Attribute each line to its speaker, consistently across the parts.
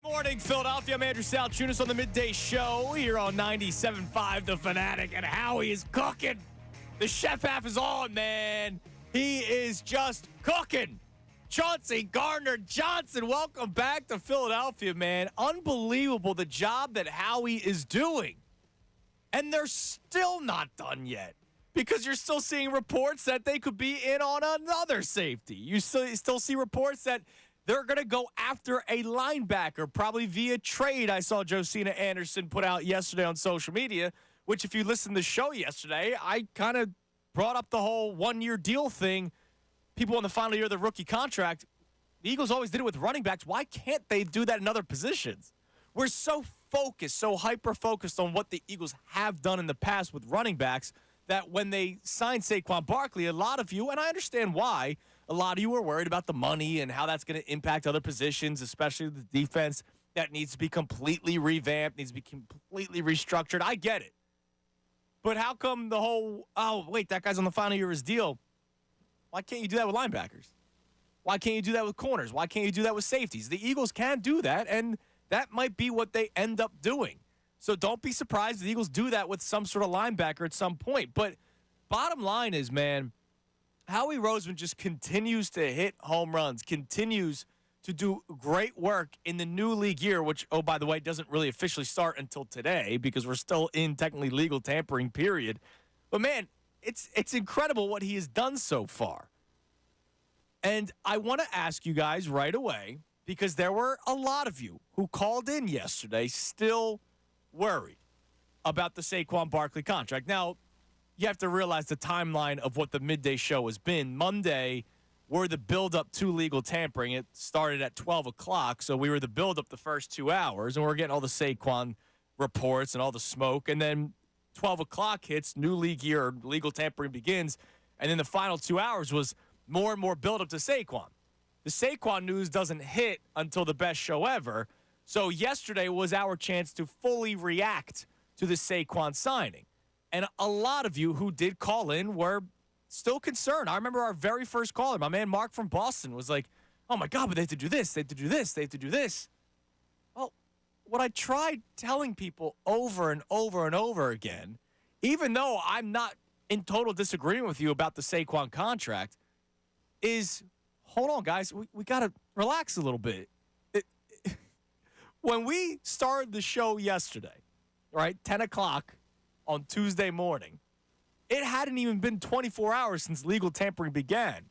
Speaker 1: Morning, Philadelphia. I'm Andrew Salchunas on the Midday Show here on 97.5 The Fanatic, and Howie is cooking. The chef half is on, man. He is just cooking. Chauncey Gardner-Johnson, welcome back to Philadelphia, man. Unbelievable the job that Howie is doing. And they're still not done yet because you're still seeing reports that they could be in on another safety. You still see reports that they're going to go after a linebacker, probably via trade. I saw Josina Anderson put out yesterday on social media, which if you listened to the show yesterday, I kind of brought up the whole one-year deal thing. People in the final year of the rookie contract, the Eagles always did it with running backs. Why can't they do that in other positions? We're so focused, so hyper-focused on what the Eagles have done in the past with running backs that when they signed Saquon Barkley, a lot of you, and I understand why, a lot of you were worried about the money and how that's going to impact other positions, especially the defense that needs to be completely revamped, needs to be completely restructured. I get it. But how come the whole, oh, wait, that guy's on the final year of his deal. Why can't you do that with linebackers? Why can't you do that with corners? Why can't you do that with safeties? The Eagles can do that, and that might be what they end up doing. So don't be surprised if the Eagles do that with some sort of linebacker at some point. But bottom line is, man, Howie Roseman just continues to hit home runs, continues to do great work in the new league year, which, oh, by the way, doesn't really officially start until today because we're still in technically legal tampering period. But, man, it's incredible what he has done so far. And I want to ask you guys right away, because there were a lot of you who called in yesterday still worried about the Saquon Barkley contract. Now, you have to realize the timeline of what the midday show has been. Monday, we're the build-up to legal tampering. It started at 12 o'clock, so we were the build-up the first 2 hours, and we're getting all the Saquon reports and all the smoke. And then 12 o'clock hits, new league year, legal tampering begins, and then the final 2 hours was more and more build-up to Saquon. The Saquon news doesn't hit until the best show ever, so yesterday was our chance to fully react to the Saquon signing. And a lot of you who did call in were still concerned. I remember our very first caller, my man Mark from Boston, was like, oh, my God, but they have to do this, they have to do this, they have to do this. Well, what I tried telling people over and over and over again, even though I'm not in total disagreement with you about the Saquon contract, is, hold on, guys, we got to relax a little bit. When we started the show yesterday, right, 10 o'clock on Tuesday morning, it hadn't even been 24 hours since legal tampering began.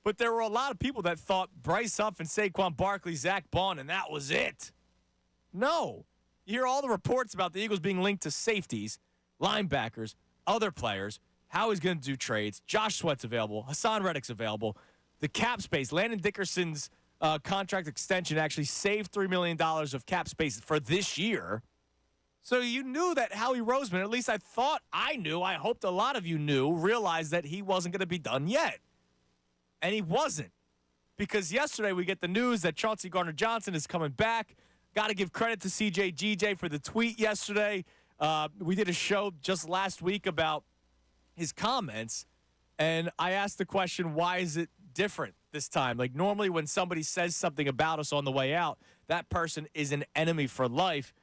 Speaker 1: But there were a lot of people that thought Bryce Huff and Saquon Barkley, Zach Bond, and that was it. No. You hear all the reports about the Eagles being linked to safeties, linebackers, other players, how he's going to do trades. Josh Sweat's available. Hassan Reddick's available. The cap space, Landon Dickerson's contract extension actually saved $3 million of cap space for this year. So you knew that Howie Roseman, at least I thought I knew, I hoped a lot of you knew, realized that he wasn't going to be done yet. And he wasn't. Because yesterday we get the news that Chauncey Gardner-Johnson is coming back. Got to give credit to CJ GJ for the tweet yesterday. We did a show just last week about his comments, and I asked the question, why is it different this time? Like, normally when somebody says something about us on the way out, that person is an enemy for life.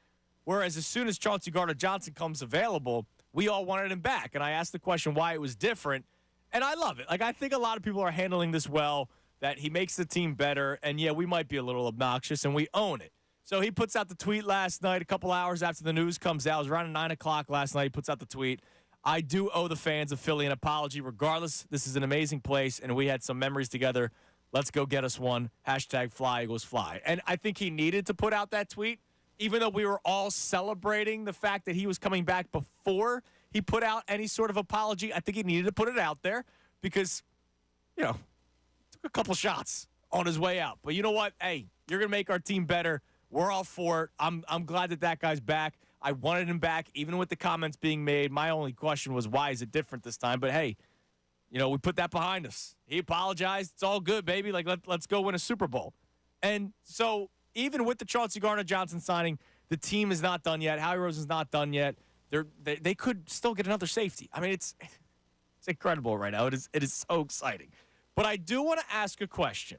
Speaker 1: Whereas as soon as Chauncey Gardner-Johnson comes available, we all wanted him back. And I asked the question why it was different, and I love it. Like, I think a lot of people are handling this well, that he makes the team better, and yeah, we might be a little obnoxious, and we own it. So he puts out the tweet last night, a couple hours after the news comes out. It was around 9 o'clock last night. He puts out the tweet. I do owe the fans of Philly an apology. Regardless, this is an amazing place, and we had some memories together. Let's go get us one. Hashtag Fly Eagles Fly. And I think he needed to put out that tweet, even though we were all celebrating the fact that he was coming back before he put out any sort of apology. I think he needed to put it out there because, you know, took a couple shots on his way out. But you know what? Hey, you're going to make our team better. We're all for it. I'm glad that guy's back. I wanted him back, even with the comments being made. My only question was, why is it different this time? But, hey, you know, we put that behind us. He apologized. It's all good, baby. Like, let's go win a Super Bowl. And so even with the Chauncey Gardner-Johnson signing, the team is not done yet. Howie Roseman's not done yet. They could still get another safety. I mean, it's incredible right now. It is so exciting. But I do want to ask a question.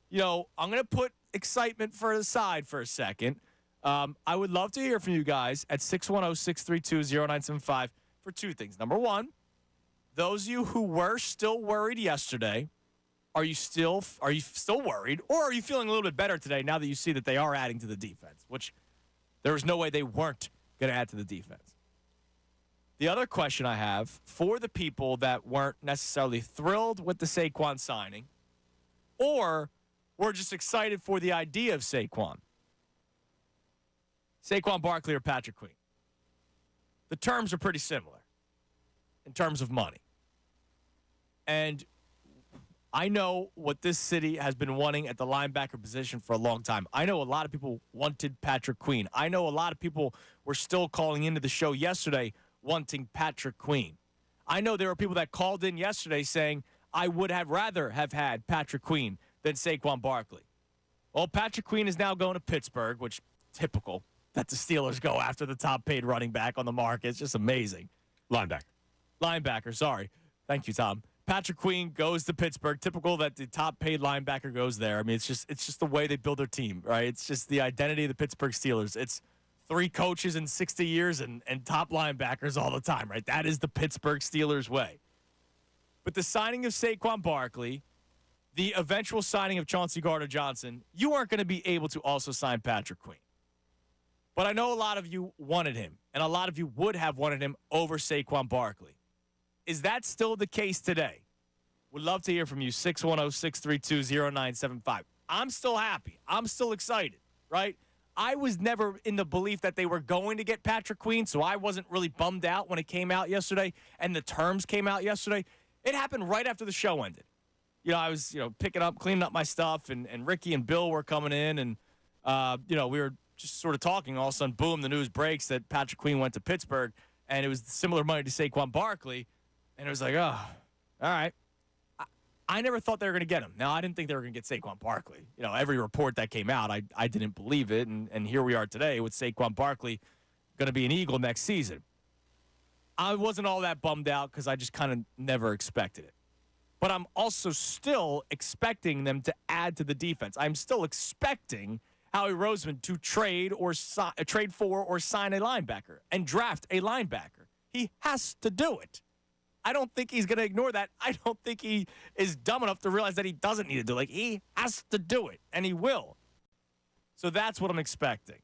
Speaker 1: You know, I'm going to put excitement for the side for a second, I would love to hear from you guys at 610-632-0975 for two things. Number one, those of you who were still worried yesterday, are you still worried, or are you feeling a little bit better today now that you see that they are adding to the defense, which there was no way they weren't going to add to the defense? The other question I have for the people that weren't necessarily thrilled with the Saquon signing or were just excited for the idea of Saquon Barkley or Patrick Queen. The terms are pretty similar in terms of money. And I know what this city has been wanting at the linebacker position for a long time. I know a lot of people wanted Patrick Queen. I know a lot of people were still calling into the show yesterday wanting Patrick Queen. I know there were people that called in yesterday saying, I would have rather have had Patrick Queen than Saquon Barkley. Well, Patrick Queen is now going to Pittsburgh, which typical that the Steelers go after the top paid running back on the market. It's just amazing. Linebacker, sorry. Thank you, Tom. Patrick Queen goes to Pittsburgh. Typical that the top paid linebacker goes there. I mean, it's just the way they build their team, right? It's just the identity of the Pittsburgh Steelers. It's 3 coaches in 60 years and top linebackers all the time, right? That is the Pittsburgh Steelers way. But the signing of Saquon Barkley, the eventual signing of Chauncey Gardner-Johnson, you aren't going to be able to also sign Patrick Queen. But I know a lot of you wanted him, and a lot of you would have wanted him over Saquon Barkley. Is that still the case today? Would love to hear from you, 610-632-0975. I'm still happy. I'm still excited, right? I was never in the belief that they were going to get Patrick Queen, so I wasn't really bummed out when it came out yesterday and the terms came out yesterday. It happened right after the show ended. I was, picking up, cleaning up my stuff, and Ricky and Bill were coming in, and, we were just sort of talking. All of a sudden, boom, the news breaks that Patrick Queen went to Pittsburgh, and it was similar money to Saquon Barkley. And it was like, oh, all right. I never thought they were going to get him. Now, I didn't think they were going to get Saquon Barkley. Every report that came out, I didn't believe it. And here we are today with Saquon Barkley going to be an Eagle next season. I wasn't all that bummed out because I just kind of never expected it. But I'm also still expecting them to add to the defense. I'm still expecting Howie Roseman to trade for or sign a linebacker and draft a linebacker. He has to do it. I don't think he's going to ignore that. I don't think he is dumb enough to realize that he doesn't need to do it. He has to do it, and he will. So that's what I'm expecting.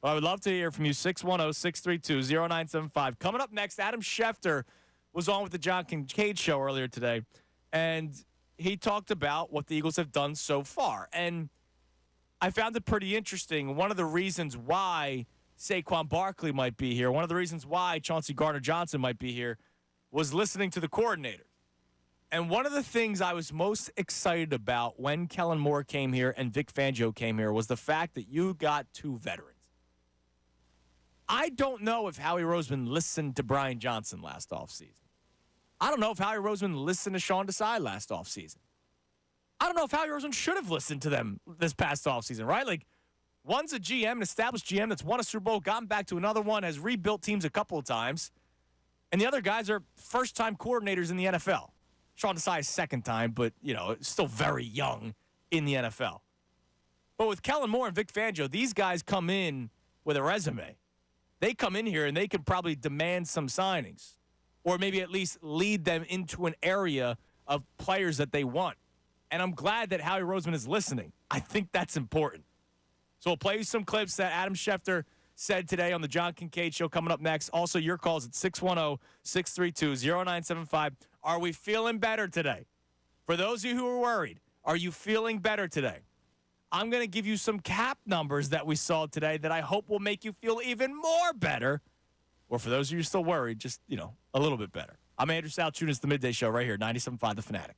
Speaker 1: Well, I would love to hear from you, 610-632-0975. Coming up next, Adam Schefter was on with the John Kincaid Show earlier today, and he talked about what the Eagles have done so far. And I found it pretty interesting. One of the reasons why Saquon Barkley might be here, one of the reasons why Chauncey Gardner-Johnson might be here, was listening to the coordinator. And one of the things I was most excited about when Kellen Moore came here and Vic Fangio came here was the fact that you got 2 veterans. I don't know if Howie Roseman listened to Brian Johnson last offseason. I don't know if Howie Roseman listened to Sean Desai last offseason. I don't know if Howie Roseman should have listened to them this past offseason, right? Like, one's a GM, an established GM that's won a Super Bowl, gotten back to another one, has rebuilt teams a couple of times. And the other guys are first-time coordinators in the NFL. Sean Desai is second time, but, still very young in the NFL. But with Kellen Moore and Vic Fangio, these guys come in with a resume. They come in here and they could probably demand some signings or maybe at least lead them into an area of players that they want. And I'm glad that Howie Roseman is listening. I think that's important. So we'll play you some clips that Adam Schefter said today on the John Kincaid Show coming up next. Also, your calls at 610-632-0975. Are we feeling better today? For those of you who are worried, are you feeling better today? I'm going to give you some cap numbers that we saw today that I hope will make you feel even more better. Or for those of you still worried, just, a little bit better. I'm Andrew Salchunas, the Midday Show right here, 97.5 The Fanatic.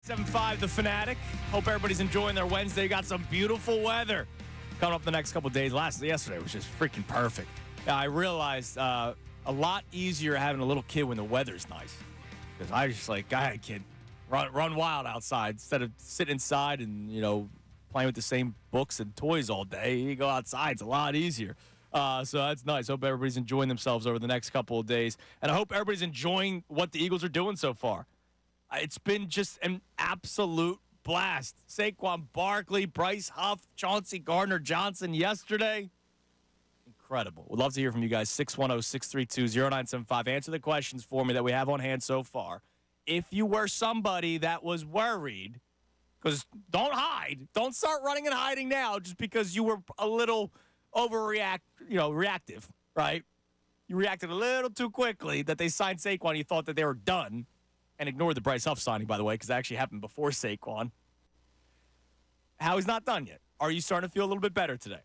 Speaker 1: 7.5 The Fanatic. Hope everybody's enjoying their Wednesday. Got some beautiful weather coming up the next couple of days. Yesterday was just freaking perfect. I realized a lot easier having a little kid when the weather's nice. Because I just like, go ahead, kid. Run wild outside instead of sitting inside and, playing with the same books and toys all day. You go outside. It's a lot easier. So that's nice. Hope everybody's enjoying themselves over the next couple of days. And I hope everybody's enjoying what the Eagles are doing so far. It's been just an absolute blast. Saquon Barkley, Bryce Huff, Chauncey Gardner-Johnson yesterday. Incredible. We'd love to hear from you guys. 610-632-0975. Answer the questions for me that we have on hand so far. If you were somebody that was worried, because don't hide. Don't start running and hiding now just because you were a little reactive, right? You reacted a little too quickly that they signed Saquon. You thought that they were done. And ignored the Bryce Huff signing, by the way, because that actually happened before Saquon. Howie's not done yet. Are you starting to feel a little bit better today?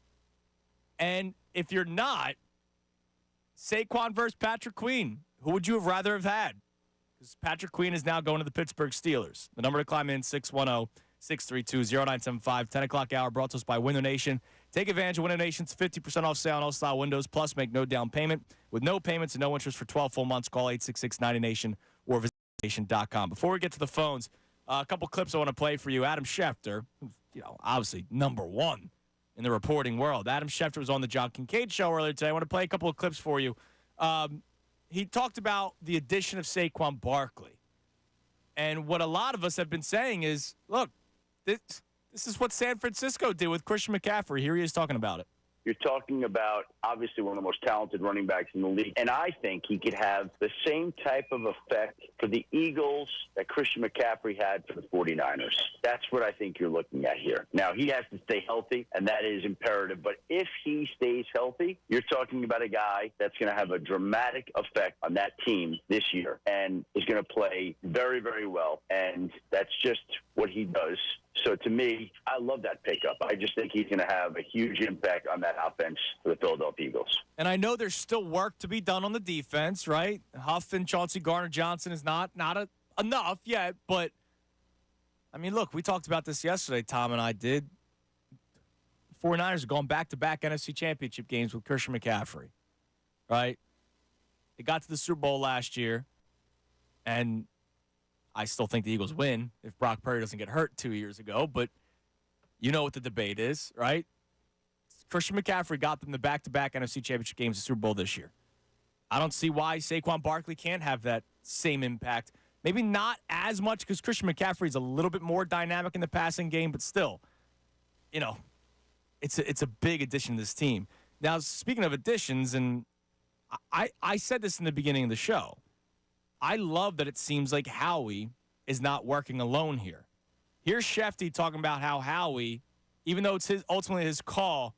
Speaker 1: And if you're not, Saquon versus Patrick Queen. Who would you have rather have had? Because Patrick Queen is now going to the Pittsburgh Steelers. The number to climb in, 610-632-0975. 10 o'clock hour brought to us by Window Nation. Take advantage of Window Nation's 50% off sale on all style windows, plus make no down payment. With no payments and no interest for 12 full months, call 866-90Nation or visit nation.com. Before we get to the phones, a couple clips I want to play for you. Adam Schefter, obviously number one in the reporting world. Adam Schefter was on the John Kincaid show earlier today. I want to play a couple of clips for you. He talked about the addition of Saquon Barkley. And what a lot of us have been saying is, look, this is what San Francisco did with Christian McCaffrey. Here he is talking about it.
Speaker 2: You're talking about obviously one of the most talented running backs in the league. And I think he could have the same type of effect for the Eagles that Christian McCaffrey had for the 49ers. That's what I think you're looking at here. Now, he has to stay healthy, and that is imperative. But if he stays healthy, you're talking about a guy that's going to have a dramatic effect on that team this year and is going to play very, very well. And that's just what he does. So to me, I love that pickup. I just think he's going to have a huge impact on that offense for the Philadelphia Eagles.
Speaker 1: And I know there's still work to be done on the defense, right? Huff and Chauncey Gardner-Johnson is not enough yet. But, I mean, look, we talked about this yesterday, Tom and I did. 49ers have gone back-to-back NFC Championship games with Christian McCaffrey, right? They got to the Super Bowl last year, and I still think the Eagles win if Brock Purdy doesn't get hurt 2 years ago, but you know what the debate is, right? Christian McCaffrey got them the back-to-back NFC Championship games, the Super Bowl this year. I don't see why Saquon Barkley can't have that same impact. Maybe not as much because Christian McCaffrey is a little bit more dynamic in the passing game, but still, it's a big addition to this team. Now, speaking of additions, and I said this in the beginning of the show, I love that it seems like Howie is not working alone here. Here's Shefty talking about how Howie, even though it's ultimately his call,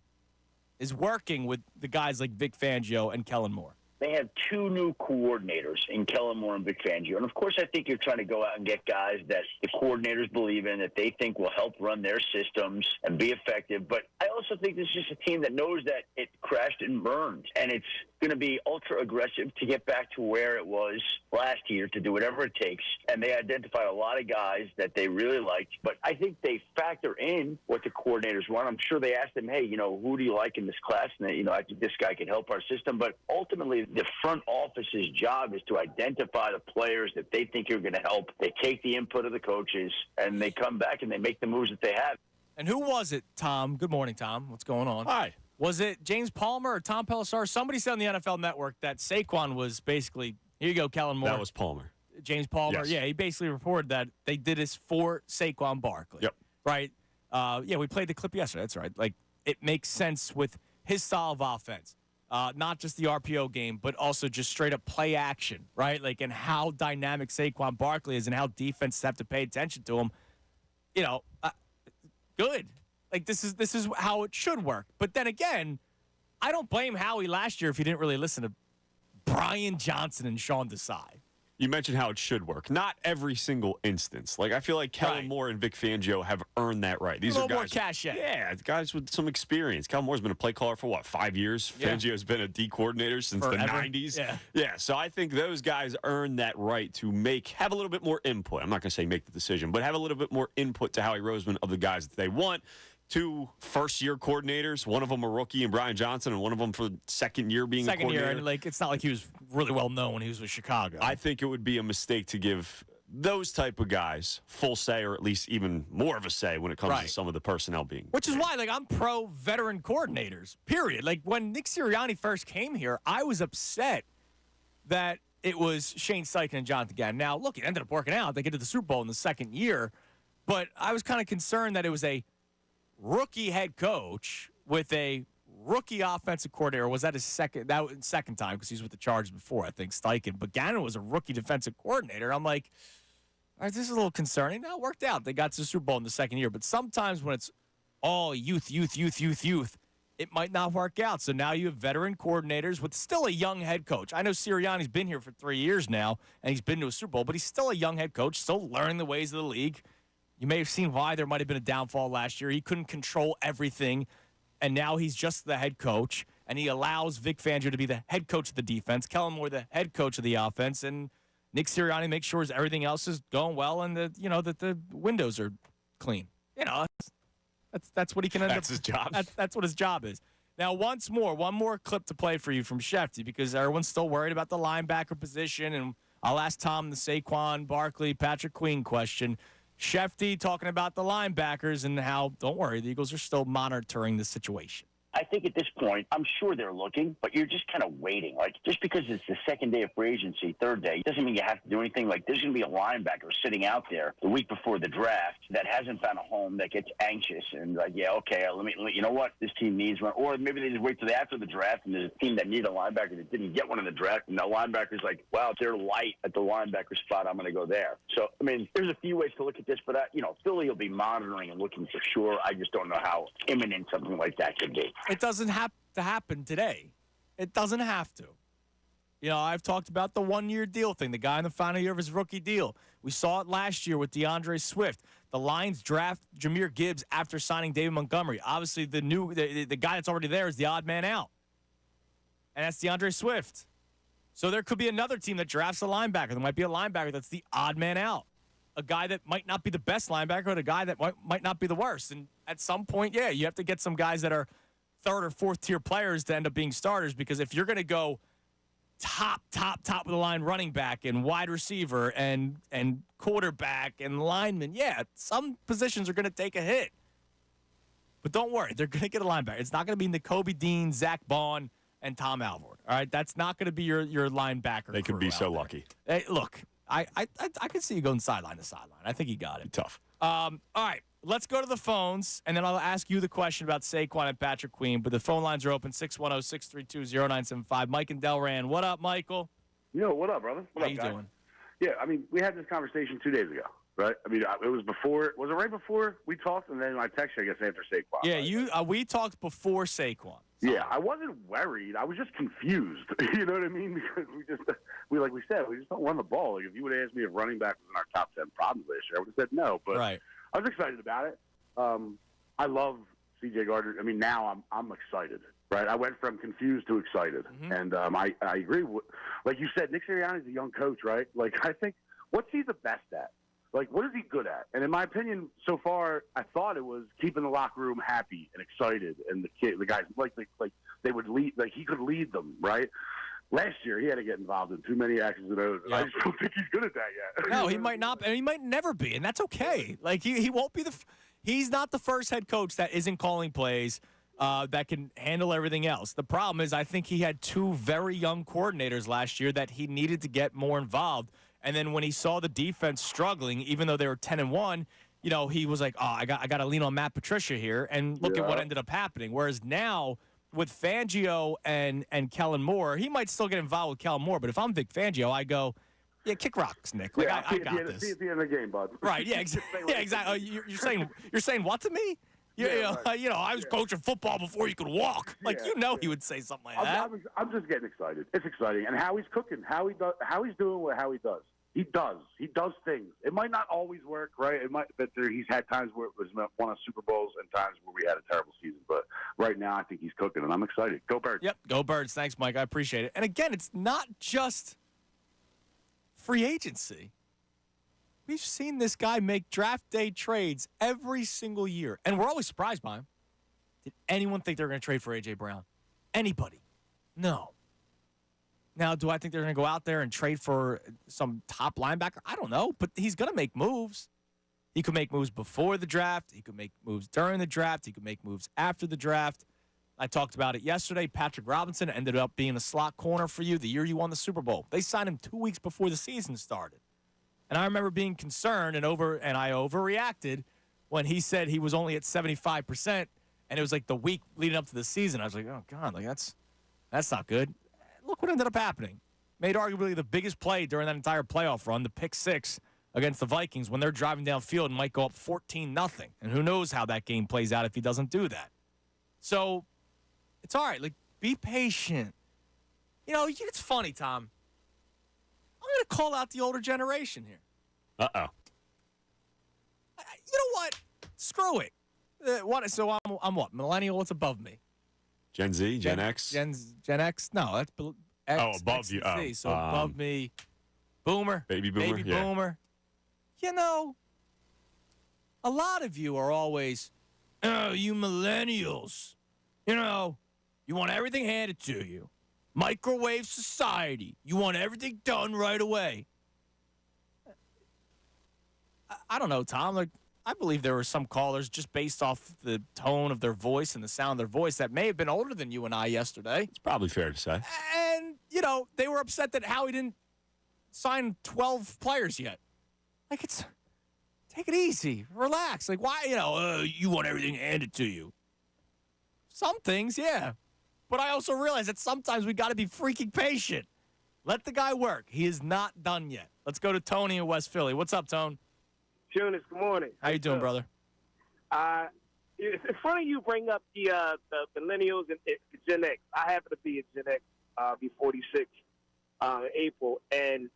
Speaker 1: is working with the guys like Vic Fangio and Kellen Moore.
Speaker 2: They have two new coordinators in Kellen Moore and Vic Fangio. And, of course, I think you're trying to go out and get guys that the coordinators believe in, that they think will help run their systems and be effective. But I also think this is just a team that knows that it crashed and burned, and it's going to be ultra-aggressive to get back to where it was last year, to do whatever it takes. And they identified a lot of guys that they really liked. But I think they factor in what the coordinators want. I'm sure they asked them, hey, who do you like in this class? And, I think this guy can help our system. But ultimately, the front office's job is to identify the players that they think are going to help. They take the input of the coaches, and they come back and they make the moves that they have.
Speaker 1: And who was it, Tom? Good morning, Tom. What's going on?
Speaker 3: Hi.
Speaker 1: Was it James Palmer or Tom Pelissar? Somebody said on the NFL Network that Saquon was basically, here you go, Kellen Moore.
Speaker 3: That was Palmer.
Speaker 1: James Palmer.
Speaker 3: Yes.
Speaker 1: Yeah, he basically reported that they did this for Saquon Barkley.
Speaker 3: Yep.
Speaker 1: Right? We played the clip yesterday. That's right. Like, it makes sense with his style of offense. Not just the RPO game, but also just straight up play action, right? Like, and how dynamic Saquon Barkley is and how defenses have to pay attention to him. Good. Like, this is how it should work. But then again, I don't blame Howie last year if he didn't really listen to Brian Johnson and Sean Desai.
Speaker 3: You mentioned how it should work. Not every single instance. Like, I feel like Kellen Moore and Vic Fangio have earned that right. These are guys.
Speaker 1: More cachet.
Speaker 3: Yeah, guys with some experience. Kellen Moore's been a play caller for, 5 years? Yeah. Fangio's been a D coordinator since the 90s. Yeah, so I think those guys earn that right to have a little bit more input. I'm not going to say make the decision, but have a little bit more input to Howie Roseman of the guys that they want. 2 first-year coordinators, one of them a rookie and Brian Johnson, and one of them for the second year being a coordinator.
Speaker 1: Second year, and it's not like he was really well known when he was with Chicago.
Speaker 3: I think it would be a mistake to give those type of guys full say, or at least even more of a say when it comes to some of the personnel being.
Speaker 1: Which is why, I'm pro-veteran coordinators, period. Like, when Nick Sirianni first came here, I was upset that it was Shane Steichen and Jonathan Gannon. Now, look, it ended up working out. They get to the Super Bowl in the second year, but I was kind of concerned that it was a rookie head coach with a rookie offensive coordinator. Was that his second time, because he's with the Chargers before, I think, Steichen. But Gannon was a rookie defensive coordinator. I'm like, all right, this is a little concerning. No, it worked out. They got to the Super Bowl in the second year. But sometimes when it's all youth, it might not work out. So now you have veteran coordinators with still a young head coach. I know Sirianni's been here for 3 years now, and he's been to a Super Bowl, but he's still a young head coach, still learning the ways of the league. You may have seen why there might have been a downfall last year. He couldn't control everything, and now he's just the head coach, and he allows Vic Fangio to be the head coach of the defense, Kellen Moore the head coach of the offense, and Nick Sirianni makes sure everything else is going well and that the windows are clean. That's what he can end up.
Speaker 3: That's his job.
Speaker 1: That's what his job is. Now, one more clip to play for you from Shefty, because everyone's still worried about the linebacker position, and I'll ask Tom the Saquon Barkley, Patrick Queen question. Shefty talking about the linebackers and how, don't worry, the Eagles are still monitoring the situation.
Speaker 2: I think at this point, I'm sure they're looking, but you're just kind of waiting. Like, just because it's the second day of free agency, third day, doesn't mean you have to do anything. Like, there's going to be a linebacker sitting out there the week before the draft that hasn't found a home, that gets anxious and like, yeah, okay, let me you know what, this team needs one. Or maybe they just wait till after the draft and there's a team that needed a linebacker that didn't get one in the draft, and the linebacker's like, wow, they're light at the linebacker spot, I'm going to go there. So, I mean, there's a few ways to look at this, but, Philly will be monitoring and looking for sure. I just don't know how imminent something like that could be.
Speaker 1: It doesn't have to happen today. It doesn't have to. I've talked about the one-year deal thing, the guy in the final year of his rookie deal. We saw it last year with DeAndre Swift. The Lions draft Jahmyr Gibbs after signing David Montgomery. Obviously, the guy that's already there is the odd man out, and that's DeAndre Swift. So there could be another team that drafts a linebacker. There might be a linebacker that's the odd man out, a guy that might not be the best linebacker, but a guy that might not be the worst. And at some point, you have to get some guys that are third or fourth tier players to end up being starters, because if you're going to go top of the line running back and wide receiver and quarterback and lineman, some positions are going to take a hit. But don't worry, they're going to get a linebacker. It's not going to be Nakobe Dean, Zach Bond, and Tom Alvord. All right, that's not going to be your linebacker.
Speaker 3: They could be so lucky.
Speaker 1: Hey, look, I could see you going sideline to sideline. I think you got it.
Speaker 3: Tough.
Speaker 1: All right. Let's go to the phones, and then I'll ask you the question about Saquon and Patrick Queen. But the phone lines are open, 610-632-0975. Mike and Delran. What up, Michael?
Speaker 4: What up, brother?
Speaker 1: How you doing?
Speaker 4: Yeah, we had this conversation 2 days ago, right? It was before. Was it right before we talked? And then I texted you, I guess, after Saquon.
Speaker 1: Yeah, we talked before Saquon.
Speaker 4: Yeah, I wasn't worried. I was just confused. You know what I mean? Because like we said, we just don't run the ball. Like, if you would have asked me if running back was in our top 10 problems last year, I would have said no. But
Speaker 1: right.
Speaker 4: I was excited about it. I love C.J. Gardner. Now I'm excited, right? I went from confused to excited. Mm-hmm. And I agree. Like you said, Nick Sirianni's a young coach, right? Like, I think, what's he the best at? Like, what is he good at? And in my opinion, so far, I thought it was keeping the locker room happy and excited, and the guys like they would lead, like he could lead them, right? Last year, he had to get involved in too many X's and O's. I just don't think he's good at that yet.
Speaker 1: No, he might not, and he might never be, and that's okay. Like, he won't be he's not the first head coach that isn't calling plays, that can handle everything else. The problem is, I think he had 2 very young coordinators last year that he needed to get more involved. And then when he saw the defense struggling, even though they were 10-1, he was like, oh, I got to lean on Matt Patricia here. And look at what ended up happening. Whereas now, with Fangio and Kellen Moore, he might still get involved with Kellen Moore. But if I'm Vic Fangio, I go, yeah, kick rocks, Nick. Like, I got this.
Speaker 4: See at the end of the game, bud.
Speaker 1: Right, yeah, exactly. Oh, you're saying what to me? I was coaching football before you could walk. Like, he would say something like that.
Speaker 4: I'm just getting excited. It's exciting. And Howie's cooking. Howie's doing what Howie does. He does things. It might not always work, right? But he's had times where it was won on Super Bowls and times where we had a terrible season. But right now, I think he's cooking, and I'm excited. Go Birds.
Speaker 1: Yep, go Birds. Thanks, Mike. I appreciate it. And again, it's not just free agency. We've seen this guy make draft day trades every single year, and we're always surprised by him. Did anyone think they were going to trade for A.J. Brown? Anybody? No. Now, do I think they're going to go out there and trade for some top linebacker? I don't know, but he's going to make moves. He could make moves before the draft. He could make moves during the draft. He could make moves after the draft. I talked about it yesterday. Patrick Robinson ended up being a slot corner for you the year you won the Super Bowl. They signed him 2 weeks before the season started. And I remember being concerned and I overreacted when he said he was only at 75%, and it was like the week leading up to the season. I was like, oh, God, like that's not good. Look what ended up happening. Made arguably the biggest play during that entire playoff run, the pick six against the Vikings when they're driving downfield and might go up 14-0. And who knows how that game plays out if he doesn't do that. So it's all right. Like, be patient. It's funny, Tom. I'm going to call out the older generation here.
Speaker 3: Uh-oh.
Speaker 1: You know what? Screw it. So I'm what? Millennial? What's above me?
Speaker 3: Gen Z? Gen X?
Speaker 1: Gen X? No, that's X,
Speaker 3: above
Speaker 1: X
Speaker 3: you.
Speaker 1: Z. So above me. Boomer.
Speaker 3: Baby boomer.
Speaker 1: Baby boomer. A lot of you are always, you millennials. You want everything handed to you. Microwave society. You want everything done right away. I don't know, Tom. Like, I believe there were some callers just based off the tone of their voice and the sound of their voice that may have been older than you and I yesterday.
Speaker 3: It's probably fair to say.
Speaker 1: And, they were upset that Howie didn't sign 12 players yet. Like, take it easy. Relax. Like, why, you want everything handed to you. Some things, yeah. But I also realize that sometimes we got to be freaking patient. Let the guy work. He is not done yet. Let's go to Tony in West Philly. What's up, Tone?
Speaker 5: Jonas, good morning.
Speaker 1: How you doing, brother?
Speaker 5: It's funny you bring up the millennials and Gen X. I happen to be a Gen X, be 46 in April. And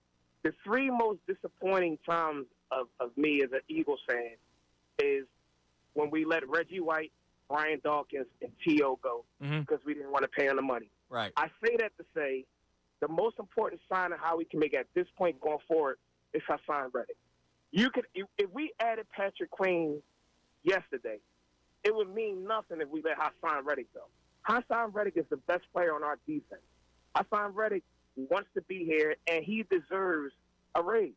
Speaker 5: the three most disappointing times of me as an Eagles fan is when we let Reggie White, Brian Dawkins, and T.O. go because we didn't want to pay on the money.
Speaker 1: Right.
Speaker 5: I say that to say the most important sign of how we can make at this point going forward is Hassan Reddick. If we added Patrick Queen yesterday, it would mean nothing if we let Hassan Reddick go. Hassan Reddick is the best player on our defense. Hassan Reddick wants to be here, and he deserves a raise.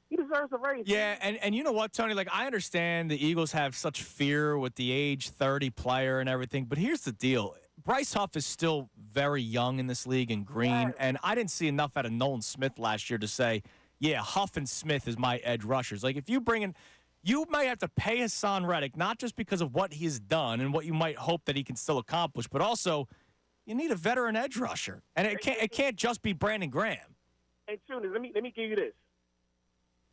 Speaker 5: He deserves a raise.
Speaker 1: Yeah, and you know what, Tony? Like, I understand the Eagles have such fear with the age 30 player and everything, but here's the deal. Bryce Huff is still very young in this league and green, and I didn't see enough out of Nolan Smith last year to say, yeah, Huff and Smith is my edge rushers. Like, if you bring in, you might have to pay Hassan Reddick, not just because of what he's done and what you might hope that he can still accomplish, but also you need a veteran edge rusher. And it can't just be Brandon Graham.
Speaker 5: Hey, Tunis, let me give you this.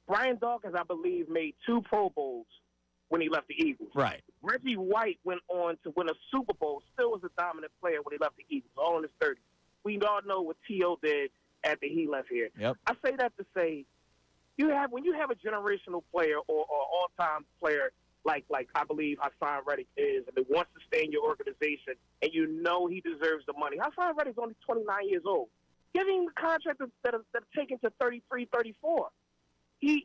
Speaker 5: Brian Dawkins, I believe, made 2 Pro Bowls when he left the Eagles.
Speaker 1: Right.
Speaker 5: Reggie White went on to win a Super Bowl, still was a dominant player when he left the Eagles, all in his 30s. We all know what T.O. did after he left here.
Speaker 1: Yep.
Speaker 5: I say that to say, when you have a generational player or all-time player like I believe Hassan Reddick is, and he wants to stay in your organization, and you know he deserves the money. Hassan Reddick's only 29 years old. Give him the contract that are taken to 33, 34. He's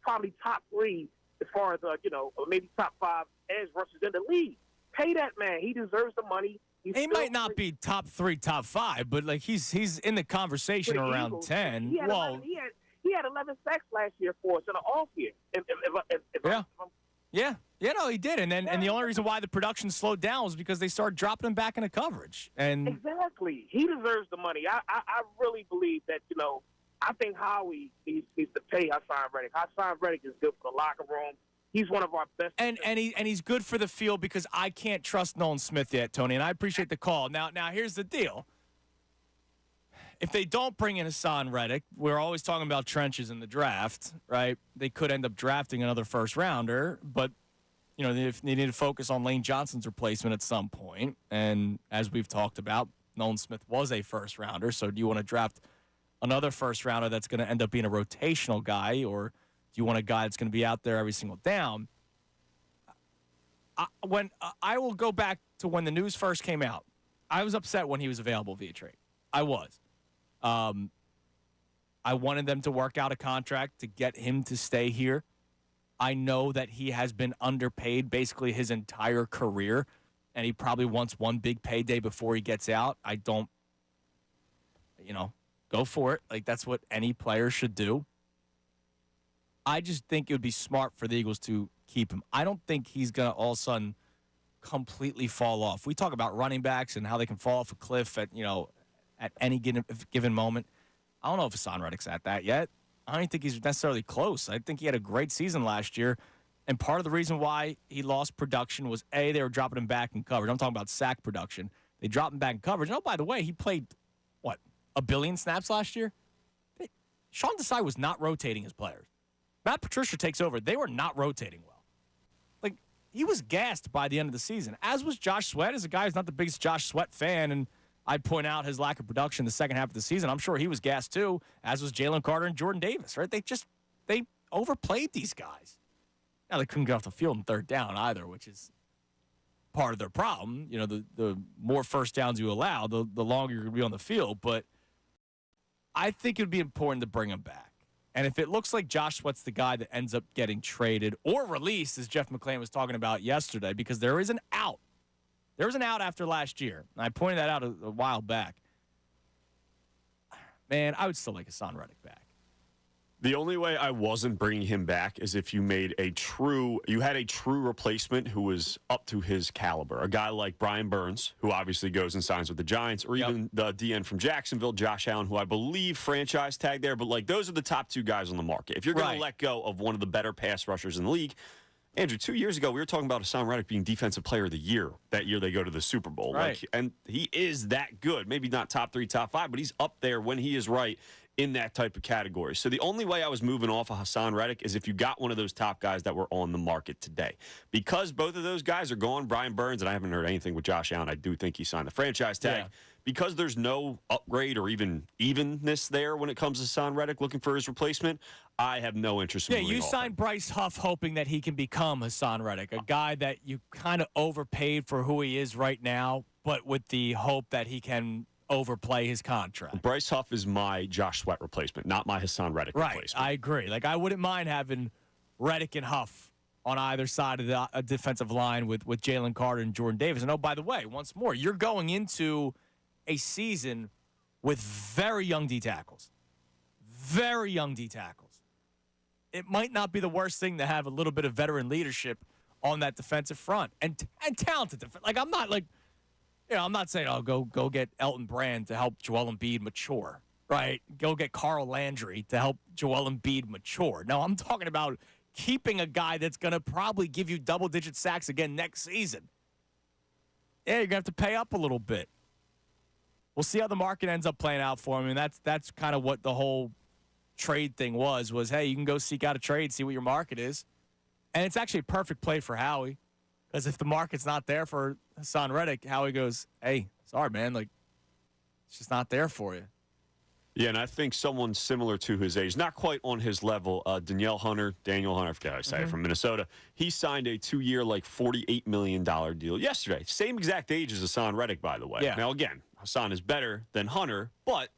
Speaker 5: probably top 3 as far as or maybe top 5 edge rushers in the league. Pay that man. He deserves the money.
Speaker 1: He might not be top 3, top 5, but like he's in the conversation around Eagles, 10.
Speaker 5: He had 11 sacks last year for us in an off year.
Speaker 1: No, he did. And the only reason why the production slowed down was because they started dropping him back into coverage. And
Speaker 5: exactly, he deserves the money. I really believe that I think Howie needs to pay Hassan Reddick. Hassan Reddick is good for the locker room. He's one of our best.
Speaker 1: And he's good for the field because I can't trust Nolan Smith yet, Tony, and I appreciate the call. Now here's the deal. If they don't bring in Hassan Reddick, we're always talking about trenches in the draft, right? They could end up drafting another first-rounder, but they need to focus on Lane Johnson's replacement at some point. And as we've talked about, Nolan Smith was a first-rounder. So do you want to draft another first-rounder that's going to end up being a rotational guy, or do you want a guy that's going to be out there every single down? I will go back to when the news first came out. I was upset when he was available via trade. I was. I wanted them to work out a contract to get him to stay here. I know that he has been underpaid basically his entire career, and he probably wants one big payday before he gets out. I don't, go for it. Like, that's what any player should do. I just think it would be smart for the Eagles to keep him. I don't think he's going to all of a sudden completely fall off. We talk about running backs and how they can fall off a cliff at any given moment. I don't know if Hassan Reddick's at that yet. I don't think he's necessarily close. I think he had a great season last year, and part of the reason why he lost production was, A, they were dropping him back in coverage. I'm talking about sack production. They dropped him back in coverage. And, by the way, he played, 1 billion snaps last year? Sean Desai was not rotating his players. Matt Patricia takes over. They were not rotating well. Like, he was gassed by the end of the season, as was Josh Sweat, as a guy who's not the biggest Josh Sweat fan, and I'd point out his lack of production the second half of the season. I'm sure he was gassed too, as was Jalen Carter and Jordan Davis, right? They overplayed these guys. Now, they couldn't get off the field in third down either, which is part of their problem. The more first downs you allow, the longer you're going to be on the field. But I think it would be important to bring him back. And if it looks like Josh Sweat's the guy that ends up getting traded or released, as Jeff McClain was talking about yesterday, because there is an out. There was an out after last year. And I pointed that out a while back. Man, I would still like Hassan Reddick back.
Speaker 3: The only way I wasn't bringing him back is if you had a true replacement who was up to his caliber. A guy like Brian Burns, who obviously goes and signs with the Giants, or even the DN from Jacksonville, Josh Allen, who I believe franchise tag there. But, those are the top two guys on the market. If you're going to let go of one of the better pass rushers in the league, Andrew, 2 years ago, we were talking about Hassan Reddick being Defensive Player of the Year. That year they go to the Super Bowl.
Speaker 1: Right.
Speaker 3: And he is that good. Maybe not top 3, top 5, but he's up there when he is right in that type of category. So the only way I was moving off of Hassan Reddick is if you got one of those top guys that were on the market today. Because both of those guys are gone, Brian Burns, and I haven't heard anything with Josh Allen. I do think he signed the franchise tag. Yeah. Because there's no upgrade or even evenness there when it comes to Hassan Reddick looking for his replacement, I have no interest in moving
Speaker 1: you
Speaker 3: off
Speaker 1: signed
Speaker 3: him.
Speaker 1: Bryce Huff hoping that he can become Hassan Reddick, a guy that you kind of overpaid for who he is right now, but with the hope that he can overplay his contract.
Speaker 3: Bryce Huff is my Josh Sweat replacement, not my Hassan Reddick replacement.
Speaker 1: I agree. I wouldn't mind having Reddick and Huff on either side of the defensive line with Jalen Carter and Jordan Davis. And, by the way, once more, you're going into a season with very young D tackles. Very young D tackles. It might not be the worst thing to have a little bit of veteran leadership on that defensive front and talented defense. I'm not I'm not saying, go get Elton Brand to help Joel Embiid mature, right? Go get Carl Landry to help Joel Embiid mature. No, I'm talking about keeping a guy that's going to probably give you double-digit sacks again next season. Yeah, you're going to have to pay up a little bit. We'll see how the market ends up playing out for him. And that's kind of what the whole trade thing was, hey, you can go seek out a trade, see what your market is. And it's actually a perfect play for Howie. Because if the market's not there for Hassan Reddick, Howie goes, hey, sorry, man. It's just not there for you.
Speaker 3: Yeah, and I think someone similar to his age, not quite on his level, Daniel Hunter, I forget how to say it, from Minnesota. He signed a 2-year, $48 million deal yesterday. Same exact age as Hassan Reddick, by the way.
Speaker 1: Yeah.
Speaker 3: Now, again, Hassan is better than Hunter, but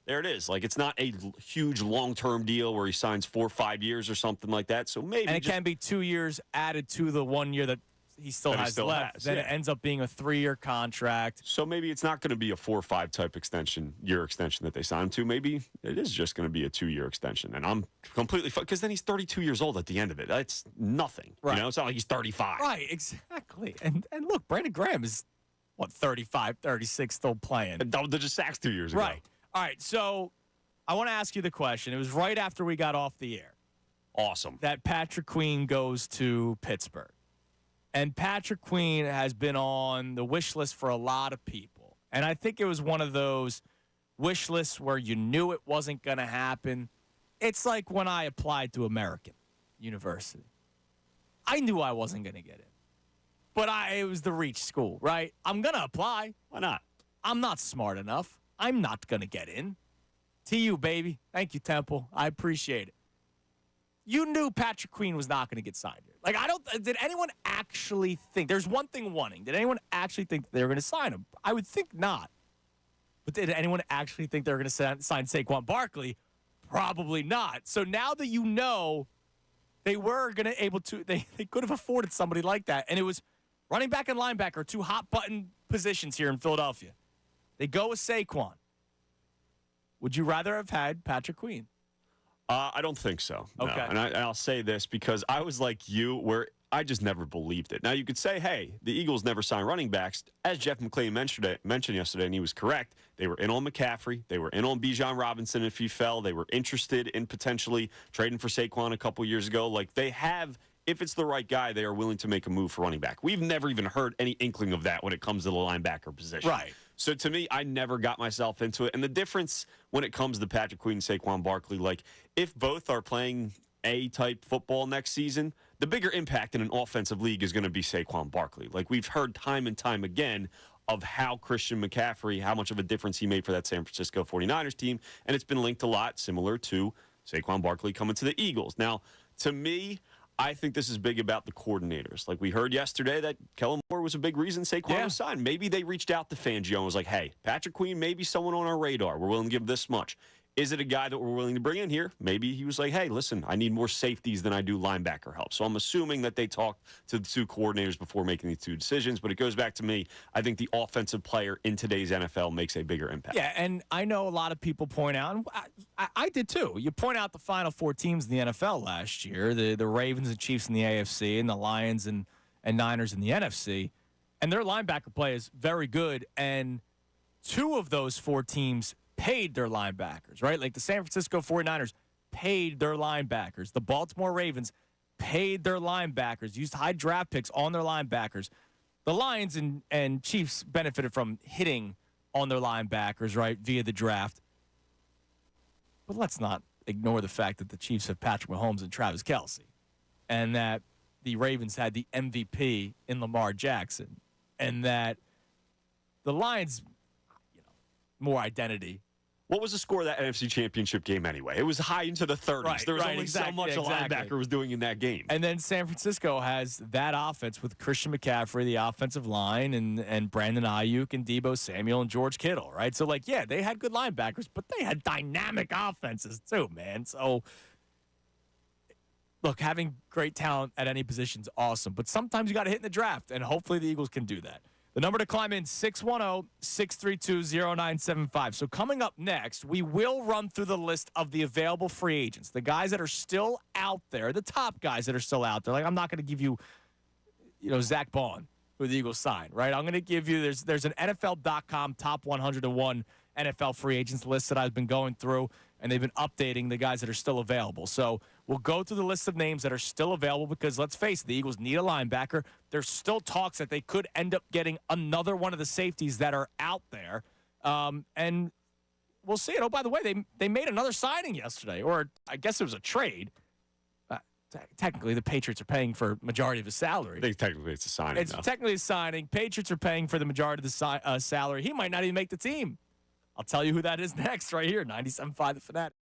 Speaker 3: there it is. It's not a huge long-term deal where he signs 4 or 5 years or something like that. So maybe
Speaker 1: and it can be 2 years added to the 1 year that he still has left. Then it ends up being a 3-year contract.
Speaker 3: So maybe it's not going to be a 4 or 5 type year extension that they sign him to. Maybe it is just going to be a 2-year extension. And I'm completely because then he's 32 years old at the end of it. That's nothing.
Speaker 1: Right.
Speaker 3: It's not like he's 35.
Speaker 1: Right, exactly. And look, Brandon Graham is 35, 36, still playing.
Speaker 3: Double-digit sacks 2 years ago.
Speaker 1: Right. All right, so I want to ask you the question. It was right after we got off the air.
Speaker 3: Awesome.
Speaker 1: That Patrick Queen goes to Pittsburgh. And Patrick Queen has been on the wish list for a lot of people. And I think it was one of those wish lists where you knew it wasn't going to happen. It's like when I applied to American University. I knew I wasn't going to get in. But it was the reach school, right? I'm going to apply.
Speaker 3: Why not?
Speaker 1: I'm not smart enough. I'm not going to get in. TU, baby. Thank you, Temple. I appreciate it. You knew Patrick Queen was not going to get signed here. Like, did anyone actually think, there's one thing wanting. Did anyone actually think they were going to sign him? I would think not. But did anyone actually think they were going to sign Saquon Barkley? Probably not. So now that you know they were going to able to, they could have afforded somebody like that. And it was running back and linebacker, two hot button positions here in Philadelphia. They go with Saquon. Would you rather have had Patrick Queen?
Speaker 3: I don't think so. No.
Speaker 1: Okay.
Speaker 3: And I'll say this because I was like you, where I just never believed it. Now, you could say, hey, the Eagles never sign running backs. As Jeff McClain mentioned yesterday, and he was correct, they were in on McCaffrey. They were in on Bijan Robinson if he fell. They were interested in potentially trading for Saquon a couple years ago. Like, they have, if it's the right guy, they are willing to make a move for running back. We've never even heard any inkling of that when it comes to the linebacker position.
Speaker 1: Right.
Speaker 3: So, to me, I never got myself into it. And the difference when it comes to Patrick Queen and Saquon Barkley, like, if both are playing A-type football next season, the bigger impact in an offensive league is going to be Saquon Barkley. Like, we've heard time and time again of how Christian McCaffrey, how much of a difference he made for that San Francisco 49ers team, and it's been linked a lot, similar to Saquon Barkley coming to the Eagles. Now, to me, I think this is big about the coordinators. Like we heard yesterday that Kellen Moore was a big reason Saquon was signed. Maybe they reached out to Fangio and was like, hey, Patrick Queen may be someone on our radar. We're willing to give this much. Is it a guy that we're willing to bring in here? Maybe he was like, hey, listen, I need more safeties than I do linebacker help. So I'm assuming that they talked to the two coordinators before making these two decisions. But it goes back to me. I think the offensive player in today's NFL makes a bigger impact.
Speaker 1: Yeah, and I know a lot of people point out, and I did too. You point out the final four teams in the NFL last year, the Ravens and Chiefs in the AFC and the Lions and Niners in the NFC. And their linebacker play is very good. And two of those four teams paid their linebackers, right? Like the San Francisco 49ers paid their linebackers. The Baltimore Ravens paid their linebackers, used high draft picks on their linebackers. The Lions and Chiefs benefited from hitting on their linebackers, right, via the draft. But let's not ignore the fact that the Chiefs have Patrick Mahomes and Travis Kelce, and that the Ravens had the MVP in Lamar Jackson, and that the Lions, more identity.
Speaker 3: What was the score of that NFC Championship game anyway? It was high into the 30s.
Speaker 1: Right,
Speaker 3: there was only so much a linebacker was doing in that game.
Speaker 1: And then San Francisco has that offense with Christian McCaffrey, the offensive line, and Brandon Ayuk and Deebo Samuel and George Kittle, right? So, they had good linebackers, but they had dynamic offenses too, man. So, look, having great talent at any position is awesome, but sometimes you got to hit in the draft, and hopefully the Eagles can do that. The number to climb in, 610-632-0975. So coming up next, we will run through the list of the available free agents, the guys that are still out there, the top guys that are still out there. Like, I'm not going to give you, Zach Bond, who the Eagles signed, right? I'm going to give you, there's an NFL.com top 101 NFL free agents list that I've been going through, and they've been updating the guys that are still available. So we'll go through the list of names that are still available because, let's face it, the Eagles need a linebacker. There's still talks that they could end up getting another one of the safeties that are out there. And we'll see it. Oh, by the way, they made another signing yesterday, or I guess it was a trade. Technically, the Patriots are paying for majority of his salary.
Speaker 3: I think technically it's a signing.
Speaker 1: It's technically a signing. Patriots are paying for the majority of the salary. He might not even make the team. I'll tell you who that is next right here, 97.5 The Fanatic.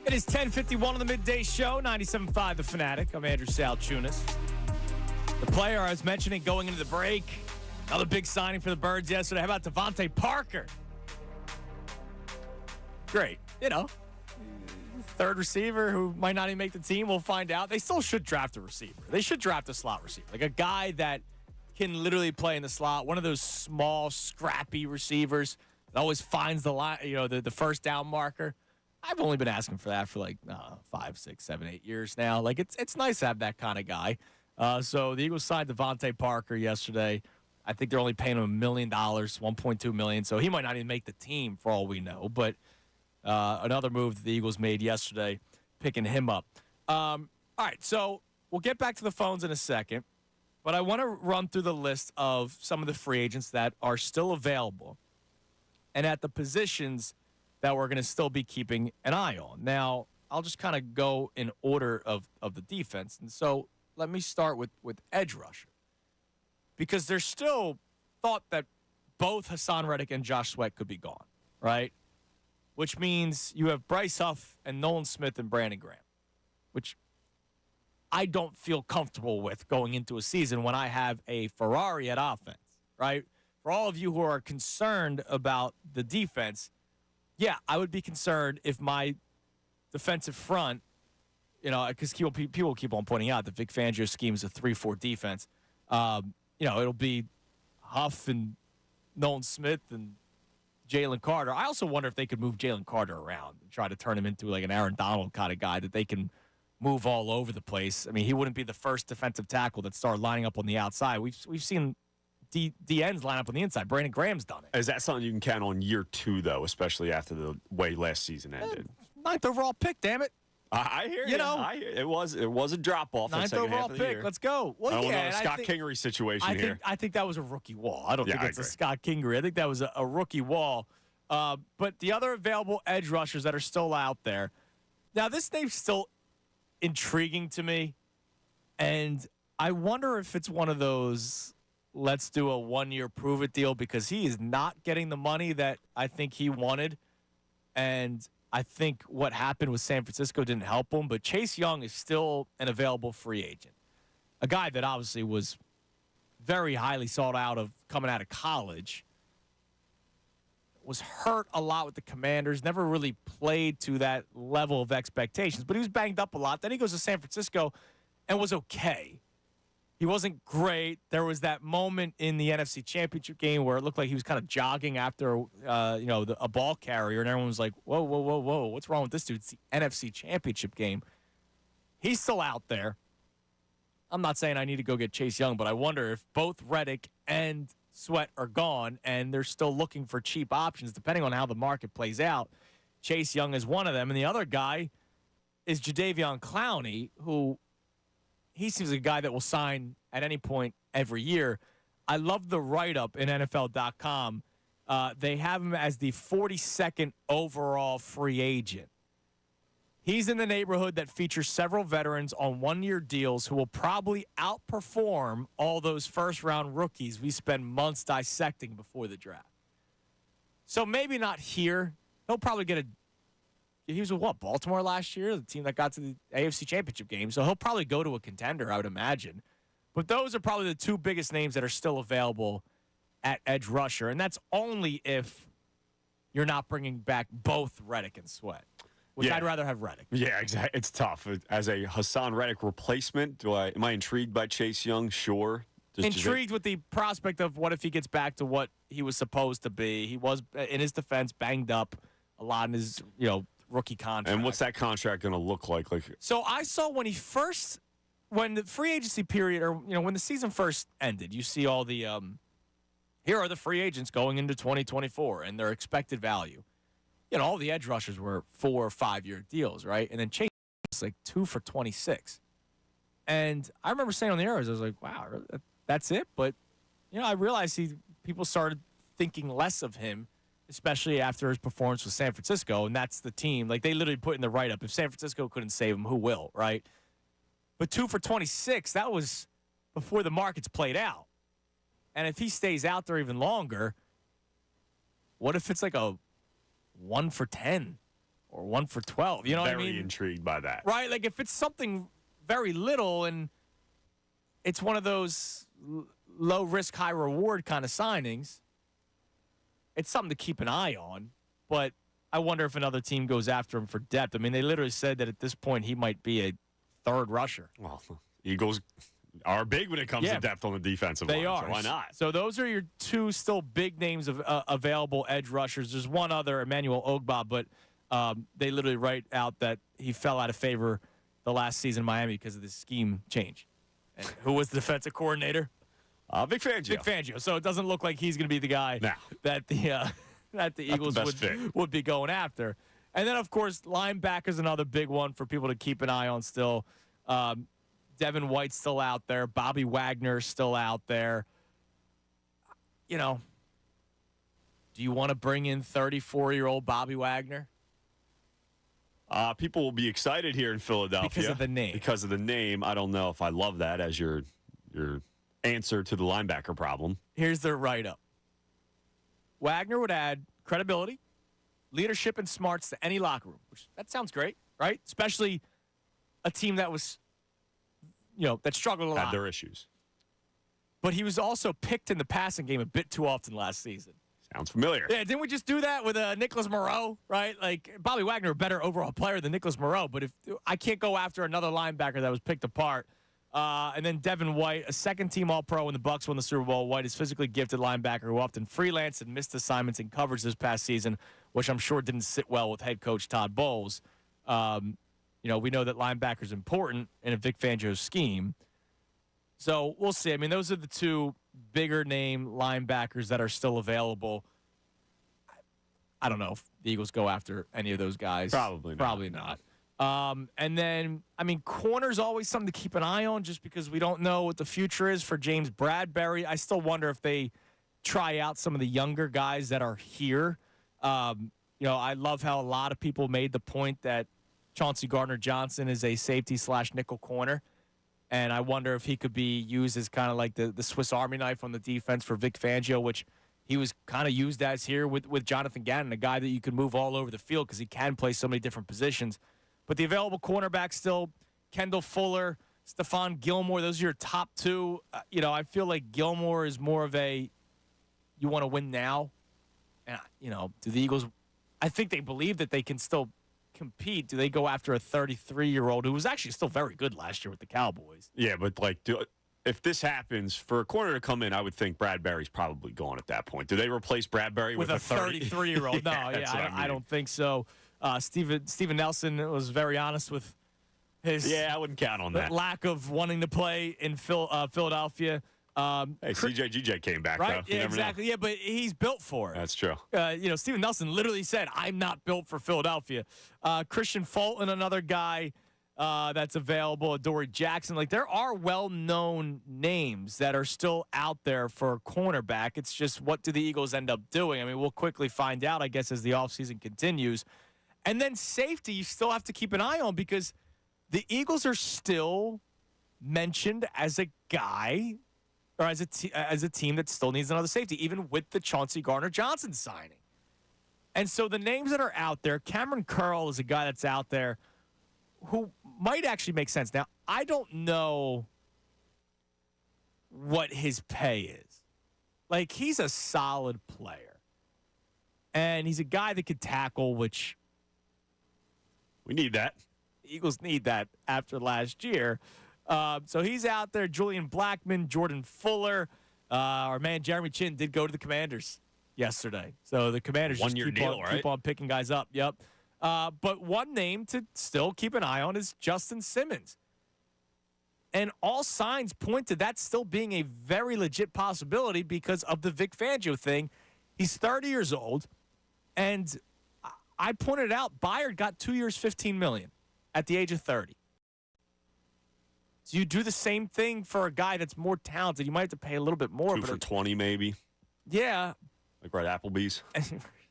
Speaker 1: It is 10:51 on the Midday Show, 97.5 The Fanatic. I'm Andrew Salchunas. The player I was mentioning going into the break, another big signing for the Birds yesterday. How about Devontae Parker? Great. Third receiver who might not even make the team. We'll find out. They still should draft a receiver. They should draft a slot receiver, like a guy that can literally play in the slot, one of those small, scrappy receivers that always finds the line, the first down marker. I've only been asking for that for like 5, 6, 7, 8 years now. Like it's nice to have that kind of guy. So the Eagles signed Devontae Parker yesterday. I think they're only paying him $1 million, $1.2 million. So he might not even make the team for all we know. But another move that the Eagles made yesterday, picking him up. All right, so we'll get back to the phones in a second. But I want to run through the list of some of the free agents that are still available and at the positions that we're going to still be keeping an eye on. Now, I'll just kind of go in order of the defense. And so let me start with edge rusher. Because there's still thought that both Hassan Reddick and Josh Sweat could be gone, right? Which means you have Bryce Huff and Nolan Smith and Brandon Graham, which I don't feel comfortable with going into a season when I have a Ferrari at offense, right? For all of you who are concerned about the defense, yeah, I would be concerned if my defensive front, because people keep on pointing out that Vic Fangio scheme is a 3-4 defense. It'll be Huff and Nolan Smith and Jalen Carter. I also wonder if they could move Jalen Carter around and try to turn him into like an Aaron Donald kind of guy that they can move all over the place. I mean, he wouldn't be the first defensive tackle that started lining up on the outside. We've seen DNs line up on the inside. Brandon Graham's done it.
Speaker 3: Is that something you can count on year 2, though, especially after the way last season ended?
Speaker 1: 9th overall pick, damn it.
Speaker 3: I hear you. It was a drop-off.
Speaker 1: 9th overall pick. Let's go. Well,
Speaker 3: I don't know, Scott Kingery situation here.
Speaker 1: I think that was a rookie wall. I don't think it's a Scott Kingery. I think that was a rookie wall. But the other available edge rushers that are still out there. Now, this name's still intriguing to me, and I wonder if it's one of those let's do a 1-year prove-it deal because he is not getting the money that I think he wanted, and I think what happened with San Francisco didn't help him, but Chase Young is still an available free agent, a guy that obviously was very highly sought out of coming out of college, was hurt a lot with the Commanders, never really played to that level of expectations, but he was banged up a lot. Then he goes to San Francisco and was okay. He wasn't great. There was that moment in the NFC Championship game where it looked like he was kind of jogging after, a ball carrier, and everyone was like, whoa, what's wrong with this dude? It's the NFC Championship game. He's still out there. I'm not saying I need to go get Chase Young, but I wonder if both Reddick and Sweat are gone, and they're still looking for cheap options, depending on how the market plays out. Chase Young is one of them, and the other guy is Jadeveon Clowney, who he seems like a guy that will sign at any point every year. I love the write-up in NFL.com. They have him as the 42nd overall free agent. He's in the neighborhood that features several veterans on 1-year deals who will probably outperform all those first-round rookies we spend months dissecting before the draft. So maybe not here. He'll probably get he was with Baltimore last year, the team that got to the AFC Championship game. So he'll probably go to a contender, I would imagine. But those are probably the 2 biggest names that are still available at edge rusher. And that's only if you're not bringing back both Reddick and Sweat, which I'd rather have Reddick.
Speaker 3: Yeah, exactly. It's tough. As a Hassan Reddick replacement, am I intrigued by Chase Young? Sure.
Speaker 1: Intrigued with the prospect of what if he gets back to what he was supposed to be. He was, in his defense, banged up a lot in his, rookie contract.
Speaker 3: And what's that contract going to look like?
Speaker 1: So I saw when the free agency period, or when the season first ended, you see all the here are the free agents going into 2024 and their expected value. All the edge rushers were 4 or 5 year deals, right? And then Chase was like 2 for 26. And I remember saying on the air, I was like, wow, that's it. But I realized people started thinking less of him, especially after his performance with San Francisco, and that's the team. Like, they literally put in the write-up, if San Francisco couldn't save him, who will, right? But 2 for 26, that was before the markets played out. And if he stays out there even longer, what if it's like a 1 for 10 or 1 for 12. You know what I mean?
Speaker 3: Very intrigued by that.
Speaker 1: Right? Like if it's something very little and it's one of those low risk, high reward kind of signings, it's something to keep an eye on. But I wonder if another team goes after him for depth. I mean, they literally said that at this point he might be a third rusher.
Speaker 3: Well, Eagles are big when it comes to depth on the defensive line.
Speaker 1: They are.
Speaker 3: So why not?
Speaker 1: So those are your two still big names of available edge rushers. There's one other, Emmanuel Ogbah, but they literally write out that he fell out of favor the last season in Miami because of the scheme change. And who was the defensive coordinator?
Speaker 3: Vic Fangio.
Speaker 1: Vic Fangio. So it doesn't look like he's going to be the guy that the Eagles would be going after. And then, of course, linebacker's another big one for people to keep an eye on still. Devin White's still out there. Bobby Wagner's still out there. You know, do you want to bring in 34-year-old Bobby Wagner?
Speaker 3: People will be excited here in Philadelphia.
Speaker 1: Because of the name.
Speaker 3: Because of the name. I don't know if I love that as your answer to the linebacker problem.
Speaker 1: Here's their write-up. Wagner would add credibility, leadership, and smarts to any locker room. Which, that sounds great, right? Especially a team that was, that struggled a lot.
Speaker 3: Had their issues.
Speaker 1: But he was also picked in the passing game a bit too often last season.
Speaker 3: Sounds familiar.
Speaker 1: Yeah, didn't we just do that with Nicholas Moreau, right? Like, Bobby Wagner, a better overall player than Nicholas Moreau, but if I can't go after another linebacker that was picked apart. And then Devin White, a second-team All-Pro when the Bucs won the Super Bowl. White is physically gifted linebacker who often freelanced and missed assignments in coverage this past season, which I'm sure didn't sit well with head coach Todd Bowles. We know that linebacker is important in a Vic Fangio scheme. So we'll see. I mean, those are the two bigger name linebackers that are still available. I don't know if the Eagles go after any of those guys.
Speaker 3: Probably not.
Speaker 1: Probably not. And then, I mean, corner's always something to keep an eye on just because we don't know what the future is for James Bradbury. I still wonder if they try out some of the younger guys that are here. I love how a lot of people made the point that Chauncey Gardner-Johnson is a safety/nickel corner. And I wonder if he could be used as kind of like the Swiss Army knife on the defense for Vic Fangio, which he was kind of used as here with Jonathan Gannon, a guy that you can move all over the field because he can play so many different positions. But the available cornerbacks still, Kendall Fuller, Stephon Gilmore, those are your top two. I feel like Gilmore is more of a you want to win now. And, do the Eagles, I think they believe that they can still compete. Do they go after a 33-year-old who was actually still very good last year with the Cowboys?
Speaker 3: Yeah, but if this happens, for a corner to come in, I would think Bradbury's probably gone at that point. Do they replace Bradbury with a
Speaker 1: 33-year-old? No, I don't think so. Steven Nelson was very honest with his
Speaker 3: I wouldn't count on that
Speaker 1: lack of wanting to play in Philadelphia.
Speaker 3: CJ came back,
Speaker 1: right?
Speaker 3: though.
Speaker 1: Yeah, exactly. Yeah, but he's built for it.
Speaker 3: That's true.
Speaker 1: Steven Nelson literally said, "I'm not built for Philadelphia." Christian Fulton, another guy that's available. Adoree Jackson. Like, there are well-known names that are still out there for a cornerback. It's just, what do the Eagles end up doing? I mean, we'll quickly find out, I guess, as the offseason continues. And then safety, you still have to keep an eye on because the Eagles are still mentioned as a guy or as a team that still needs another safety, even with the Chauncey Gardner-Johnson signing. And so the names that are out there, Cameron Curl is a guy that's out there who might actually make sense. Now, I don't know what his pay is. Like, he's a solid player. And he's a guy that could tackle, which
Speaker 3: we need that.
Speaker 1: The Eagles need that after last year. So he's out there. Julian Blackmon, Jordan Fuller. Our man Jeremy Chin did go to the Commanders yesterday. So the Commanders just keep on picking guys up. Yep. But one name to still keep an eye on is Justin Simmons. And all signs point to that still being a very legit possibility because of the Vic Fangio thing. He's 30 years old. And I pointed out, Bayard got 2 years, $15 million at the age of 30. So you do the same thing for a guy that's more talented. You might have to pay a little bit more.
Speaker 3: Two for 20, maybe.
Speaker 1: Yeah.
Speaker 3: Like right at Applebee's.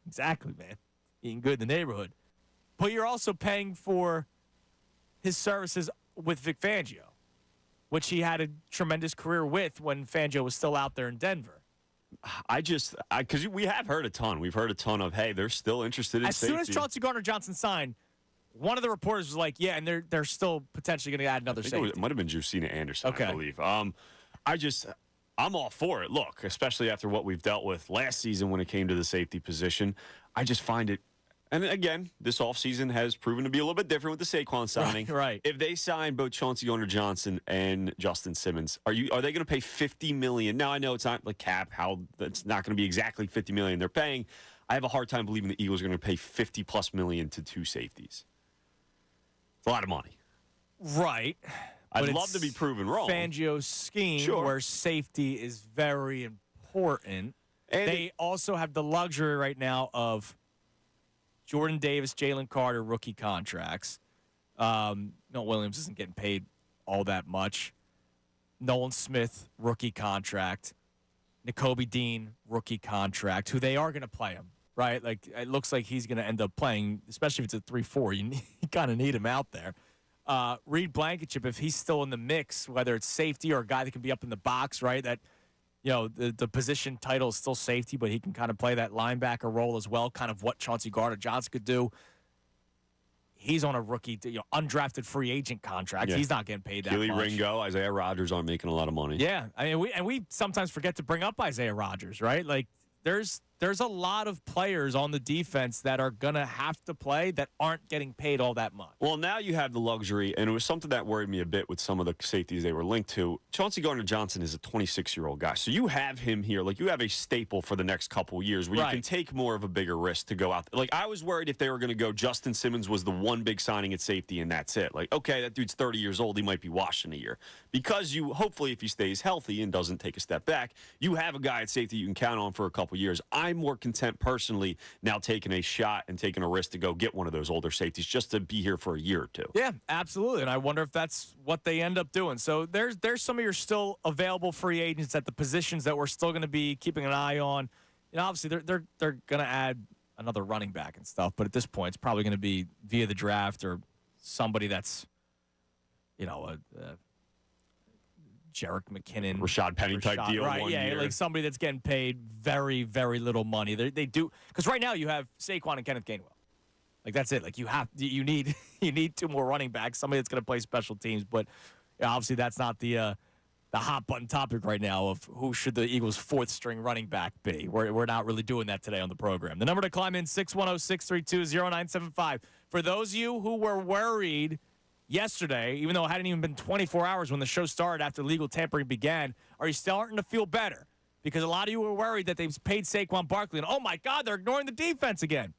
Speaker 1: Exactly, man. Eating good in the neighborhood. But you're also paying for his services with Vic Fangio, which he had a tremendous career with when Fangio was still out there in Denver.
Speaker 3: because we have heard a ton. We've heard a ton of, hey, they're still interested in safety.
Speaker 1: As soon as Chauncey Gardner-Johnson signed, one of the reporters was like, yeah, and they're still potentially going to add another safety.
Speaker 3: It might have been Jusina Anderson,
Speaker 1: okay.
Speaker 3: I believe. I'm all for it. Look, especially after what we've dealt with last season when it came to the safety position, I just find it. And again, this offseason has proven to be a little bit different with the Saquon signing.
Speaker 1: Right.
Speaker 3: If they sign both Chauncey Gardner-Johnson and Justin Simmons, are they going to pay $50 million? Now, I know it's not like cap, how that's not going to be exactly $50 million they're paying. I have a hard time believing the Eagles are going to pay $50+ million to two safeties. It's a lot of money.
Speaker 1: Right.
Speaker 3: I'd love to be proven wrong.
Speaker 1: Fangio's scheme where safety is very important. And they also have the luxury right now of Jordan Davis, Jalen Carter, rookie contracts. Nolan Williams isn't getting paid all that much. Nolan Smith, rookie contract. Nakobe Dean, rookie contract, who they are going to play him, right? Like, it looks like he's going to end up playing, especially if it's a 3-4. You kind of need him out there. Reed Blankenship, if he's still in the mix, whether it's safety or a guy that can be up in the box, right, that, the position title is still safety, but he can kind of play that linebacker role as well, kind of what Chauncey Gardner-Johnson could do. He's on a rookie, undrafted free agent contract. Yeah. He's not getting paid that much.
Speaker 3: Ringo, Isaiah Rodgers aren't making a lot of money.
Speaker 1: Yeah, I mean, we sometimes forget to bring up Isaiah Rodgers, right? Like, there's a lot of players on the defense that are going to have to play that aren't getting paid all that much.
Speaker 3: Well, now you have the luxury, and it was something that worried me a bit with some of the safeties they were linked to. Chauncey Gardner-Johnson is a 26-year-old guy, so you have him here. Like, you have a staple for the next couple of years where you can take more of a bigger risk to go out. Like, I was worried if they were going to go Justin Simmons was the one big signing at safety, and that's it. Like, okay, that dude's 30 years old. He might be washed in a year. Because hopefully, if he stays healthy and doesn't take a step back, you have a guy at safety you can count on for a couple of years. I'm more content personally now taking a shot and taking a risk to go get one of those older safeties just to be here for a year or two.
Speaker 1: Yeah, absolutely. And I wonder if that's what they end up doing. So there's some of your still available free agents at the positions that we're still going to be keeping an eye on. Obviously they're going to add another running back and stuff, but at this point it's probably going to be via the draft or somebody that's Jerick McKinnon,
Speaker 3: Rashad Penny type deal,
Speaker 1: right?
Speaker 3: Year.
Speaker 1: Like somebody that's getting paid very, very little money. They do, because right now you have Saquon and Kenneth Gainwell. Like, that's it. Like, you need two more running backs, somebody that's going to play special teams. But obviously that's not the hot button topic right now of who should the Eagles' fourth string running back be. We're not really doing that today on the program. The number to climb in 610-632-0975. For those of you who were worried yesterday, even though it hadn't even been 24 hours when the show started after legal tampering began, are you starting to feel better? Because a lot of you were worried that they've paid Saquon Barkley, and oh my God, they're ignoring the defense again.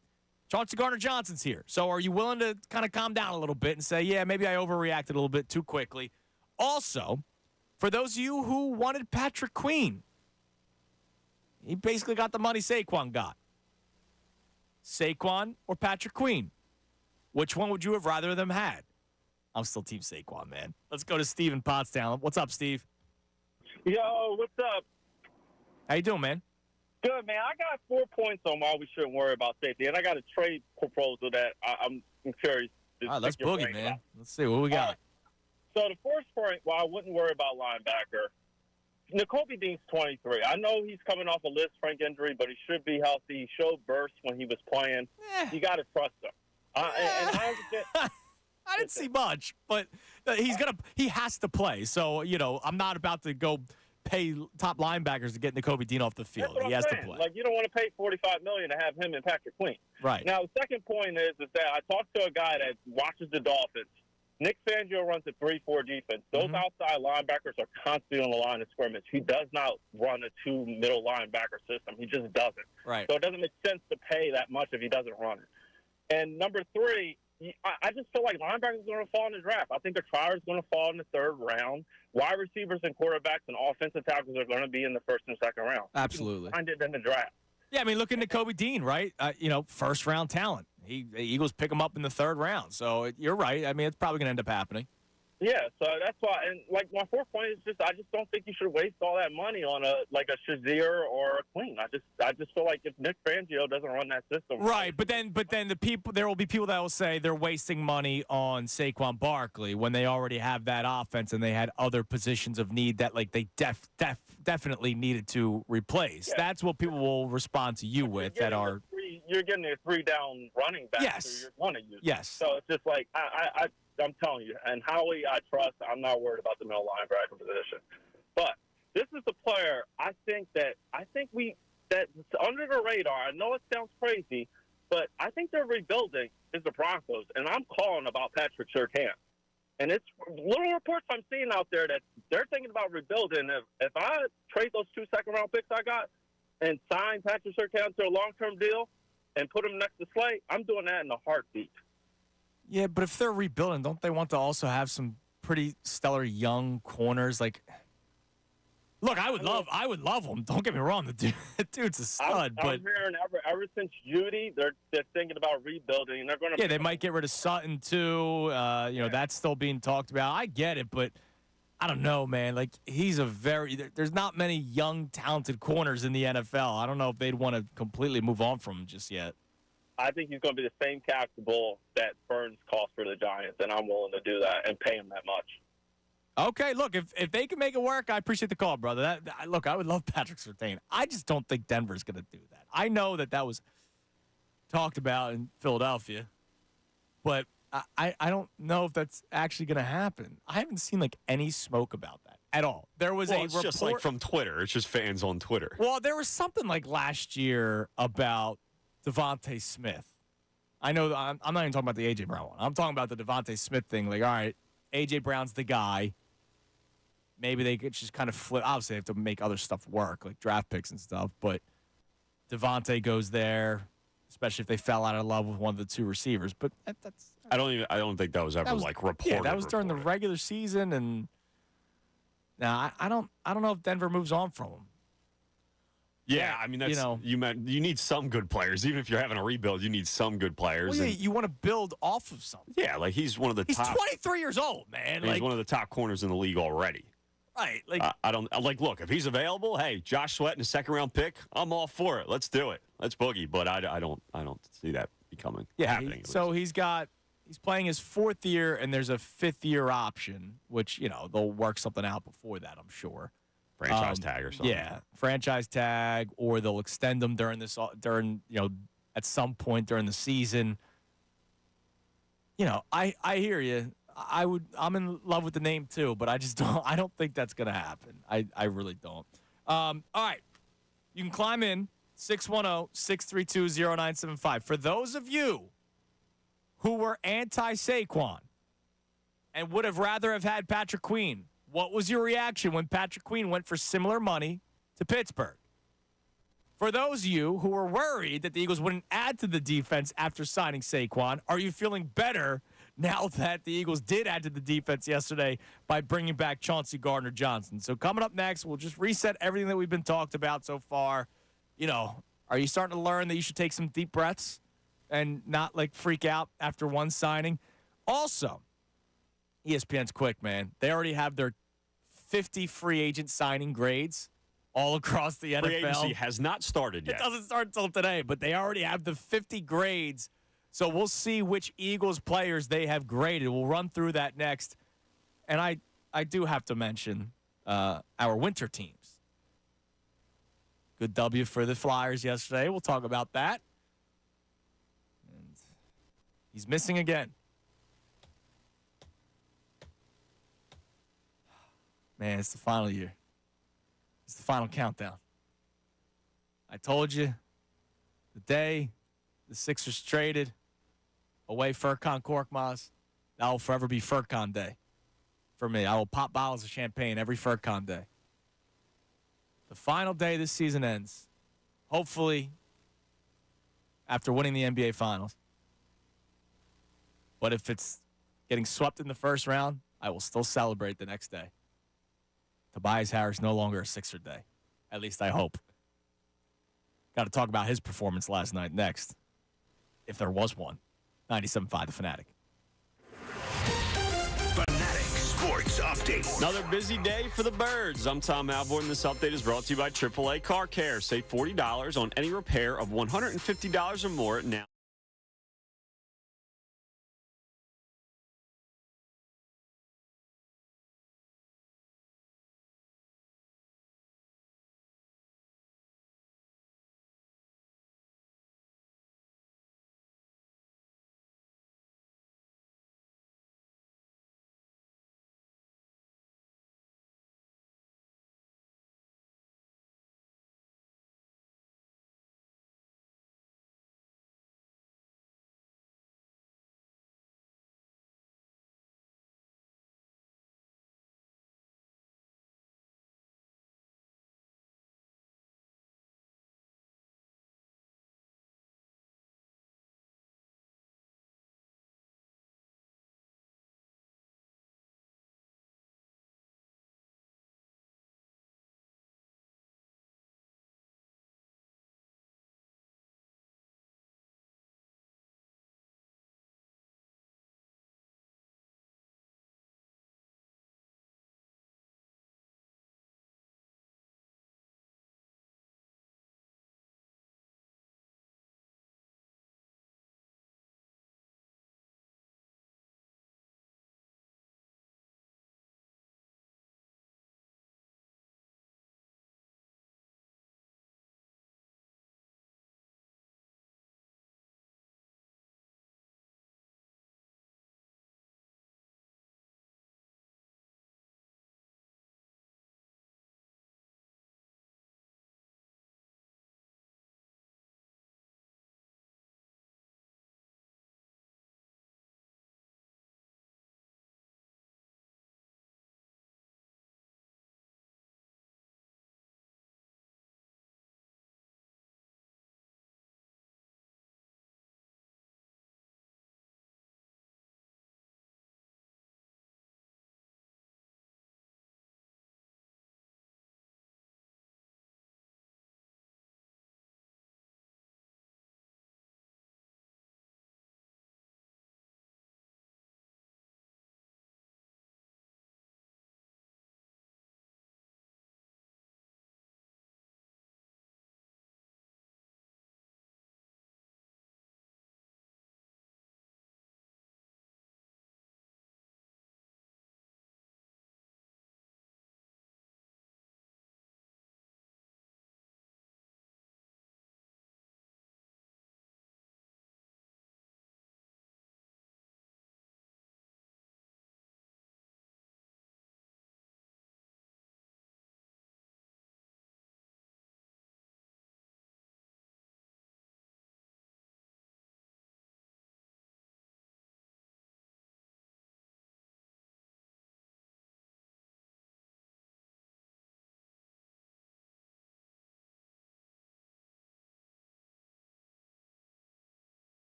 Speaker 1: Chauncey Gardner-Johnson's here. So are you willing to kind of calm down a little bit and say, yeah, maybe I overreacted a little bit too quickly? Also, for those of you who wanted Patrick Queen, he basically got the money Saquon got. Saquon or Patrick Queen? Which one would you have rather them had? I'm still Team Saquon, man. Let's go to Steve in Pottstown. What's up, Steve?
Speaker 6: Yo, what's up?
Speaker 1: How you doing, man?
Speaker 6: Good, man. I got 4 points on why we shouldn't worry about safety, and I got a trade proposal that I'm curious.
Speaker 1: All right, let's boogie, man. Let's see what we got.
Speaker 6: So the first point, why I wouldn't worry about linebacker, Nakobe Dean's 23. I know he's coming off a Liz Frank injury, but he should be healthy. He showed burst when he was playing. You got to trust him. And I understand.
Speaker 1: I didn't see much, but he has to play. So, I'm not about to go pay top linebackers to get Nakobe Dean off the field. He has to play.
Speaker 6: Like, you don't want to pay $45 million to have him and Patrick Queen.
Speaker 1: Right.
Speaker 6: Now, the second point is that I talked to a guy that watches the Dolphins. Nick Fangio runs a 3-4 defense. Those outside linebackers are constantly on the line of scrimmage. He does not run a two middle linebacker system. He just doesn't.
Speaker 1: Right.
Speaker 6: So it doesn't make sense to pay that much if he doesn't run it. And number three, I just feel like linebackers are going to fall in the draft. I think the trier is going to fall in the third round. Wide receivers and quarterbacks and offensive tackles are going to be in the first and second round.
Speaker 1: Absolutely.
Speaker 6: Find it in the draft.
Speaker 1: Yeah, I mean, look at Nakobe Dean, right? First round talent. The Eagles pick him up in the third round. So you're right. I mean, it's probably going to end up happening.
Speaker 6: Yeah, so that's why. And like my fourth point is just I just don't think you should waste all that money on a Shazier or a Queen. I just feel like if Nick Fangio doesn't run that system
Speaker 1: right, but then there will be people that will say they're wasting money on Saquon Barkley when they already have that offense and they had other positions of need that like they definitely needed to replace. Yeah. That's what people will respond to you with that are.
Speaker 6: You're getting a 3-down running back.
Speaker 1: Yes.
Speaker 6: So you're going to use.
Speaker 1: Yes.
Speaker 6: So it's just like I'm telling you, and Howie, I trust. I'm not worried about the middle linebacker position, but this is the player I think that's under the radar. I know it sounds crazy, but I think they're rebuilding is the Broncos, and I'm calling about Patrick Surtain. And it's little reports I'm seeing out there that they're thinking about rebuilding. If I trade those 2 second-round picks I got and sign Patrick Surtain to a long-term deal and put him next to Slay, I'm doing that in a heartbeat.
Speaker 1: Yeah, but if they're rebuilding, don't they want to also have some pretty stellar young corners? Like, look, I would love him. Don't get me wrong, the dude's a stud.
Speaker 6: I'm hearing ever since Judy, they're thinking about rebuilding. They're going to
Speaker 1: they might get rid of Sutton too. That's still being talked about. I get it, but I don't know, man. Like there's not many young, talented corners in the NFL. I don't know if they'd want to completely move on from him just yet.
Speaker 6: I think he's going to be the same capable that Burns cost for the Giants, and I'm willing to do that and pay him that much.
Speaker 1: Okay, look, if they can make it work, I appreciate the call, brother. Look, I would love Patrick Surtain. I just don't think Denver's going to do that. I know that was talked about in Philadelphia, but I don't know if that's actually going to happen. I haven't seen, like, any smoke about that at all. There was
Speaker 3: it's report. Just, like, from Twitter. It's just fans on Twitter.
Speaker 1: Well, there was something, like, last year about Devontae Smith. I know I'm not even talking about the A.J. Brown one. I'm talking about the Devontae Smith thing. Like, all right, A.J. Brown's the guy. Maybe they could just kind of flip. Obviously, they have to make other stuff work, like draft picks and stuff. But Devontae goes there, especially if they fell out of love with one of the two receivers. But that's. I
Speaker 3: don't think that was ever reported.
Speaker 1: Yeah, that was during the regular season, and now I don't know if Denver moves on from him.
Speaker 3: Yeah, I mean, that's, you need some good players. Even if you're having a rebuild, you need some good players.
Speaker 1: Well, yeah, you want to build off of something.
Speaker 3: Yeah, like he's one of the top.
Speaker 1: He's 23 years old, man.
Speaker 3: He's one of the top corners in the league already.
Speaker 1: Right. Like
Speaker 3: look, if he's available, hey, Josh Sweat in a second-round pick, I'm all for it. Let's do it. Let's boogie. But I don't see that happening. He's playing his fourth year, and there's a fifth-year option, which, they'll work something out before that, I'm sure. Franchise tag or something.
Speaker 1: Yeah, franchise tag, or they'll extend them during at some point during the season. I hear you. I'm in love with the name too, but I don't think that's gonna happen. I really don't. All right. You can climb in 610-632-0975. For those of you who were anti-Saquon and would have rather have had Patrick Queen, what was your reaction when Patrick Queen went for similar money to Pittsburgh? For those of you who were worried that the Eagles wouldn't add to the defense after signing Saquon, are you feeling better now that the Eagles did add to the defense yesterday by bringing back Chauncey Gardner-Johnson? So coming up next, we'll just reset everything that we've been talked about so far. Are you starting to learn that you should take some deep breaths and not, freak out after one signing? Also, ESPN's quick, man. They already have their 50 free agent signing grades all across the NFL.
Speaker 3: Free agency has not started yet.
Speaker 1: It doesn't start until today, but they already have the 50 grades. So we'll see which Eagles players they have graded. We'll run through that next. And I do have to mention our winter teams. Good W for the Flyers yesterday. We'll talk about that. And he's missing again. Man, it's the final year. It's the final countdown. I told you the day the Sixers traded away Furkan Korkmaz, that will forever be Furkan Day for me. I will pop bottles of champagne every Furkan Day. The final day this season ends, hopefully after winning the NBA Finals. But if it's getting swept in the first round, I will still celebrate the next day. Tobias Harris no longer a Sixer day. At least I hope. Got to talk about his performance last night next, if there was one. 97.5 The Fanatic.
Speaker 7: Fanatic update.
Speaker 3: Another busy day for the Birds. I'm Tom Alborn. This update is brought to you by AAA Car Care. Save $40 on any repair of $150 or more now.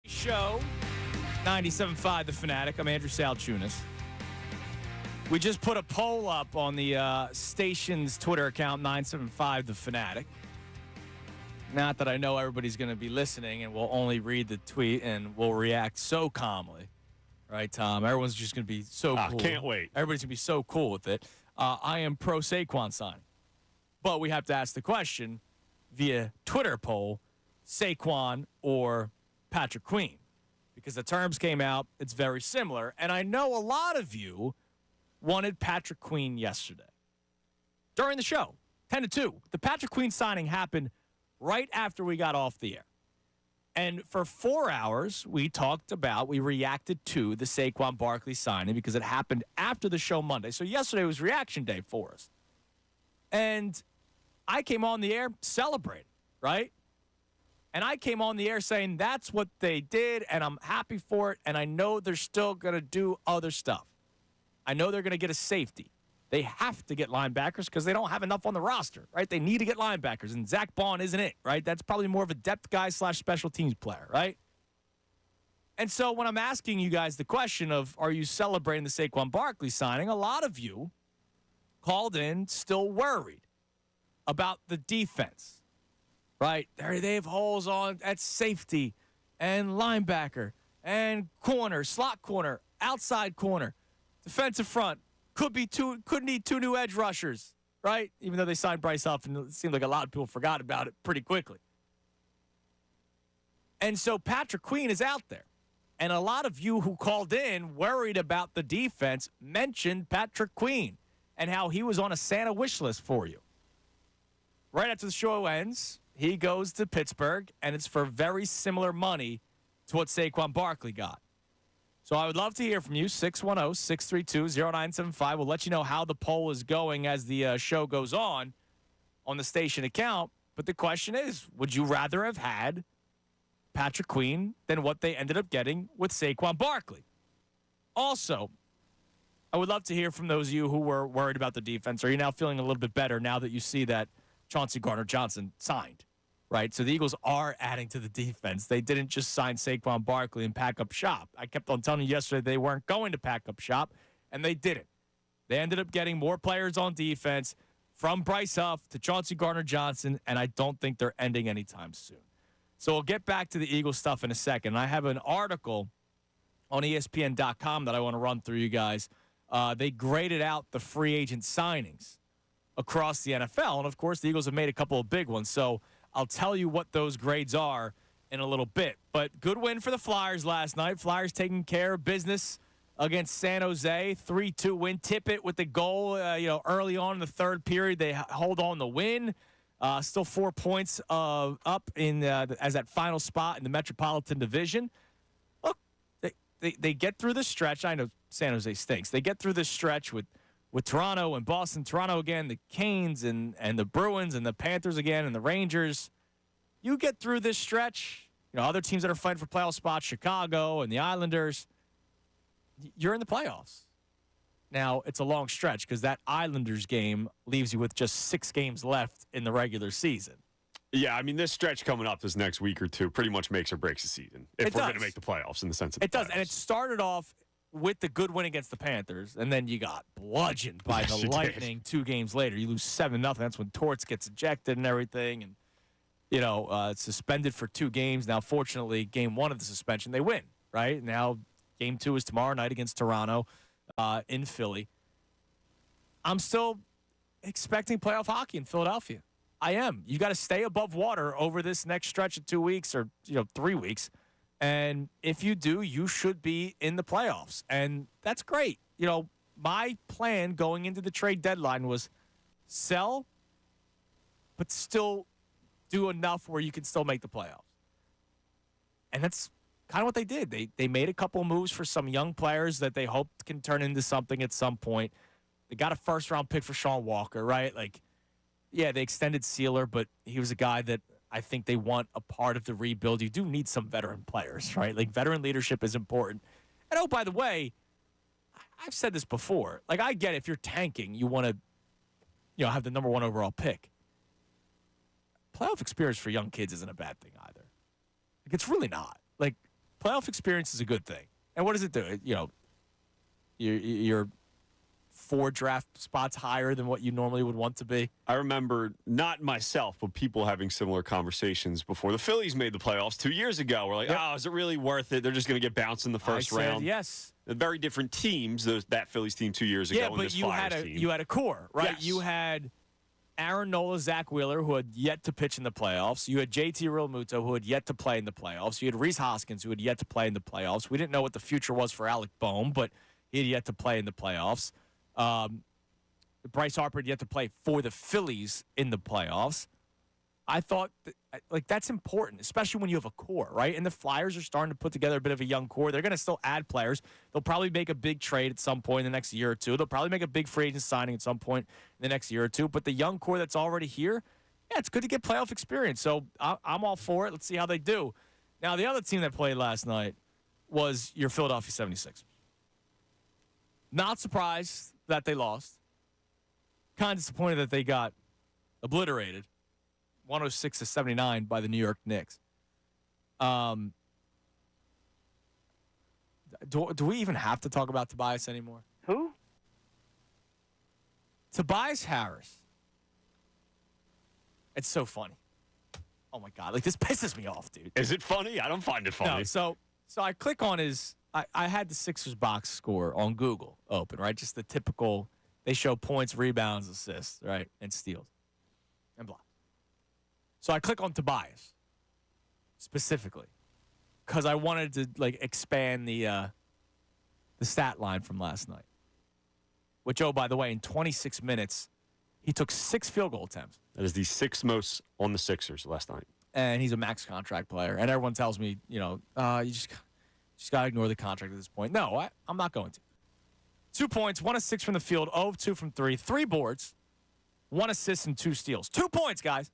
Speaker 1: Show 97.5 The Fanatic. I'm Andrew Salchunas. We just put a poll up on the station's Twitter account, 975 The Fanatic. Not that I know everybody's going to be listening and we'll only read the tweet and we'll react so calmly. Right, Tom? Everyone's just going to be so cool.
Speaker 3: Can't wait.
Speaker 1: Everybody's going to be so cool with it. I am pro Saquon signing. But we have to ask the question via Twitter poll, Saquon or Patrick Queen. Because the terms came out, it's very similar. And I know a lot of you wanted Patrick Queen yesterday. During the show, 10-2. The Patrick Queen signing happened right after we got off the air. And for 4 hours, we reacted to the Saquon Barkley signing because it happened after the show Monday. So yesterday was reaction day for us. And I came on the air celebrating, right? And I came on the air saying that's what they did, and I'm happy for it, and I know they're still going to do other stuff. I know they're going to get a safety. They have to get linebackers because they don't have enough on the roster, right? They need to get linebackers, and Zach Bond isn't it, right? That's probably more of a depth guy / special teams player, right? And so when I'm asking you guys the question of are you celebrating the Saquon Barkley signing, a lot of you called in still worried about the defense, right? They have holes on at safety and linebacker and corner, slot corner, outside corner, defensive front. Could need 2 new edge rushers, right? Even though they signed Bryce Huff, and it seemed like a lot of people forgot about it pretty quickly. And so Patrick Queen is out there. And a lot of you who called in worried about the defense mentioned Patrick Queen and how he was on a Santa wish list for you. Right after the show ends, he goes to Pittsburgh, and it's for very similar money to what Saquon Barkley got. So I would love to hear from you, 610-632-0975. We'll let you know how the poll is going as the show goes on the station account. But the question is, would you rather have had Patrick Queen than what they ended up getting with Saquon Barkley? Also, I would love to hear from those of you who were worried about the defense. Are you now feeling a little bit better now that you see that Chauncey Gardner-Johnson signed? Right, so the Eagles are adding to the defense. They didn't just sign Saquon Barkley and pack up shop. I kept on telling you yesterday they weren't going to pack up shop, and they didn't. They ended up getting more players on defense from Bryce Huff to Chauncey Gardner-Johnson, and I don't think they're ending anytime soon. So we'll get back to the Eagles stuff in a second. I have an article on ESPN.com that I want to run through you guys. They graded out the free agent signings across the NFL, and, of course, the Eagles have made a couple of big ones. So I'll tell you what those grades are in a little bit. But good win for the Flyers last night. Flyers taking care of business against San Jose. 3-2 win. Tippett with the goal, early on in the third period. They hold on the win. Still 4 points up in as that final spot in the Metropolitan Division. Look, they get through the stretch. I know San Jose stinks. They get through this stretch with Toronto and Boston, Toronto again, the Canes and the Bruins and the Panthers again and the Rangers. You get through this stretch, other teams that are fighting for playoff spots, Chicago and the Islanders, you're in the playoffs. Now, it's a long stretch because that Islanders game leaves you with just 6 games left in the regular season.
Speaker 3: Yeah, I mean, this stretch coming up this next week or two pretty much makes or breaks the season if we're going to make the playoffs in the sense of
Speaker 1: it does, and it started off with the good win against the Panthers, and then you got bludgeoned by the Lightning 2 games later. You lose 7-0. That's when Torts gets ejected and everything, and suspended for 2 games. Now, fortunately, game 1 of the suspension, they win, right? Now, game 2 is tomorrow night against Toronto in Philly. I'm still expecting playoff hockey in Philadelphia. I am. You got to stay above water over this next stretch of 2 weeks or 3 weeks. And if you do, you should be in the playoffs. And that's great. My plan going into the trade deadline was sell, but still do enough where you can still make the playoffs. And that's kind of what they did. They made a couple moves for some young players that they hoped can turn into something at some point. They got a first-round pick for Sean Walker, right? They extended Sealer, but he was a guy that I think they want a part of the rebuild. You do need some veteran players, right? Veteran leadership is important. And, oh, by the way, I've said this before. I get if you're tanking, you want to, have the number 1 overall pick. Playoff experience for young kids isn't a bad thing either. It's really not. playoff experience is a good thing. And what does it do? You're 4 draft spots higher than what you normally would want to be.
Speaker 3: I remember, not myself, but people having similar conversations before the Phillies made the playoffs 2 years ago. We're like, oh, is it really worth it? They're just going to get bounced in the first round.
Speaker 1: Yes.
Speaker 3: Very different teams, that Phillies team 2 years ago and this Flyers team.
Speaker 1: You had a core, right?
Speaker 3: Yes.
Speaker 1: You had Aaron Nola, Zach Wheeler, who had yet to pitch in the playoffs. You had JT Realmuto, who had yet to play in the playoffs. You had Rhys Hoskins, who had yet to play in the playoffs. We didn't know what the future was for Alec Boehm, but he had yet to play in the playoffs. Bryce Harper had yet to play for the Phillies in the playoffs. I thought, that's important, especially when you have a core, right? And the Flyers are starting to put together a bit of a young core. They're going to still add players. They'll probably make a big trade at some point in the next year or two. They'll probably make a big free agent signing at some point in the next year or two. But the young core that's already here, yeah, it's good to get playoff experience. So I'm all for it. Let's see how they do. Now, the other team that played last night was your Philadelphia 76ers. Not surprised that they lost. Kind of disappointed that they got obliterated, 106-79 by the New York Knicks. Do we even have to talk about Tobias anymore?
Speaker 5: Who?
Speaker 1: Tobias Harris. It's so funny. Oh my God! This pisses me off, dude.
Speaker 3: Is it funny? I don't find it funny.
Speaker 1: No, so I click on his. I had the Sixers box score on Google open, right? Just the typical. They show points, rebounds, assists, right, and steals, and blocks. So I click on Tobias specifically because I wanted to expand the stat line from last night. Which, by the way, in 26 minutes, he took 6 field goal attempts.
Speaker 3: That is the 6th most on the Sixers last night.
Speaker 1: And he's a max contract player. And everyone tells me, you just got to ignore the contract at this point. No, I'm not going to. 2 points, 1 of 6 from the field, 0 of 2 from 3, 3 boards, 1 assist, and 2 steals. 2 points, guys.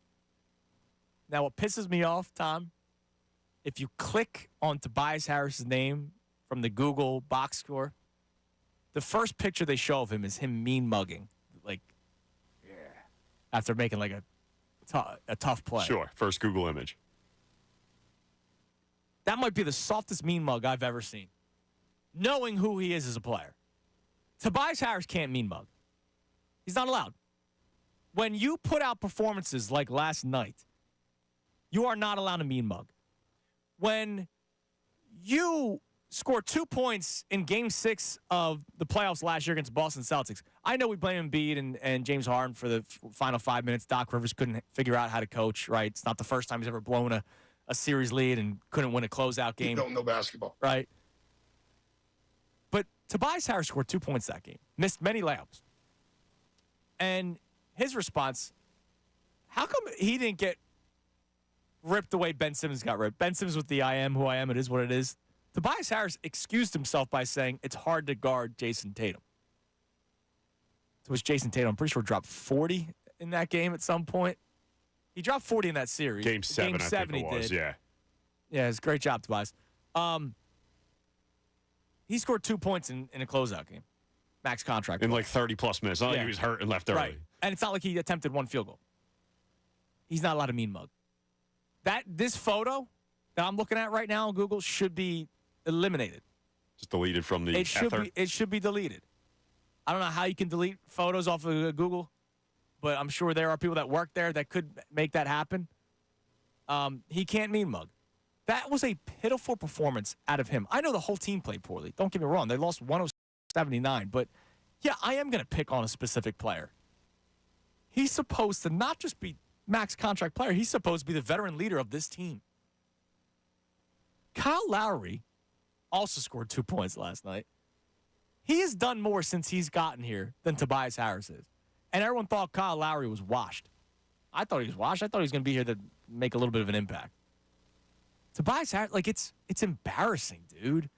Speaker 1: Now, what pisses me off, Tom, if you click on Tobias Harris's name from the Google box score, the first picture they show of him is him mean mugging, after making a tough play.
Speaker 3: Sure, first Google image.
Speaker 1: That might be the softest mean mug I've ever seen, knowing who he is as a player. Tobias Harris can't mean mug. He's not allowed. When you put out performances like last night, you are not allowed to mean mug. When you score 2 points in Game 6 of the playoffs last year against Boston Celtics, I know we blame Embiid and James Harden for the final 5 minutes. Doc Rivers couldn't figure out how to coach, right? It's not the first time he's ever blown a series lead and couldn't win a closeout game.
Speaker 7: You don't know basketball.
Speaker 1: Right? But Tobias Harris scored 2 points that game. Missed many layups. And his response, how come he didn't get ripped the way Ben Simmons got ripped? Ben Simmons with the I am who I am, it is what it is. Tobias Harris excused himself by saying it's hard to guard Jason Tatum. So it was Jason Tatum, I'm pretty sure, dropped 40 in that game at some point. He dropped 40 in that series.
Speaker 3: Game 7, I think it was, yeah.
Speaker 1: Yeah, it's a great job, Tobias. He scored 2 points in a closeout game. Max contract.
Speaker 3: In 30-plus minutes. Not like he was hurt and left early.
Speaker 1: Right. And it's not like he attempted 1 field goal. He's not allowed to mean mug. This photo that I'm looking at right now on Google should be eliminated.
Speaker 3: Just deleted from the ether.
Speaker 1: It should be deleted. I don't know how you can delete photos off of Google, but I'm sure there are people that work there that could make that happen. He can't mean mug. That was a pitiful performance out of him. I know the whole team played poorly. Don't get me wrong. They lost 106-79. But, yeah, I am going to pick on a specific player. He's supposed to not just be max contract player. He's supposed to be the veteran leader of this team. Kyle Lowry also scored 2 points last night. He has done more since he's gotten here than Tobias Harris is. And everyone thought Kyle Lowry was washed. I thought he was washed. I thought he was going to be here to make a little bit of an impact. Tobias Harris, it's embarrassing, dude.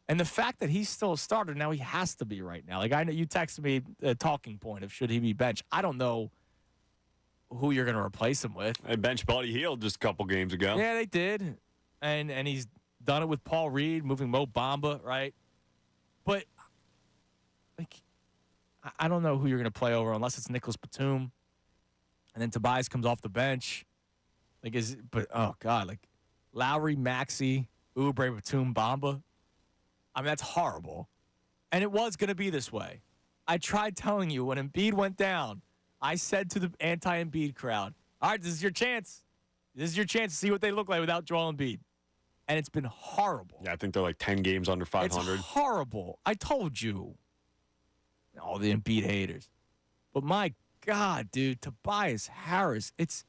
Speaker 1: And the fact that he's still a starter now, he has to be right now. I know you texted me a talking point of should he be benched. I don't know who you're going to replace him with.
Speaker 3: They benched Buddy Hield just a couple games ago.
Speaker 1: Yeah, they did. And he's done it with Paul Reed, moving Mo Bamba, right? But, I don't know who you're going to play over unless it's Nicholas Batum. And then Tobias comes off the bench. Oh, God, Lowry, Maxey, Oubre, Batum, Bamba. I mean, that's horrible. And it was going to be this way. I tried telling you when Embiid went down, I said to the anti-Embiid crowd, all right, this is your chance. This is your chance to see what they look like without Joel Embiid. And it's been horrible.
Speaker 3: Yeah, I think they're like 10 games under 500.
Speaker 1: It's horrible. I told you. All the Embiid haters. But my God, dude, Tobias Harris, it's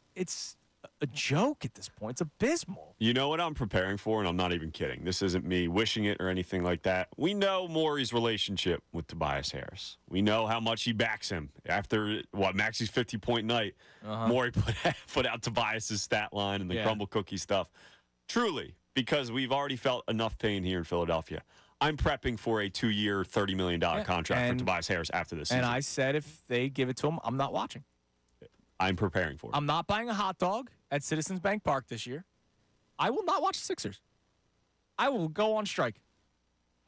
Speaker 1: a joke at this point. It's abysmal.
Speaker 3: You know what I'm preparing for, and I'm not even kidding. This isn't me wishing it or anything like that. We know Morey's relationship with Tobias Harris. We know how much he backs him. After, Maxi's 50-point night, Morey put out Tobias's stat line and the crumble cookie stuff. Truly, because we've already felt enough pain here in Philadelphia. I'm prepping for a 2-year, $30 million contract for Tobias Harris after this season.
Speaker 1: And I said if they give it to him, I'm not watching.
Speaker 3: I'm preparing for it.
Speaker 1: I'm not buying a hot dog at Citizens Bank Park this year. I will not watch the Sixers. I will go on strike.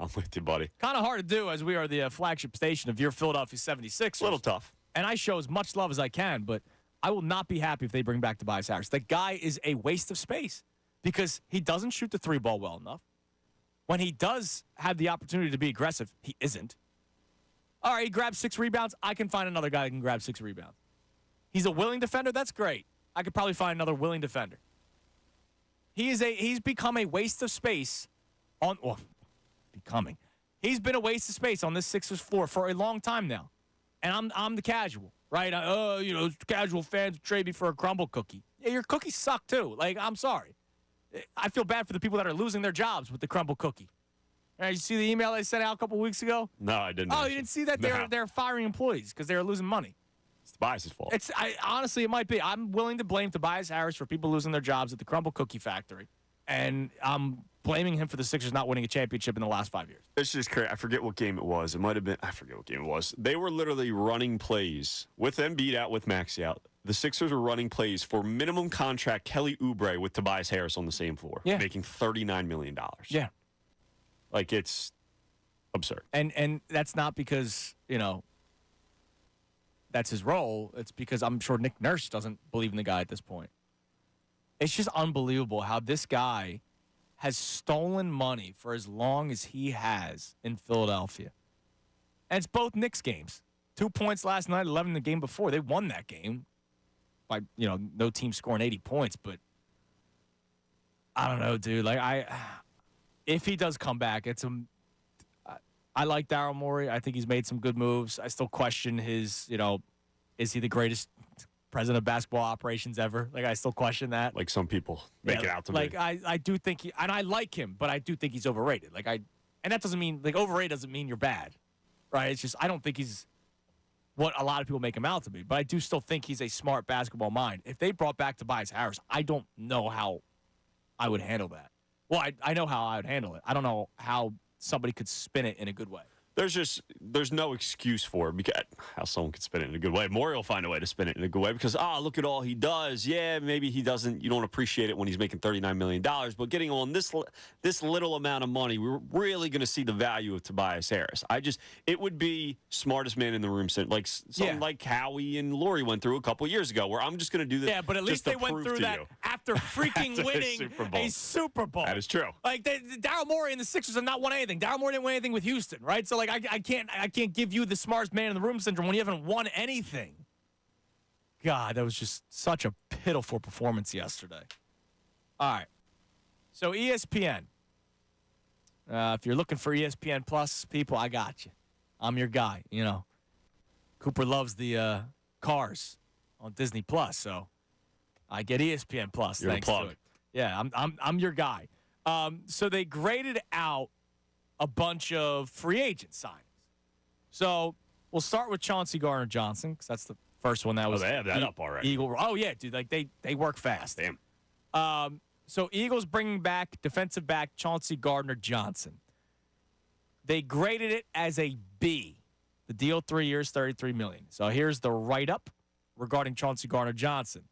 Speaker 3: I'm with you, buddy.
Speaker 1: Kind of hard to do as we are the flagship station of your Philadelphia 76ers.
Speaker 3: A little tough.
Speaker 1: And I show as much love as I can, but I will not be happy if they bring back Tobias Harris. The guy is a waste of space because he doesn't shoot the three ball well enough. When he does have the opportunity to be aggressive, he isn't. All right, he grabs 6 rebounds. I can find another guy that can grab 6 rebounds. He's a willing defender. That's great. I could probably find another willing defender. He's become a waste of space He's been a waste of space on this Sixers floor for a long time now. And I'm the casual, right? Casual fans trade me for a crumble cookie. Yeah, your cookies suck too. Like, I'm sorry. I feel bad for the people that are losing their jobs with the crumble cookie. All right, you see the email I sent out a couple weeks ago?
Speaker 3: No, I didn't.
Speaker 1: Oh, you didn't see that? They're firing employees because they were losing money.
Speaker 3: It's Tobias' fault.
Speaker 1: Honestly, it might be. I'm willing to blame Tobias Harris for people losing their jobs at the crumble cookie factory. And I'm blaming him for the Sixers not winning a championship in the last 5 years.
Speaker 3: It's just crazy. I forget what game it was. It might have been, I forget what game it was. They were literally running plays with Embiid out, with Maxey out. The Sixers were running plays for minimum contract Kelly Oubre with Tobias Harris on the same floor, making $39 million.
Speaker 1: Yeah.
Speaker 3: Like, it's absurd.
Speaker 1: And that's not because, that's his role. It's because I'm sure Nick Nurse doesn't believe in the guy at this point. It's just unbelievable how this guy has stolen money for as long as he has in Philadelphia. And it's both Knicks games. 2 points last night, 11 the game before. They won that game by, no team scoring 80 points. But I don't know, dude. Like, if he does come back, I like Daryl Morey. I think he's made some good moves. I still question his, is he the greatest president of basketball operations ever? Like, I still question that.
Speaker 3: Like some people make it out to
Speaker 1: me.
Speaker 3: Like,
Speaker 1: I do think and I like him, but I do think he's overrated. And that doesn't mean, overrated doesn't mean you're bad, right? It's just, I don't think he's what a lot of people make him out to be, but I do still think he's a smart basketball mind. If they brought back Tobias Harris, I don't know how I would handle that. Well, I know how I would handle it. I don't know how somebody could spin it in a good way.
Speaker 3: There's no excuse for it because how someone could spin it in a good way. Morey will find a way to spin it in a good way because, look at all he does. Yeah, maybe he doesn't. You don't appreciate it when he's making $39 million. But getting on this little amount of money, we're really going to see the value of Tobias Harris. It would be smartest man in the room, like something like Howie and Laurie went through a couple years ago, where I'm just going to do this.
Speaker 1: Yeah, but at least they went through that after freaking winning a Super Bowl.
Speaker 3: That is true.
Speaker 1: Like, Daryl Morey and the Sixers have not won anything. Daryl Morey didn't win anything with Houston, right? So, I can't give you the smartest man in the room syndrome when you haven't won anything. God, that was just such a pitiful performance yesterday. All right. So ESPN. If you're looking for ESPN Plus, people, I got you. I'm your guy, Cooper loves the Cars on Disney Plus, so I get ESPN Plus.
Speaker 3: You're
Speaker 1: thanks
Speaker 3: a plug.
Speaker 1: to it. Yeah, I'm your guy. So they graded out a bunch of free agent signings. So we'll start with Chauncey Gardner-Johnson because that's the first one that was.
Speaker 3: Oh, they have that up already.
Speaker 1: Eagle. Oh yeah, dude. Like they work fast.
Speaker 3: Damn.
Speaker 1: So Eagles bringing back defensive back Chauncey Gardner-Johnson. They graded it as a B. The deal, 3 years, $33 million. So here's the write-up regarding Chauncey Gardner-Johnson.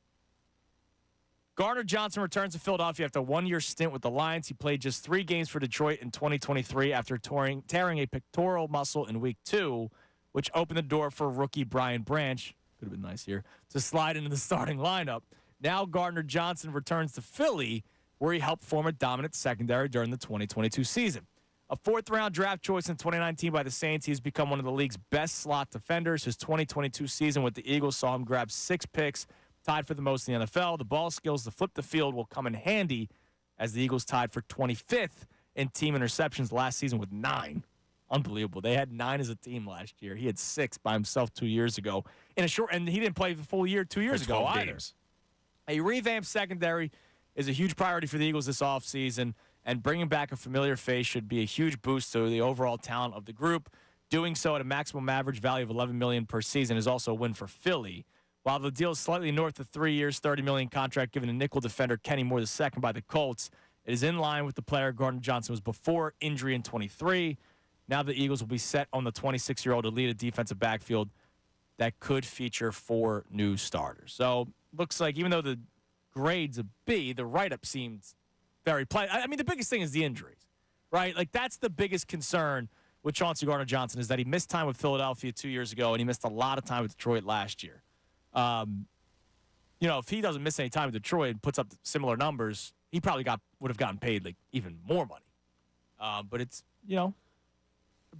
Speaker 1: Gardner-Johnson returns to Philadelphia after a 1-year stint with the Lions. He played just 3 games for Detroit in 2023 after tearing a pectoral muscle in Week 2, which opened the door for rookie Brian Branch, could have been nice here, to slide into the starting lineup. Now Gardner-Johnson returns to Philly where he helped form a dominant secondary during the 2022 season. A fourth-round draft choice in 2019 by the Saints, he's become one of the league's best slot defenders. His 2022 season with the Eagles saw him grab 6 picks, tied for the most in the NFL. The ball skills to flip the field will come in handy as the Eagles tied for 25th in team interceptions last season with 9. Unbelievable. They had 9 as a team last year. He had 6 by himself 2 years ago. And he didn't play the full year 2 years ago either.
Speaker 3: Games.
Speaker 1: A revamped secondary is a huge priority for the Eagles this offseason, and bringing back a familiar face should be a huge boost to the overall talent of the group. Doing so at a maximum average value of $11 million per season is also a win for Philly. While the deal is slightly north of 3 years, $30 million contract given to nickel defender Kenny Moore II by the Colts, it is in line with the player Gardner Johnson was before injury in 23. Now the Eagles will be set on the 26-year-old to lead a defensive backfield that could feature 4 new starters. So looks like even though the grade's a B, the write-up seems very I mean, the biggest thing is the injuries, right? Like, that's the biggest concern with Chauncey Gardner-Johnson is that he missed time with Philadelphia 2 years ago, and he missed a lot of time with Detroit last year. If he doesn't miss any time with Detroit and puts up similar numbers, he probably would have gotten paid, like, even more money. But it's,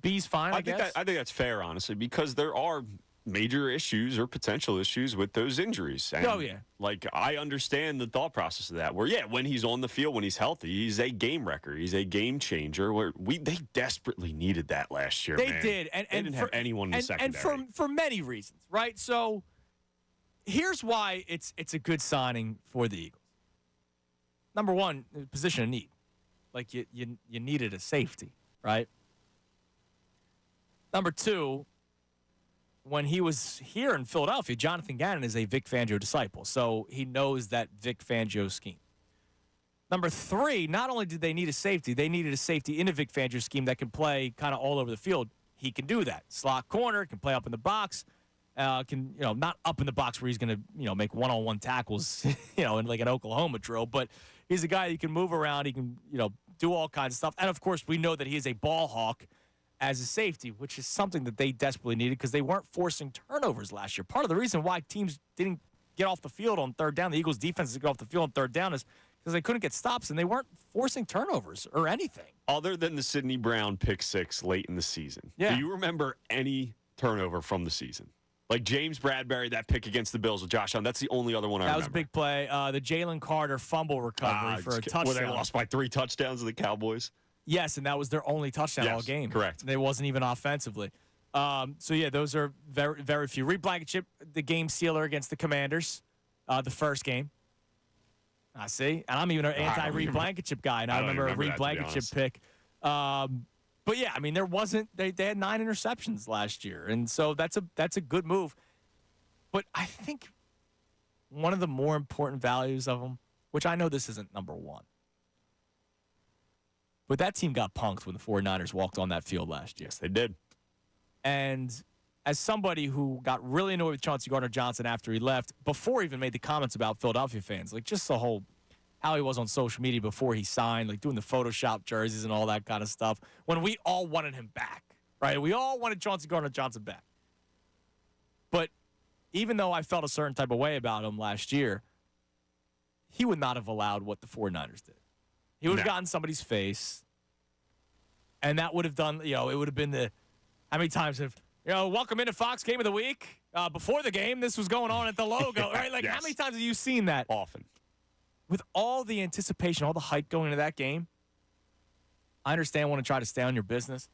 Speaker 1: B's fine, I guess.
Speaker 3: I think that's fair, honestly, because there are major issues or potential issues with those injuries. And, like, I understand the thought process of that, where, when he's on the field, when he's healthy, he's a game wrecker. He's a game changer. They desperately needed that last year,
Speaker 1: They
Speaker 3: man.
Speaker 1: did. And
Speaker 3: they didn't have anyone in the secondary.
Speaker 1: And for many reasons, right? So here's why it's a good signing for the Eagles. Number one, position of need. Like, you needed a safety, right? Number two, when he was here in Philadelphia, Jonathan Gannon is a Vic Fangio disciple, so he knows that Vic Fangio scheme. Number three, not only did they need a safety, they needed a safety in a Vic Fangio scheme that can play kind of all over the field. He can do that. Slot corner, can play up in the box, not up in the box where he's going to, make one-on-one tackles, in like an Oklahoma drill, but he's a guy who can move around. He can, do all kinds of stuff. And, of course, we know that he is a ball hawk as a safety, which is something that they desperately needed because they weren't forcing turnovers last year. Part of the reason why teams didn't get off the field on third down, the Eagles' defense didn't get off the field on third down, is because they couldn't get stops and they weren't forcing turnovers or anything.
Speaker 3: Other than the Sidney Brown pick 6 late in the season.
Speaker 1: Yeah.
Speaker 3: Do you remember any turnover from the season? Like James Bradbury, that pick against the Bills with Josh Allen, that's the only other one I remember.
Speaker 1: That was a big play. The Jalen Carter fumble recovery for a touchdown.
Speaker 3: Where they lost by 3 touchdowns to the Cowboys?
Speaker 1: Yes, and that was their only touchdown all game.
Speaker 3: Correct.
Speaker 1: They wasn't even offensively. Those are very, very few. Reed Blankenship, the game sealer against the Commanders, the first game. I see. And I'm even an anti-Reed Blankenship guy, and I remember a Reed Blankenship pick. There wasn't. They had 9 interceptions last year, and so that's a good move. But I think one of the more important values of them, which I know this isn't number one, but that team got punked when the 49ers walked on that field last year.
Speaker 3: Yes, they did.
Speaker 1: And as somebody who got really annoyed with Chauncey Gardner-Johnson after he left, before he even made the comments about Philadelphia fans, like just the whole how he was on social media before he signed, like doing the Photoshop jerseys and all that kind of stuff, when we all wanted him back, right? We all wanted Chauncey Gardner-Johnson back. But even though I felt a certain type of way about him last year, he would not have allowed what the 49ers did. He would have gotten somebody's face, and that would have done, it would have been how many times have, welcome into Fox Game of the Week. Before the game, this was going on at the logo, right? Like, How many times have you seen that?
Speaker 3: Often.
Speaker 1: With all the anticipation, all the hype going into that game, I understand want to try to stay on your business,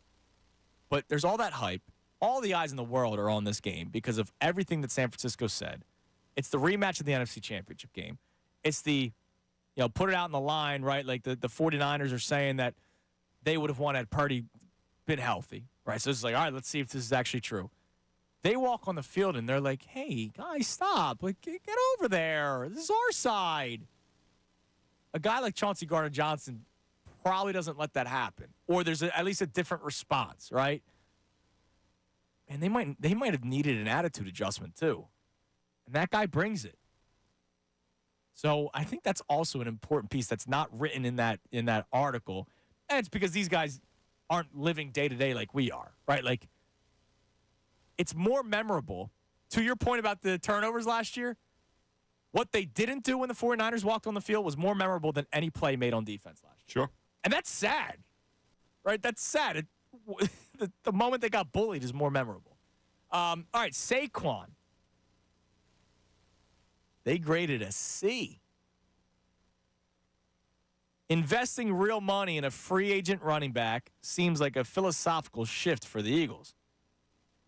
Speaker 1: but there's all that hype. All the eyes in the world are on this game because of everything that San Francisco said. It's the rematch of the NFC Championship game. It's the, put it out in the line, right? Like the 49ers are saying that they would have won had Purdy been healthy, right? So it's like, all right, let's see if this is actually true. They walk on the field and they're like, hey, guys, stop. Like, get over there. This is our side. A guy like Chauncey Gardner-Johnson probably doesn't let that happen. Or there's at least a different response, right? And they might have needed an attitude adjustment too. And that guy brings it. So I think that's also an important piece that's not written in that article. And it's because these guys aren't living day to day like we are, right? Like, it's more memorable. To your point about the turnovers last year, What they didn't do when the 49ers walked on the field was more memorable than any play made on defense last year.
Speaker 3: Sure.
Speaker 1: And that's sad, right? That's sad. The moment they got bullied is more memorable. All right, Saquon. They graded a C. Investing real money in a free agent running back seems like a philosophical shift for the Eagles,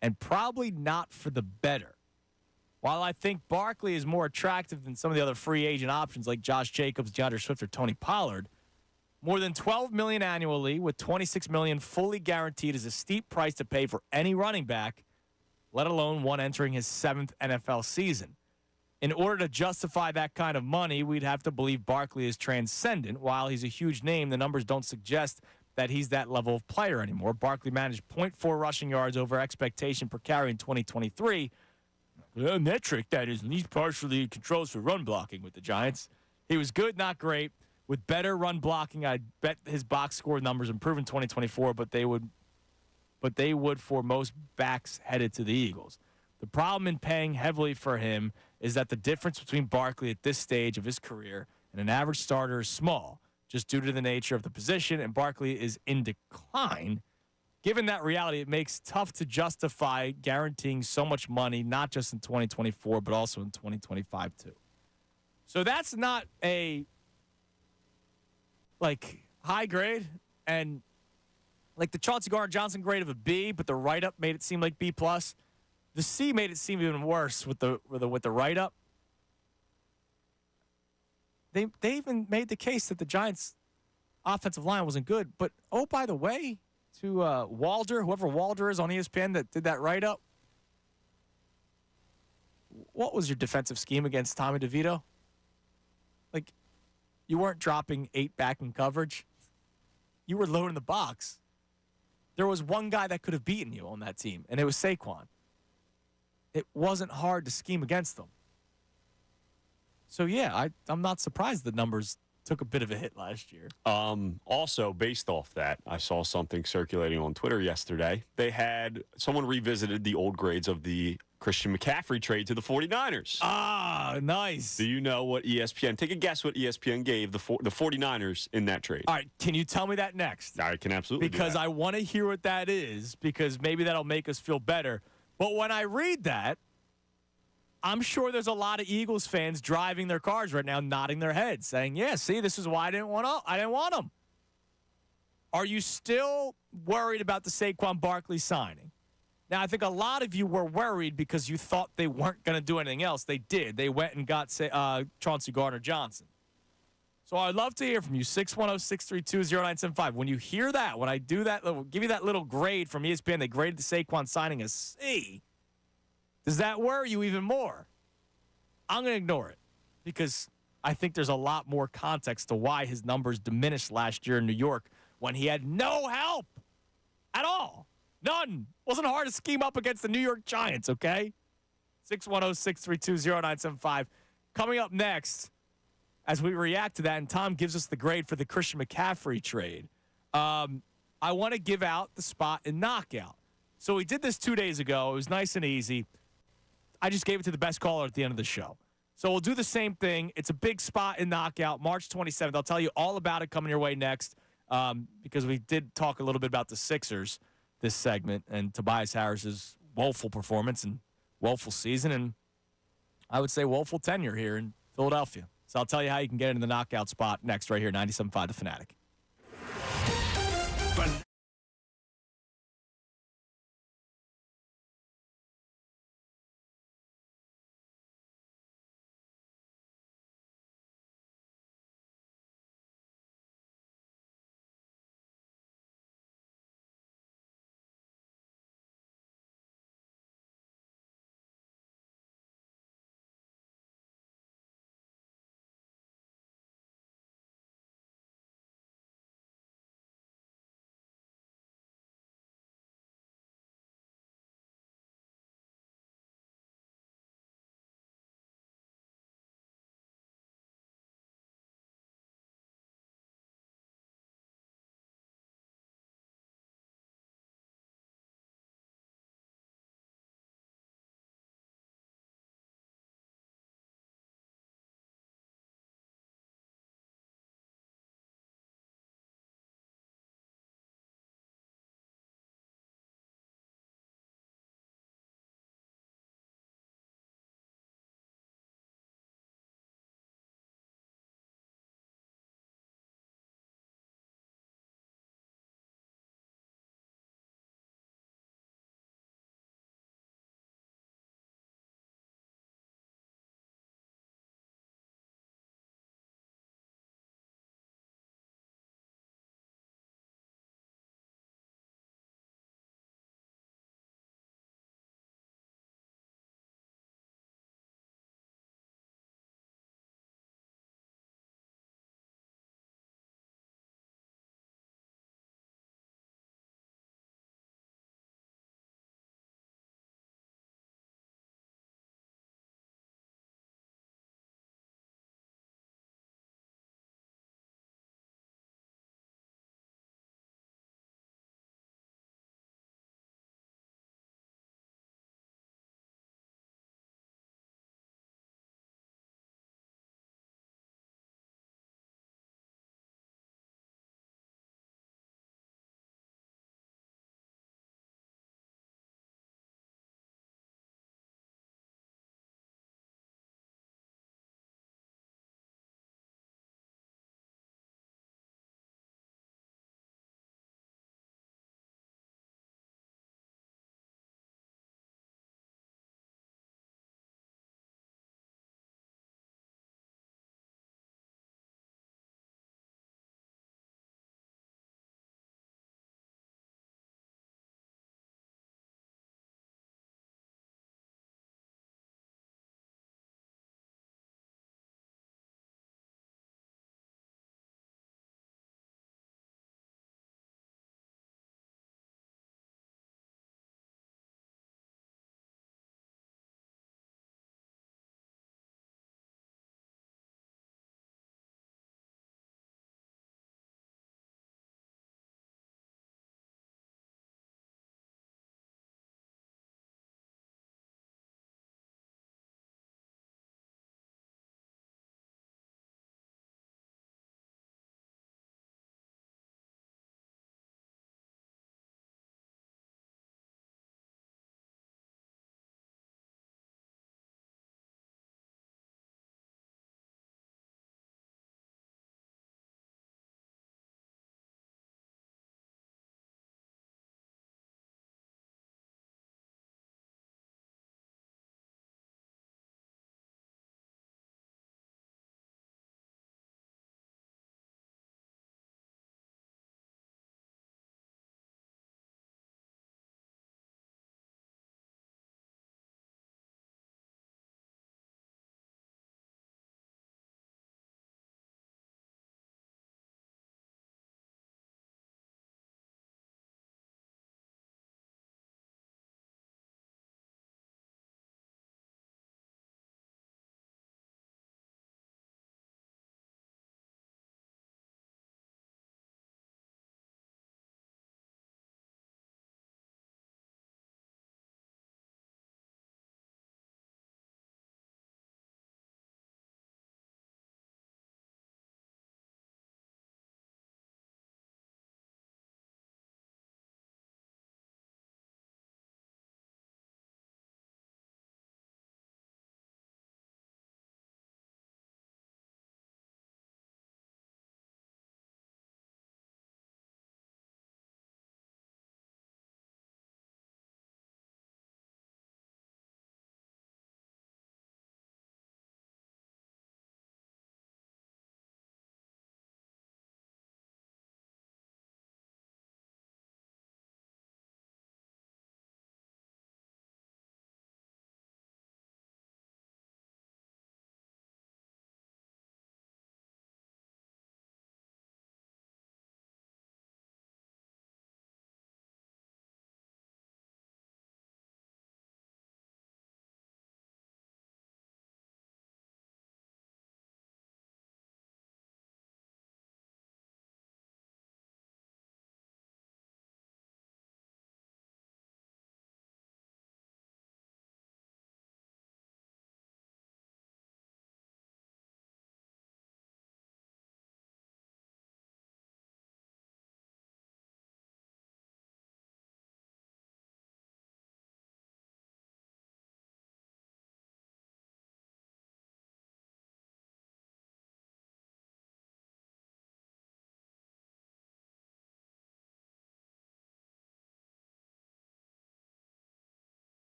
Speaker 1: and probably not for the better. While I think Barkley is more attractive than some of the other free agent options like Josh Jacobs, DeAndre Swift, or Tony Pollard, more than $12 million annually with $26 million fully guaranteed is a steep price to pay for any running back, let alone one entering his 7th NFL season. In order to justify that kind of money, we'd have to believe Barkley is transcendent. While he's a huge name, the numbers don't suggest that he's that level of player anymore. Barkley managed 0.4 rushing yards over expectation per carry in 2023. A metric that is at least partially controls for run blocking with the Giants. He was good, not great. With better run blocking, I bet his box score numbers improve in 2024, but they would for most backs headed to the Eagles. The problem in paying heavily for him is that the difference between Barkley at this stage of his career and an average starter is small, just due to the nature of the position, and Barkley is in decline. Given that reality, it makes it tough to justify guaranteeing so much money, not just in 2024, but also in 2025 too. So that's not a high grade, and like the Chauncey Gardner-Johnson grade of a B, but the write-up made it seem like B+. The C made it seem even worse with the write-up. They even made the case that the Giants' offensive line wasn't good. But, oh, by the way, to Walder, whoever Walder is on ESPN that did that write-up, what was your defensive scheme against Tommy DeVito? Like, you weren't dropping 8 back in coverage. You were loading the box. There was one guy that could have beaten you on that team, and it was Saquon. It wasn't hard to scheme against them. So, yeah, I'm not surprised the numbers took a bit of a hit last year.
Speaker 3: Also, based off that, I saw something circulating on Twitter yesterday. Someone revisited the old grades of the Christian McCaffrey trade to the 49ers.
Speaker 1: Ah, nice.
Speaker 3: Do you know what ESPN, take a guess what ESPN gave the 49ers in that trade?
Speaker 1: All right, can you tell me that next?
Speaker 3: I can absolutely
Speaker 1: Because
Speaker 3: do that.
Speaker 1: I want to hear what that is, because maybe that'll make us feel better. But when I read that, I'm sure there's a lot of Eagles fans driving their cars right now, nodding their heads, saying, yeah, see, this is why I didn't want them. Are you still worried about the Saquon Barkley signing? Now, I think a lot of you were worried because you thought they weren't going to do anything else. They did. They went and got Chauncey Gardner-Johnson. So I'd love to hear from you, 610-632-0975. When you hear that, when I do that, give you that little grade from ESPN, they graded the Saquon signing a C. Does that worry you even more? I'm going to ignore it because I think there's a lot more context to why his numbers diminished last year in New York when he had no help at all. None. Wasn't hard to scheme up against the New York Giants, okay? 610-632-0975. Coming up next, as we react to that, and Tom gives us the grade for the Christian McCaffrey trade, I want to give out the spot in Knockout. So we did this 2 days ago. It was nice and easy. I just gave it to the best caller at the end of the show. So we'll do the same thing. It's a big spot in Knockout, March 27th. I'll tell you all about it coming your way next because we did talk a little bit about the Sixers this segment and Tobias Harris's woeful performance and woeful season, and I would say woeful tenure here in Philadelphia. So I'll tell you how you can get into the Knockout spot next right here, 97.5 The Fanatic.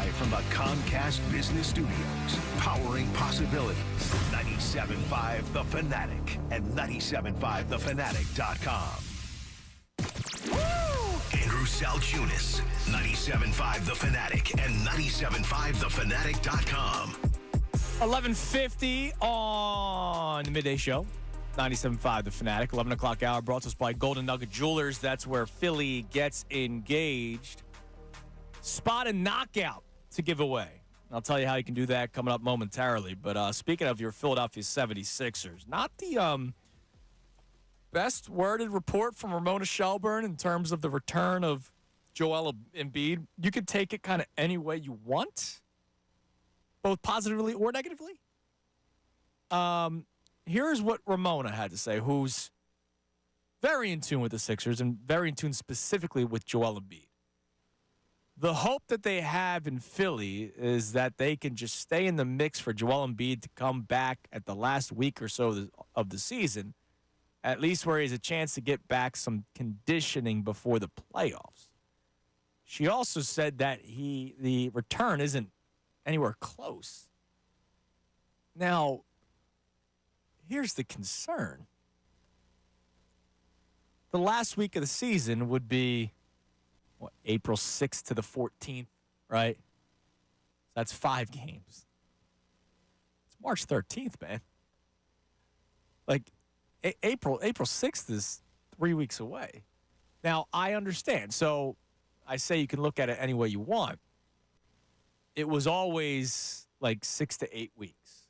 Speaker 7: Live from the Comcast Business Studios, powering possibilities. 97.5 The Fanatic and 97.5thefanatic.com. Andrew Salchunas, 97.5 The Fanatic and 97.5thefanatic.com.
Speaker 1: 11:50 on the Midday Show. 97.5 The Fanatic, 11 o'clock hour, brought to us by Golden Nugget Jewelers. That's where Philly gets engaged. Spot and knockout to give away. I'll tell you how you can do that coming up momentarily. But speaking of your Philadelphia 76ers, not the best worded report from Ramona Shelburne in terms of the return of Joel Embiid. You could take it kind of any way you want, both positively or negatively. Here's what Ramona had to say, who's very in tune with the Sixers and very in tune specifically with Joel Embiid. The hope that they have in Philly is that they can just stay in the mix for Joel Embiid to come back at the last week or so of the season, at least where he has a chance to get back some conditioning before the playoffs. She also said that the return isn't anywhere close. Now, here's the concern. The last week of the season would be, April 6th to the 14th, right? That's 5 games. It's March 13th, man. Like, April 6th is 3 weeks away. Now, I understand. So I say you can look at it any way you want. It was always like 6 to 8 weeks.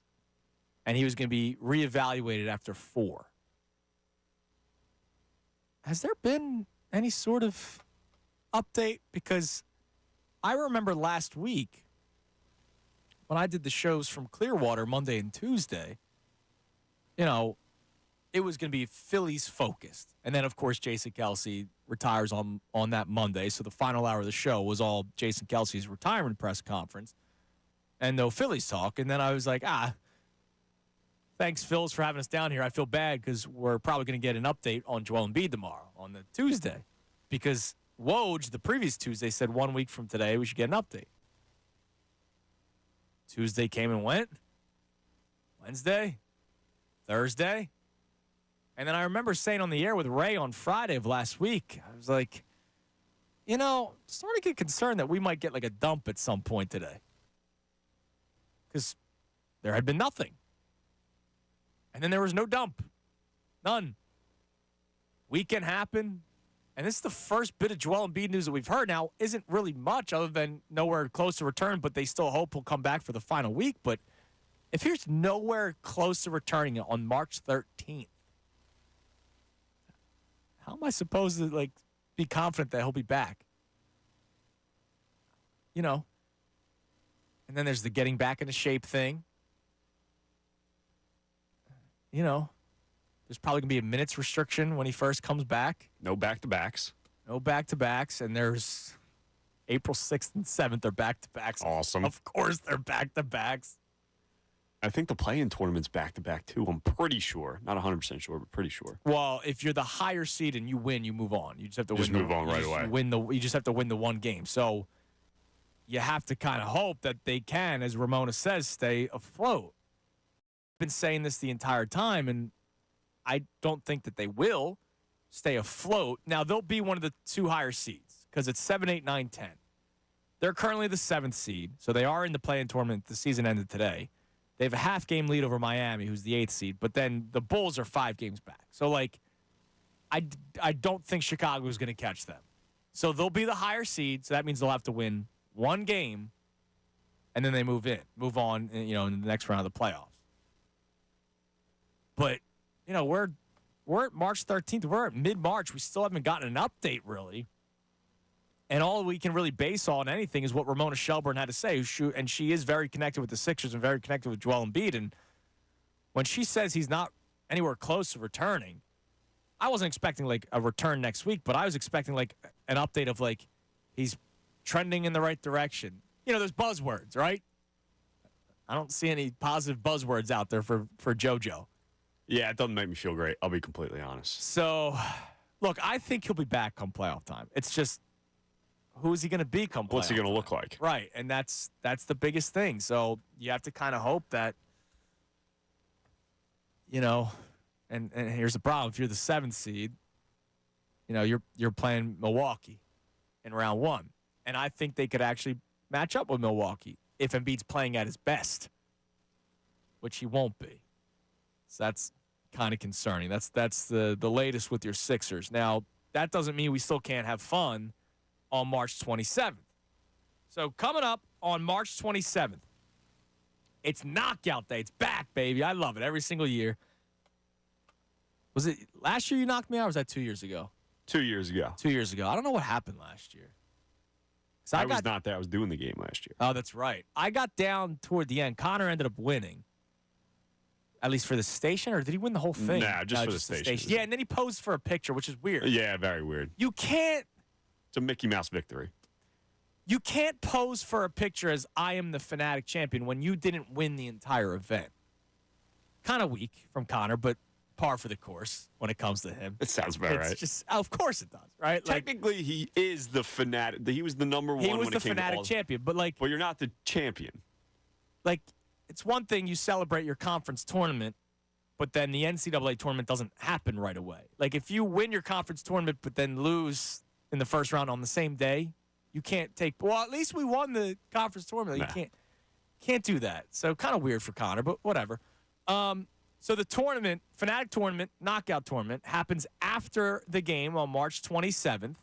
Speaker 1: And he was going to be reevaluated after 4. Has there been any sort of update? Because I remember last week when I did the shows from Clearwater Monday and Tuesday, it was going to be Phillies focused. And then, of course, Jason Kelce retires on that Monday. So the final hour of the show was all Jason Kelce's retirement press conference and no Phillies talk. And then I was like, thanks, Phils, for having us down here. I feel bad because we're probably going to get an update on Joel Embiid tomorrow on the Tuesday. Because Woj, the previous Tuesday, said 1 week from today we should get an update. Tuesday came and went. Wednesday. Thursday. And then I remember saying on the air with Ray on Friday of last week, I was like, starting to get concerned that we might get like a dump at some point today. Because there had been nothing. And then there was no dump. None. Weekend happened. And this is the first bit of Joel Embiid news that we've heard. Now, isn't really much other than nowhere close to return, but they still hope he'll come back for the final week. But if he's nowhere close to returning on March 13th, how am I supposed to, be confident that he'll be back? And then there's the getting back into shape thing. There's probably going to be a minutes restriction when he first comes back.
Speaker 3: No back-to-backs.
Speaker 1: And there's April 6th and 7th are back-to-backs.
Speaker 3: Awesome.
Speaker 1: Of course they're back-to-backs.
Speaker 3: I think the play-in tournament's back-to-back, too. I'm pretty sure. Not 100% sure, but pretty sure.
Speaker 1: Well, if you're the higher seed and you win, you move on. You just have to
Speaker 3: move on right away.
Speaker 1: You just have to win the one game. So you have to kind of hope that they can, as Ramona says, stay afloat. I've been saying this the entire time, and I don't think that they will stay afloat. Now, they'll be one of the 2 higher seeds because it's 7, 8, 9, 10. They're currently the 7th seed, so they are in the play-in tournament. The season ended today. They have a half-game lead over Miami, who's the 8th seed, but then the Bulls are 5 games back. So, I don't think Chicago is going to catch them. So they'll be the higher seed, so that means they'll have to win 1 game, and then they move on, in the next round of the playoffs. But, we're at March 13th. We're at mid-March. We still haven't gotten an update, really. And all we can really base on anything is what Ramona Shelburne had to say. And she is very connected with the Sixers and very connected with Joel Embiid. And when she says he's not anywhere close to returning, I wasn't expecting, a return next week, but I was expecting, an update of, he's trending in the right direction. There's buzzwords, right? I don't see any positive buzzwords out there for JoJo.
Speaker 3: Yeah, it doesn't make me feel great. I'll be completely honest.
Speaker 1: So, look, I think he'll be back come playoff time. It's just who is he going to be come playoff?
Speaker 3: What's he going to look like?
Speaker 1: Right, and that's the biggest thing. So you have to kind of hope that, and here's the problem: if you're the 7th seed, you're playing Milwaukee in round 1, and I think they could actually match up with Milwaukee if Embiid's playing at his best, which he won't be. So that's kind of concerning. That's the latest with your Sixers. Now, that doesn't mean we still can't have fun on March 27th. So coming up on March 27th, it's knockout day. It's back, baby. I love it every single year. Was it last year you knocked me out, or was that 2 years ago?
Speaker 3: 2 years ago.
Speaker 1: 2 years ago. I don't know what happened last year.
Speaker 3: I was not there. I was doing the game last year.
Speaker 1: Oh, that's right. I got down toward the end. Connor ended up winning. At least for the station, or did he win the whole thing?
Speaker 3: Nah, just for the station.
Speaker 1: Yeah, and then he posed for a picture, which is weird.
Speaker 3: Yeah, very weird.
Speaker 1: You can't.
Speaker 3: It's a Mickey Mouse victory.
Speaker 1: You can't pose for a picture as I am the Fanatic champion when you didn't win the entire event. Kind of weak from Connor, but par for the course when it comes to him.
Speaker 3: It sounds about right.
Speaker 1: It's just, of course it does, right?
Speaker 3: Technically, he is the Fanatic. He was the number one.
Speaker 1: He was
Speaker 3: when
Speaker 1: the
Speaker 3: it came
Speaker 1: Fanatic
Speaker 3: to all,
Speaker 1: champion, but
Speaker 3: Well, you're not the champion.
Speaker 1: It's one thing you celebrate your conference tournament, but then the NCAA tournament doesn't happen right away. If you win your conference tournament but then lose in the first round on the same day, you can't take. Well, at least we won the conference tournament.
Speaker 3: Nah.
Speaker 1: You can't do that. So kind of weird for Connor, but whatever. So the tournament, Fanatic tournament, knockout tournament, happens after the game on March 27th,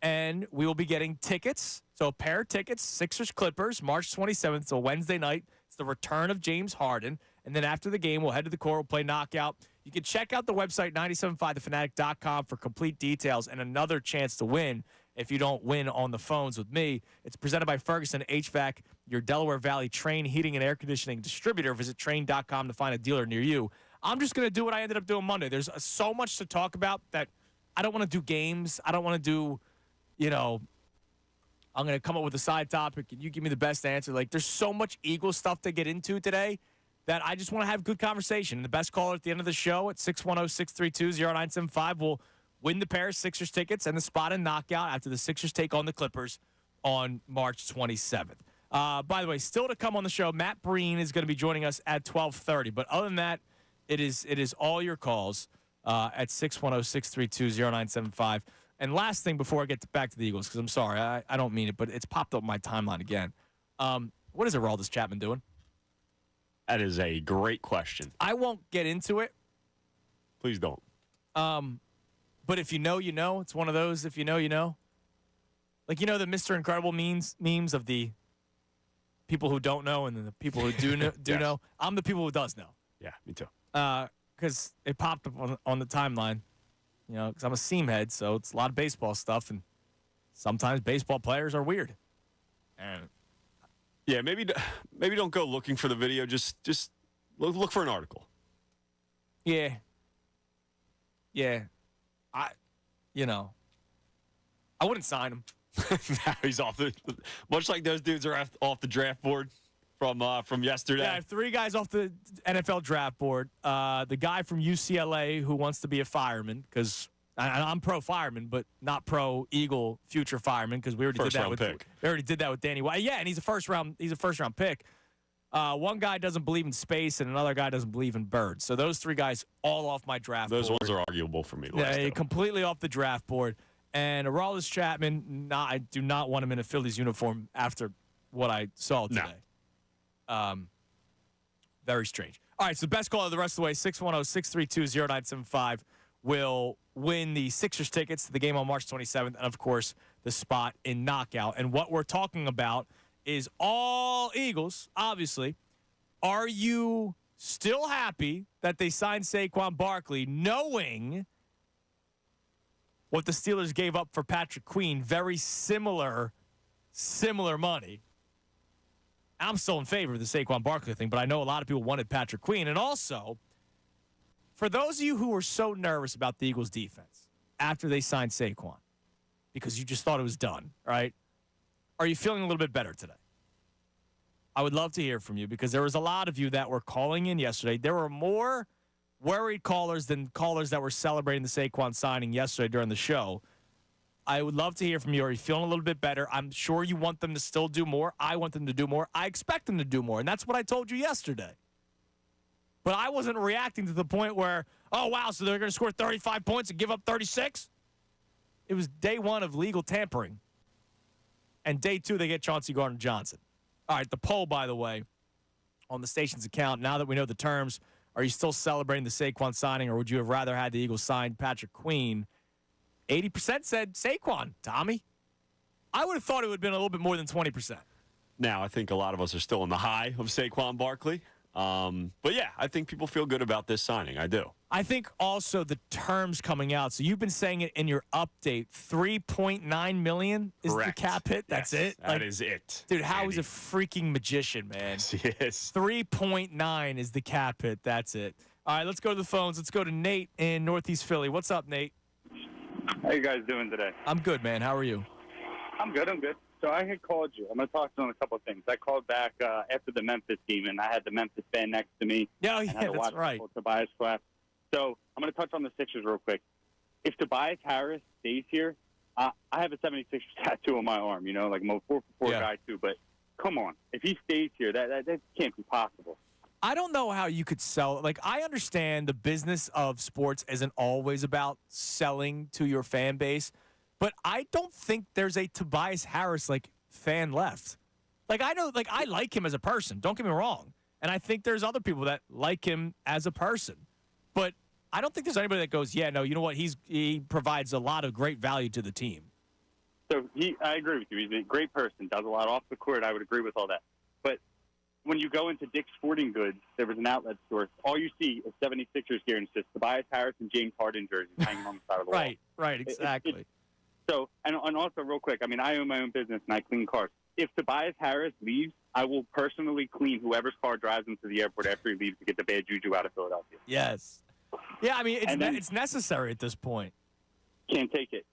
Speaker 1: and we will be getting tickets. So a pair of tickets, Sixers Clippers, March 27th. It's a Wednesday night. It's the return of James Harden. And then after the game, we'll head to the court. We'll play knockout. You can check out the website, 975thefanatic.com, for complete details and another chance to win if you don't win on the phones with me. It's presented by Ferguson HVAC, your Delaware Valley Train heating and air conditioning distributor. Visit Train.com to find a dealer near you. I'm just going to do what I ended up doing Monday. There's so much to talk about that I don't want to do games. I don't want to do, I'm going to come up with a side topic and you give me the best answer. There's so much Eagles stuff to get into today that I just want to have good conversation. And the best caller at the end of the show at 610-632-0975 will win the pair of Sixers tickets and the spot in knockout after the Sixers take on the Clippers on March 27th. By the way, still to come on the show, Matt Breen is going to be joining us at 12:30. But other than that, it is all your calls at 610-632-0975. And last thing before I get back to the Eagles, because I'm sorry, I don't mean it, but it's popped up on my timeline again. What is Aroldis Chapman doing?
Speaker 3: That is a great question.
Speaker 1: I won't get into it.
Speaker 3: Please don't.
Speaker 1: But if you know, you know. It's one of those, if you know, you know. The Mr. Incredible memes of the people who don't know and then the people who do know.
Speaker 3: Yes.
Speaker 1: Know. I'm the people who does know.
Speaker 3: Yeah, me too.
Speaker 1: Because it popped up on the timeline. Because I'm a seam head, so it's a lot of baseball stuff, and sometimes baseball players are weird. And
Speaker 3: yeah, maybe don't go looking for the video. Just look for an article.
Speaker 1: Yeah. I wouldn't sign him.
Speaker 3: Now he's off much like those dudes are off the draft board from yesterday.
Speaker 1: Yeah, I have 3 guys off the NFL draft board. The guy from UCLA who wants to be a fireman, because I'm pro fireman, but not pro Eagle future fireman, because we already did that with
Speaker 3: pick.
Speaker 1: We already did that with Danny White. Yeah, and he's a first round pick. One guy doesn't believe in space, and another guy doesn't believe in birds. So those 3 guys all off my draft board.
Speaker 3: Those ones are arguable for me.
Speaker 1: Yeah, completely off the draft board. And Aroldis Chapman, I do not want him in a Phillies uniform after what I saw today. No. Very strange. All right, so best caller the rest of the way, 610-632-0975, will win the Sixers tickets to the game on March 27th, and, of course, the spot in knockout. And what we're talking about is all Eagles, obviously. Are you still happy that they signed Saquon Barkley, knowing what the Steelers gave up for Patrick Queen? Very similar money. I'm still in favor of the Saquon Barkley thing, but I know a lot of people wanted Patrick Queen. And also, for those of you who were so nervous about the Eagles' defense after they signed Saquon, because you just thought it was done, right? Are you feeling a little bit better today? I would love to hear from you, because there was a lot of you that were calling in yesterday. There were more worried callers than callers that were celebrating the Saquon signing yesterday during the show. I would love to hear from you. Are you feeling a little bit better? I'm sure you want them to still do more. I want them to do more. I expect them to do more, and that's what I told you yesterday. But I wasn't reacting to the point where, oh, wow, so they're going to score 35 points and give up 36? It was day one of legal tampering. And day two, they get Chauncey Gardner-Johnson. All right, the poll, by the way, on the station's account, now that we know the terms, are you still celebrating the Saquon signing, or would you have rather had the Eagles sign Patrick Queen? 80% said Saquon, Tommy. I would have thought it would have been a little bit more than 20%.
Speaker 3: Now, I think a lot of us are still in the high of Saquon Barkley. But, yeah, I think people feel good about this signing. I do.
Speaker 1: I think also the terms coming out. So you've been saying it in your update. $3.9 million is
Speaker 3: Correct.
Speaker 1: the cap hit. That's it.
Speaker 3: That is it.
Speaker 1: Dude, how is a freaking magician, man?
Speaker 3: Yes.
Speaker 1: 3.9 is the cap hit. That's it. All right, let's go to the phones. Let's go to Nate in Northeast Philly. What's up, Nate?
Speaker 8: How you guys doing today?
Speaker 1: I'm good, man. How are you?
Speaker 8: I'm good. So I had called you. I'm going to talk on a couple of things. I called back after the Memphis game, and I had the Memphis fan next to me.
Speaker 1: Yeah,
Speaker 8: and had to
Speaker 1: that's
Speaker 8: watch
Speaker 1: right.
Speaker 8: Tobias clap. So I'm going to touch on the Sixers real quick. If Tobias Harris stays here, I have a 76ers tattoo on my arm. You know, like I'm a 4-for-4 guy too. But come on, if he stays here, that can't be possible.
Speaker 1: I don't know how you could sell. Like, I understand the business of sports isn't always about selling to your fan base, but I don't think there's a Tobias Harris, like, fan left. Like, I know, like, I like him as a person. Don't get me wrong. And I think there's other people that like him as a person. But I don't think there's anybody that goes, yeah, no, you know what? He provides a lot of great value to the team.
Speaker 8: So I agree with you. He's a great person, does a lot off the court. I would agree with all that. But when you go into Dick's Sporting Goods, there was an outlet store. All you see is 76ers gear and it's just Tobias Harris and James Harden jerseys hanging on the side of the wall.
Speaker 1: Right, exactly.
Speaker 8: So, and also real quick, I mean, I own my own business and I clean cars. If Tobias Harris leaves, I will personally clean whoever's car drives him to the airport after he leaves to get the bad juju out of Philadelphia.
Speaker 1: Yes. Yeah, I mean, it's necessary at this point.
Speaker 8: Can't take it.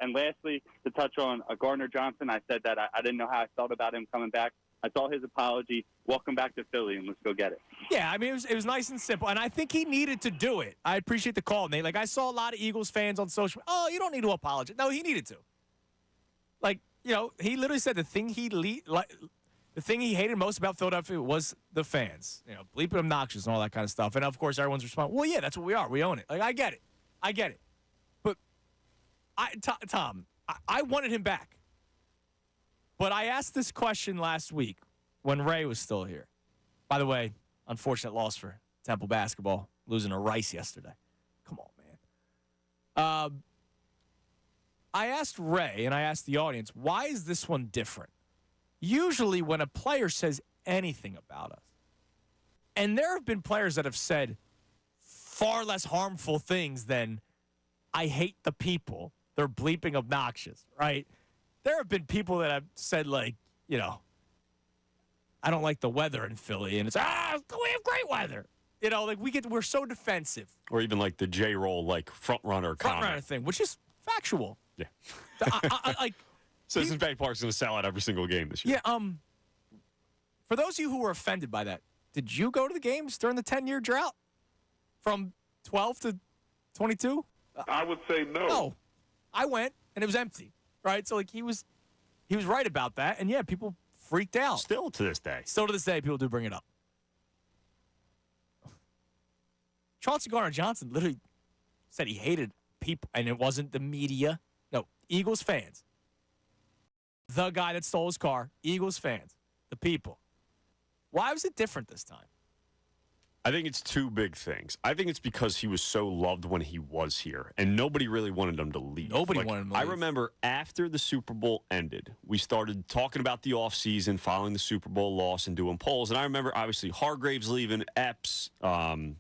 Speaker 8: And lastly, to touch on Gardner-Johnson, I said that I didn't know how I felt about him coming back. I saw his apology. Welcome back to Philly, and let's go get it.
Speaker 1: Yeah, I mean, it was nice and simple, and I think he needed to do it. I appreciate the call, Nate. Like, I saw a lot of Eagles fans on social media. Oh, you don't need to apologize. No, he needed to. Like, you know, he literally said the thing he hated most about Philadelphia was the fans. You know, bleeping obnoxious and all that kind of stuff. And, of course, everyone's responding, well, yeah, that's what we are. We own it. Like, I get it. But, Tom, I wanted him back. But I asked this question last week when Ray was still here. By the way, unfortunate loss for Temple basketball, losing to Rice yesterday. Come on, man. I asked Ray, and I asked the audience, why is this one different? Usually when a player says anything about us, and there have been players that have said far less harmful things than, I hate the people, they're bleeping obnoxious, right? There have been people that have said, like, you know, I don't like the weather in Philly, and it's, we have great weather. You know, like, we're so defensive.
Speaker 3: Or even like the J-roll, like front-runner comment.
Speaker 1: Thing, which is factual.
Speaker 3: Yeah.
Speaker 1: Like,
Speaker 3: Citizens Bank Park's going to sell out every single game this year.
Speaker 1: Yeah, for those of you who were offended by that, did you go to the games during the 10-year drought from 12 to 22?
Speaker 9: I would say no.
Speaker 1: No. I went, and it was empty. Right, so like he was right about that, and yeah, people freaked out.
Speaker 3: Still to this day,
Speaker 1: people do bring it up. Chauncey Gardner-Johnson literally said he hated people, and it wasn't the media. No, Eagles fans. The guy that stole his car, Eagles fans, the people. Why was it different this time?
Speaker 3: I think it's two big things. I think it's because he was so loved when he was here, and nobody really wanted him to leave.
Speaker 1: Nobody wanted him to leave.
Speaker 3: I remember after the Super Bowl ended, we started talking about the offseason, following the Super Bowl loss, and doing polls. And I remember, obviously, Hargraves leaving, Epps, linebacker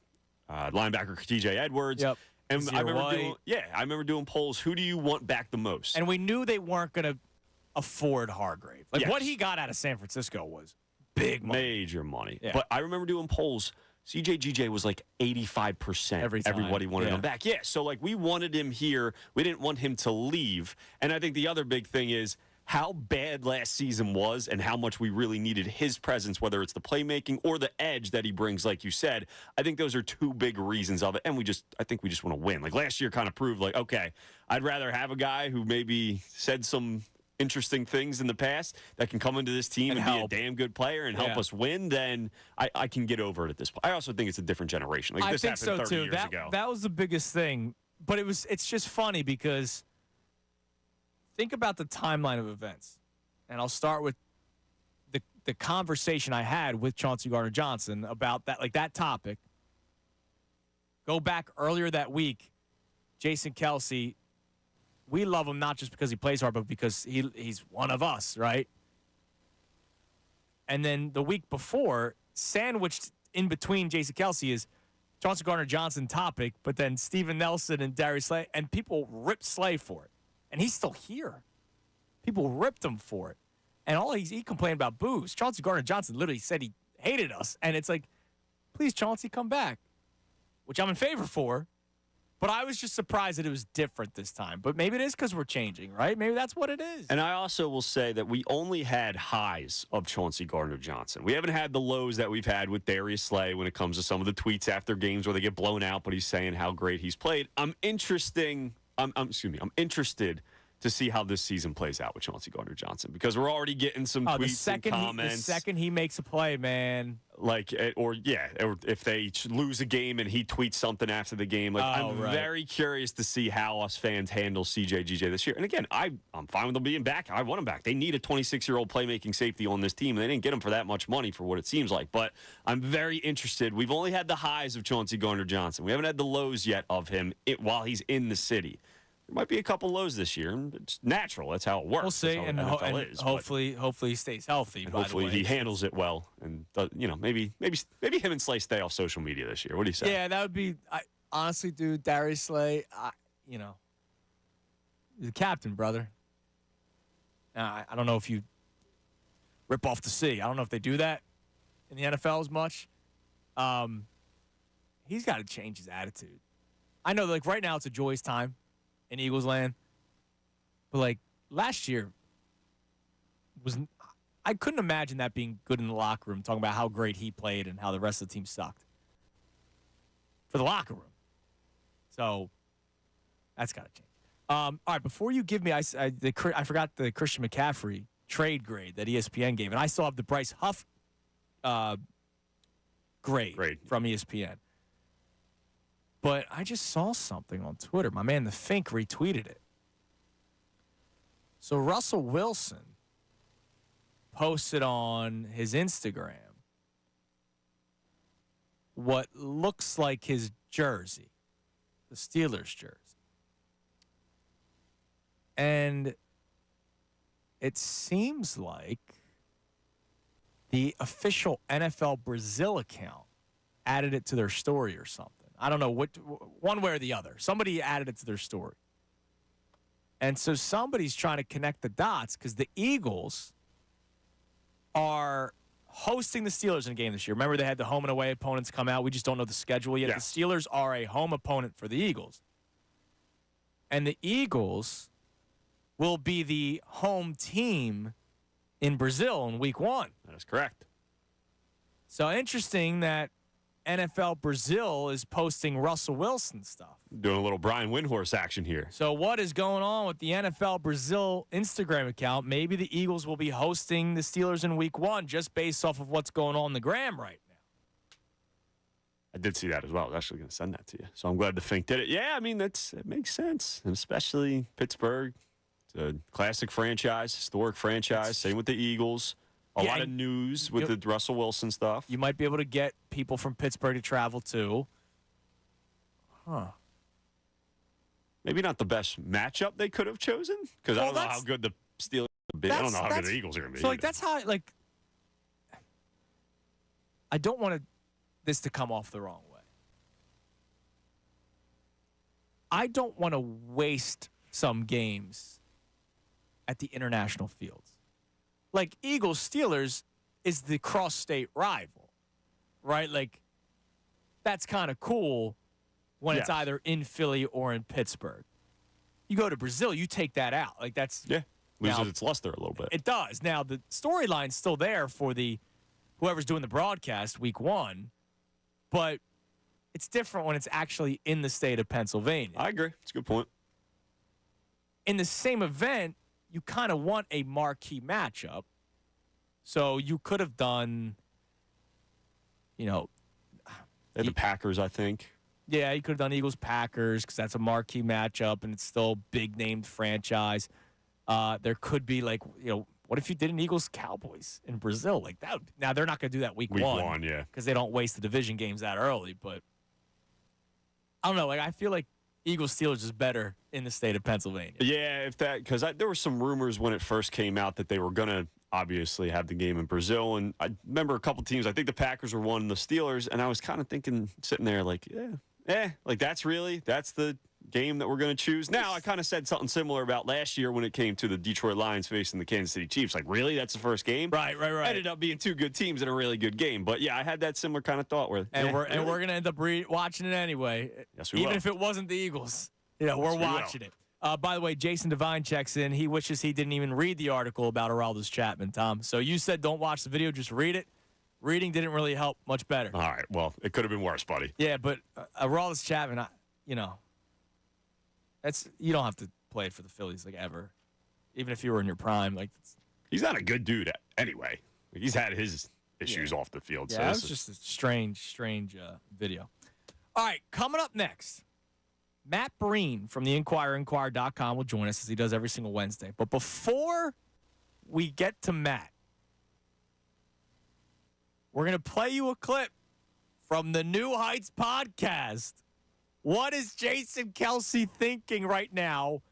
Speaker 3: TJ Edwards.
Speaker 1: Yep.
Speaker 3: And I remember doing polls. Who do you want back the most?
Speaker 1: And we knew they weren't going to afford Hargrave. Like,
Speaker 3: yes.
Speaker 1: What he got out of San Francisco was big money.
Speaker 3: Major money.
Speaker 1: Yeah.
Speaker 3: But I remember doing polls. CJGJ was like 85%.
Speaker 1: Every time.
Speaker 3: Everybody wanted him back. Yeah, so like we wanted him here. We didn't want him to leave. And I think the other big thing is how bad last season was and how much we really needed his presence, whether it's the playmaking or the edge that he brings, like you said. I think those are two big reasons of it. And I think we just want to win. Like last year kind of proved like, okay, I'd rather have a guy who maybe said some interesting things in the past that can come into this team and be a damn good player and help us win, then I can get over it at this point. I also think it's a different generation. Like,
Speaker 1: I
Speaker 3: this
Speaker 1: think
Speaker 3: happened
Speaker 1: so
Speaker 3: 30
Speaker 1: too.
Speaker 3: years ago.
Speaker 1: That was the biggest thing. But it's just funny because think about the timeline of events. And I'll start with the conversation I had with Chauncey Gardner-Johnson about that topic. Go back earlier that week, Jason Kelce, we love him not just because he plays hard, but because he's one of us, right? And then the week before, sandwiched in between Jason Kelce is Chauncey Gardner-Johnson topic, but then Steven Nelson and Darius Slay, and people ripped Slay for it. And he's still here. People ripped him for it. And all he complained about booze. Chauncey Gardner-Johnson literally said he hated us. And it's like, please, Chauncey, come back, which I'm in favor for. But I was just surprised that it was different this time. But maybe it is because we're changing, right? Maybe that's what it is.
Speaker 3: And I also will say that we only had highs of Chauncey Gardner-Johnson. We haven't had the lows that we've had with Darius Slay when it comes to some of the tweets after games where they get blown out, but he's saying how great he's played. I'm interested to see how this season plays out with Chauncey Gardner-Johnson because we're already getting some tweets and comments.
Speaker 1: The second he makes a play, man.
Speaker 3: Or if they lose a game and he tweets something after the game. I'm very curious to see how us fans handle CJ this year. And again, I'm fine with them being back. I want him back. They need a 26-year-old playmaking safety on this team. They didn't get him for that much money for what it seems like. But I'm very interested. We've only had the highs of Chauncey Gardner-Johnson. We haven't had the lows yet of him while he's in the city. There might be a couple lows this year. It's natural. That's how it works.
Speaker 1: We'll see, and hopefully he stays healthy.
Speaker 3: Hopefully he handles it well, and maybe him and Slay stay off social media this year. What do you say?
Speaker 1: Yeah, that would be. Honestly, dude, Darius Slay, he's the captain, brother. I don't know if you rip off the sea. I don't know if they do that in the NFL as much. He's got to change his attitude. I know, right now it's a joyous time in Eagles land. But last year I couldn't imagine that being good in the locker room, talking about how great he played and how the rest of the team sucked. For the locker room. So that's got to change. All right, before you give me, I forgot the Christian McCaffrey trade grade that ESPN gave, and I still have the Bryce Huff grade from ESPN. But I just saw something on Twitter. My man, The Fink, retweeted it. So Russell Wilson posted on his Instagram what looks like his jersey, the Steelers jersey. And it seems like the official NFL Brazil account added it to their story or something. I don't know one way or the other. Somebody added it to their story. And so somebody's trying to connect the dots because the Eagles are hosting the Steelers in a game this year. Remember, they had the home and away opponents come out. We just don't know the schedule yet. Yes. The Steelers are a home opponent for the Eagles. And the Eagles will be the home team in Brazil in week 1.
Speaker 3: That is correct.
Speaker 1: So interesting that NFL Brazil is posting Russell Wilson stuff.
Speaker 3: Doing a little Brian Windhorse action here.
Speaker 1: So what is going on with the NFL Brazil Instagram account? Maybe the Eagles will be hosting the Steelers in week 1 just based off of what's going on the gram right now.
Speaker 3: I did see that as well. I was actually going to send that to you. So I'm glad the Fink did it. Yeah, I mean, it makes sense. And especially Pittsburgh. It's a classic franchise, historic franchise. Same with the Eagles. A lot of news with the Russell Wilson stuff.
Speaker 1: You might be able to get people from Pittsburgh to travel too. Huh.
Speaker 3: Maybe not the best matchup they could have chosen because I don't know how good the Steelers would be. I don't know how good the Eagles are going to be.
Speaker 1: So, that's how, I don't want this to come off the wrong way. I don't want to waste some games at the international fields. Eagles-Steelers is the cross-state rival, right? That's kind of cool when it's either in Philly or in Pittsburgh. You go to Brazil, you take that out.
Speaker 3: Loses its luster a little bit.
Speaker 1: It does. Now, the storyline's still there for whoever's doing the broadcast week 1, but it's different when it's actually in the state of Pennsylvania.
Speaker 3: I agree. It's a good point.
Speaker 1: In the same event, you kind of want a marquee matchup. So you could have done,
Speaker 3: The Packers, I think.
Speaker 1: Yeah, you could have done Eagles-Packers because that's a marquee matchup and it's still big-named franchise. There could be, what if you did an Eagles-Cowboys in Brazil? Like that. Now, they're not going to do that week one.
Speaker 3: Week 1, yeah.
Speaker 1: Because they don't waste the division games that early. But I don't know. I feel like Eagles-Steelers is better in the state of Pennsylvania.
Speaker 3: Yeah, because there were some rumors when it first came out that they were going to obviously have the game in Brazil. And I remember a couple teams, I think the Packers were one of the Steelers, and I was kind of thinking, sitting there like, that's the game that we're going to choose. Now, I kind of said something similar about last year when it came to the Detroit Lions facing the Kansas City Chiefs. Like, really? That's the first game?
Speaker 1: Right.
Speaker 3: Ended up being two good teams in a really good game. But, yeah, I had that similar kind of thought. We're
Speaker 1: going to end up watching it anyway.
Speaker 3: Yes, we
Speaker 1: Even
Speaker 3: will.
Speaker 1: if it wasn't the Eagles. We're watching it. By the way, Jason Devine checks in. He wishes he didn't even read the article about Aroldis Chapman, Tom. So you said don't watch the video, just read it. Reading didn't really help much better.
Speaker 3: All right. Well, it could have been worse, buddy.
Speaker 1: Yeah, but Aroldis Chapman, you don't have to play for the Phillies ever, even if you were in your prime.
Speaker 3: He's not a good dude anyway. He's had his issues off the field.
Speaker 1: Yeah,
Speaker 3: so
Speaker 1: that was just a strange video. All right, coming up next, Matt Breen from the Inquirer.com will join us as he does every single Wednesday. But before we get to Matt, we're going to play you a clip from the New Heights podcast. What is Jason Kelsey thinking right now,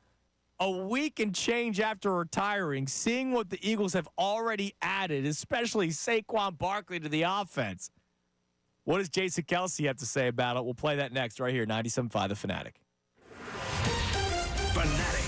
Speaker 1: a week and change after retiring, seeing what the Eagles have already added, especially Saquon Barkley to the offense? What does Jason Kelsey have to say about it? We'll play that next right here, 97.5 The Fanatic.
Speaker 7: Fanatic.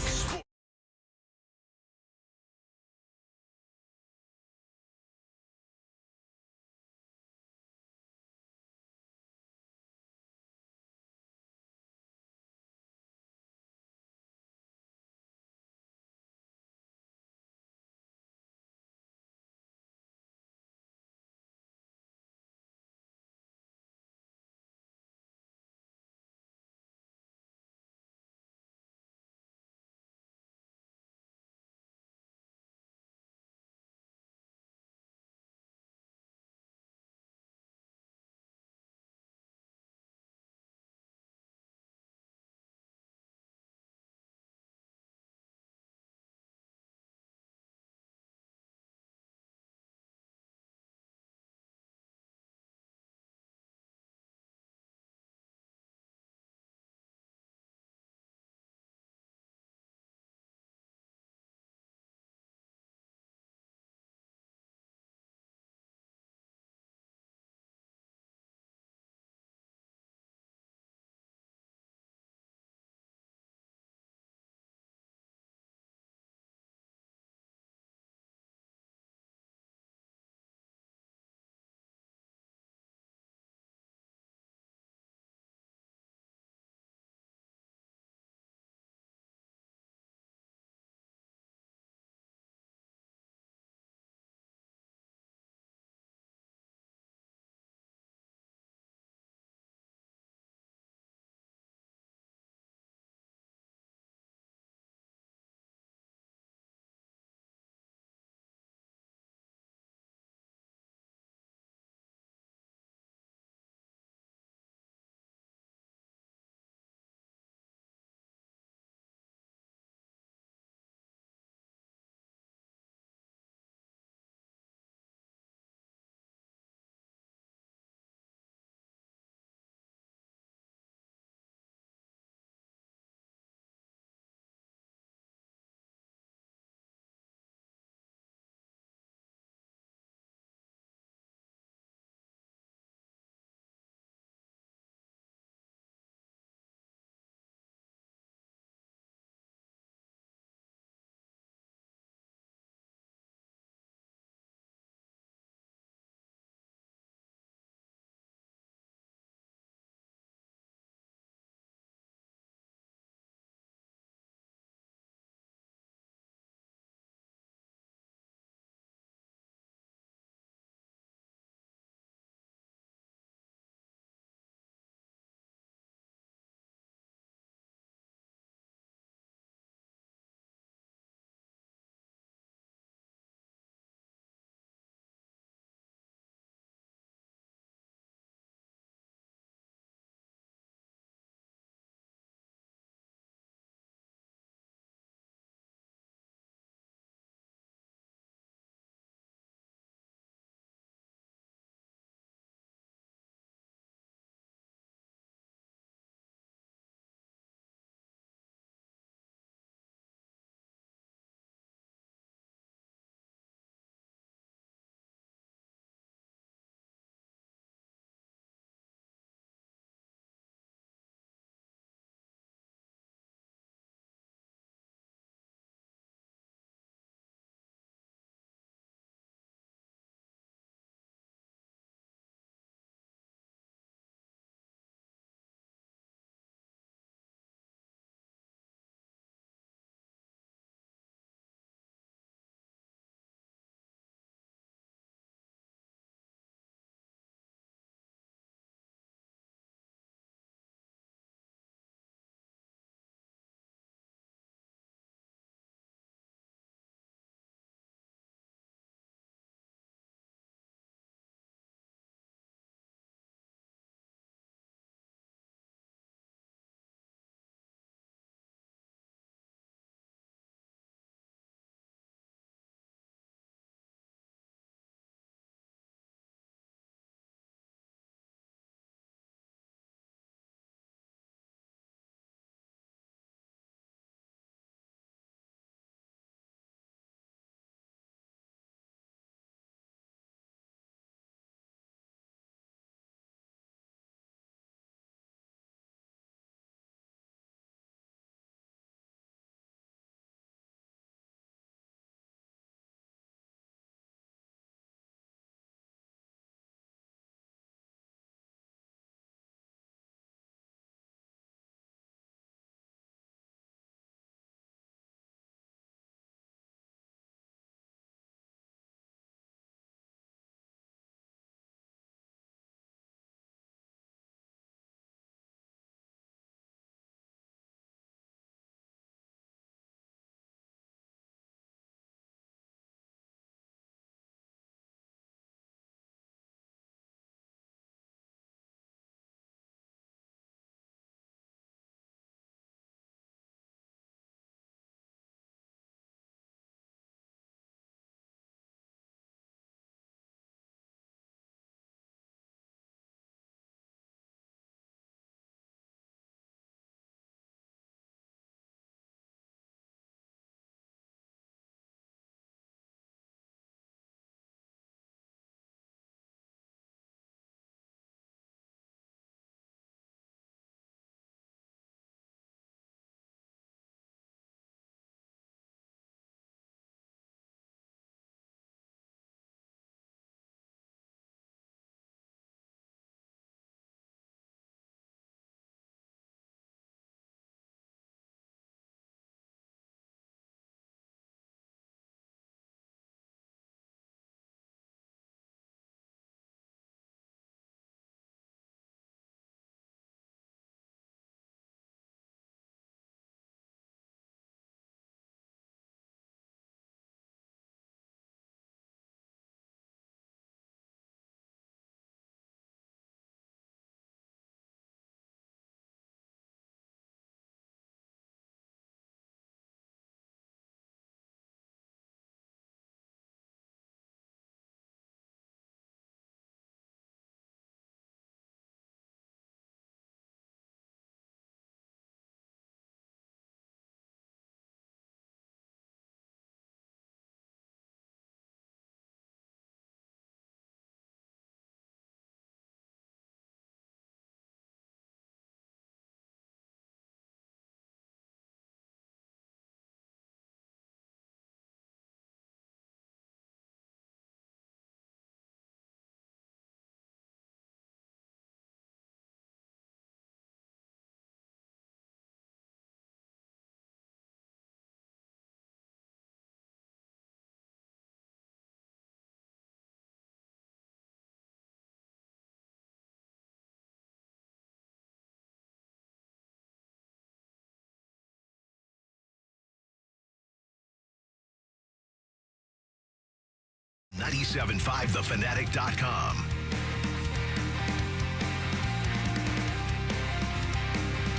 Speaker 7: 975thefanatic.com.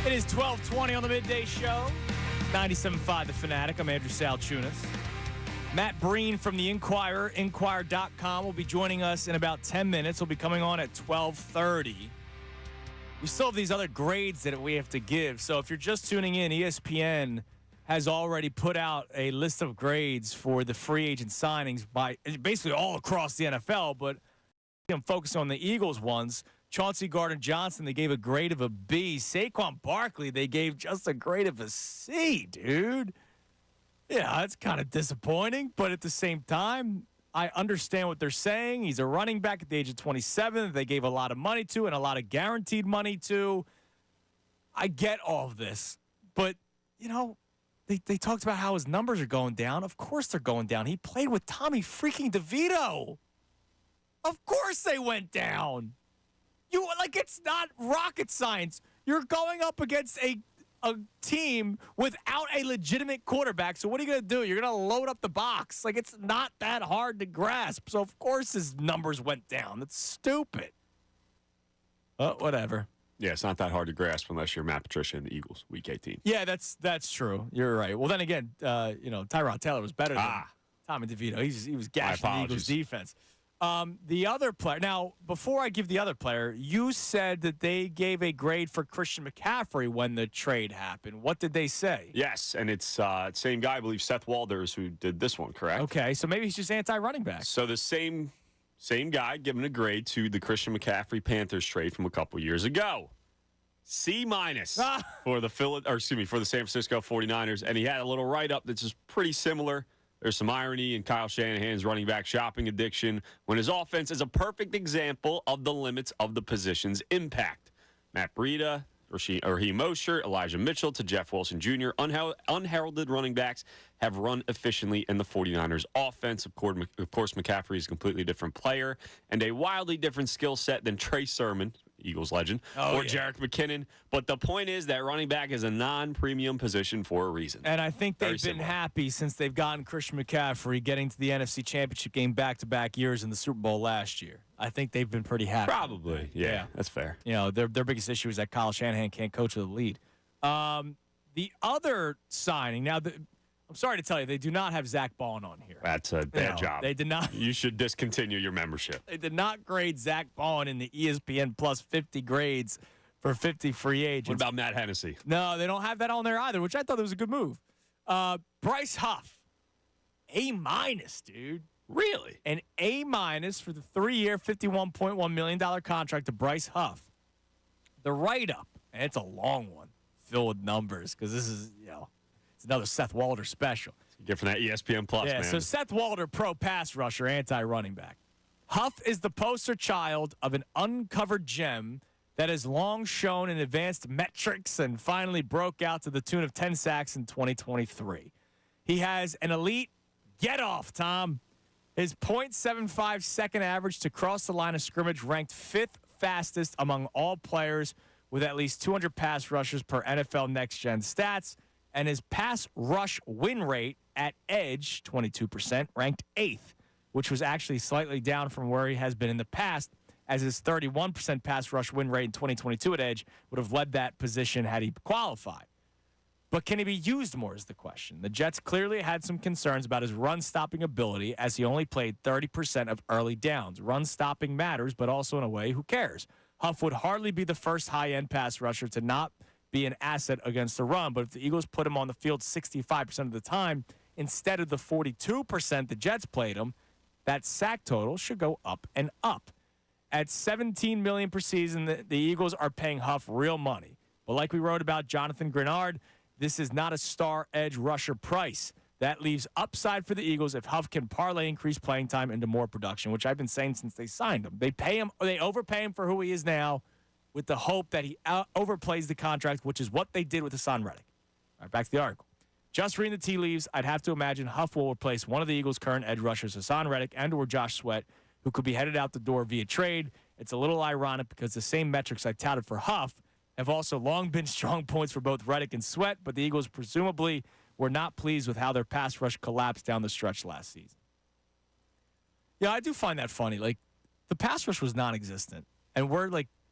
Speaker 1: It is 12:20 on the Midday Show. 97.5 The Fanatic. I'm Andrew Salchunas. Matt Breen from the Inquirer, Inquirer.com, will be joining us in about 10 minutes. He'll be coming on at 12:30. We still have these other grades that we have to give. So if you're just tuning in, ESPN has already put out a list of grades for the free agent signings by basically all across the NFL, but I'm focusing on the Eagles ones. Chauncey Gardner-Johnson, they gave a grade of a B. Saquon Barkley, they gave just a grade of a C, dude. Yeah, that's kind of disappointing, but at the same time, I understand what they're saying. He's a running back at the age of 27 that they gave a lot of money to and a lot of guaranteed money to. I get all of this, but, you know, they talked about how his numbers are going down. Of course they're going down. He played with Tommy freaking DeVito. Of course they went down. It's not rocket science. You're going up against a team without a legitimate quarterback. So what are you going to do? You're going to load up the box. It's not that hard to grasp. So, of course, his numbers went down. That's stupid. Whatever.
Speaker 3: Yeah, it's not that hard to grasp unless you're Matt Patricia and the Eagles, Week 18.
Speaker 1: Yeah, that's true. You're right. Well, then again, Tyrod Taylor was better than Tommy DeVito. He was gashing the Eagles' defense. The other player. Now, before I give the other player, you said that they gave a grade for Christian McCaffrey when the trade happened. What did they say?
Speaker 3: Yes, and it's same guy, I believe, Seth Walders, who did this one, correct?
Speaker 1: Okay, so maybe he's just anti-running back.
Speaker 3: So the same guy giving a grade to the Christian McCaffrey Panthers trade from a couple years ago. C- for the for the San Francisco 49ers, and he had a little write-up that's just pretty similar. There's some irony in Kyle Shanahan's running back shopping addiction when his offense is a perfect example of the limits of the position's impact. Matt Breida, Raheem Mostert, Elijah Mitchell to Jeff Wilson Jr., unheralded running backs have run efficiently in the 49ers offense. Of course, McCaffrey is a completely different player and a wildly different skill set than Trey Sermon, Eagles legend, Jerick McKinnon. But the point is that running back is a non-premium position for a reason.
Speaker 1: And I think they've been happy since they've gotten Christian McCaffrey getting to the NFC Championship game back-to-back years in the Super Bowl last year. I think they've been pretty happy.
Speaker 3: Probably, yeah, that's fair.
Speaker 1: You know, their biggest issue is that Kyle Shanahan can't coach with a lead. The other signing, now, I'm sorry to tell you, they do not have Zach Baun on here.
Speaker 3: That's a bad job.
Speaker 1: They did not.
Speaker 3: You should discontinue your membership.
Speaker 1: They did not grade Zach Baun in the ESPN Plus 50 grades for 50 free agents.
Speaker 3: What about Matt Hennessy?
Speaker 1: No, they don't have that on there either, which I thought was a good move. Bryce Huff, A-, dude.
Speaker 3: Really?
Speaker 1: An A- for the 3-year, $51.1 million contract to Bryce Huff. The write-up, and it's a long one, filled with numbers, because this is, it's another Seth Walder special.
Speaker 3: Get from that ESPN Plus, man.
Speaker 1: So Seth Walder, pro pass rusher, anti-running back. Huff is the poster child of an uncovered gem that has long shown in advanced metrics and finally broke out to the tune of 10 sacks in 2023. He has an elite get-off, Tom. His .75 second average to cross the line of scrimmage ranked 5th fastest among all players with at least 200 pass rushes per NFL Next Gen Stats. And his pass rush win rate at edge, 22%, ranked 8th, which was actually slightly down from where he has been in the past, as his 31% pass rush win rate in 2022 at edge would have led that position had he qualified. But can he be used more is the question. The Jets clearly had some concerns about his run-stopping ability, as he only played 30% of early downs. Run-stopping matters, but also in a way, who cares? Huff would hardly be the first high-end pass rusher to not be an asset against the run, but if the Eagles put him on the field 65% of the time instead of the 42% the Jets played him, that sack total should go up and up. At $17 million per season, the Eagles are paying Huff real money. But like we wrote about Jonathan Grenard, this is not a star edge rusher price. That leaves upside for the Eagles if Huff can parlay increased playing time into more production, which I've been saying since they signed him. They overpay him for who he is now with the hope that he overplays the contract, which is what they did with Hassan Reddick. All right, back to the article. Just reading the tea leaves, I'd have to imagine Huff will replace one of the Eagles' current edge rushers, Hassan Reddick and/or Josh Sweat, who could be headed out the door via trade. It's a little ironic because the same metrics I touted for Huff have also long been strong points for both Reddick and Sweat, but the Eagles presumably were not pleased with how their pass rush collapsed down the stretch last season. Yeah, I do find that funny. Like, the pass rush was non-existent. And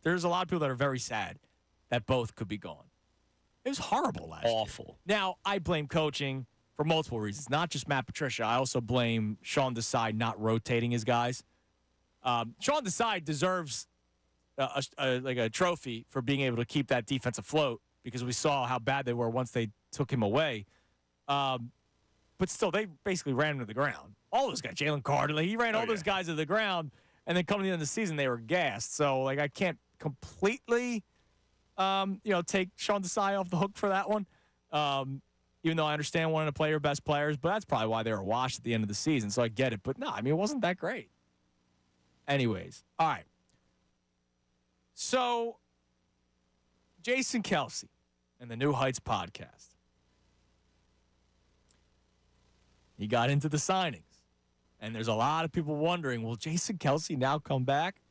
Speaker 1: there's a lot of people that are very sad that both could be gone. It was horrible last year.
Speaker 3: Awful.
Speaker 1: Now, I blame coaching for multiple reasons, not just Matt Patricia. I also blame Sean Desai not rotating his guys. Sean Desai deserves a trophy for being able to keep that defense afloat because we saw how bad they were once they took him away. But still, they basically ran him to the ground. All those guys, Jalen Carter, he ran all those guys to the ground, and then coming to the end of the season, they were gassed. So, I can't completely, take Sean Desai off the hook for that one. Even though I understand wanting to play your best players, but that's probably why they were washed at the end of the season, so I get it. But no, it wasn't that great. Anyways, all right. So, Jason Kelce and the New Heights podcast. He got into the signings. And there's a lot of people wondering, will Jason Kelce now come back?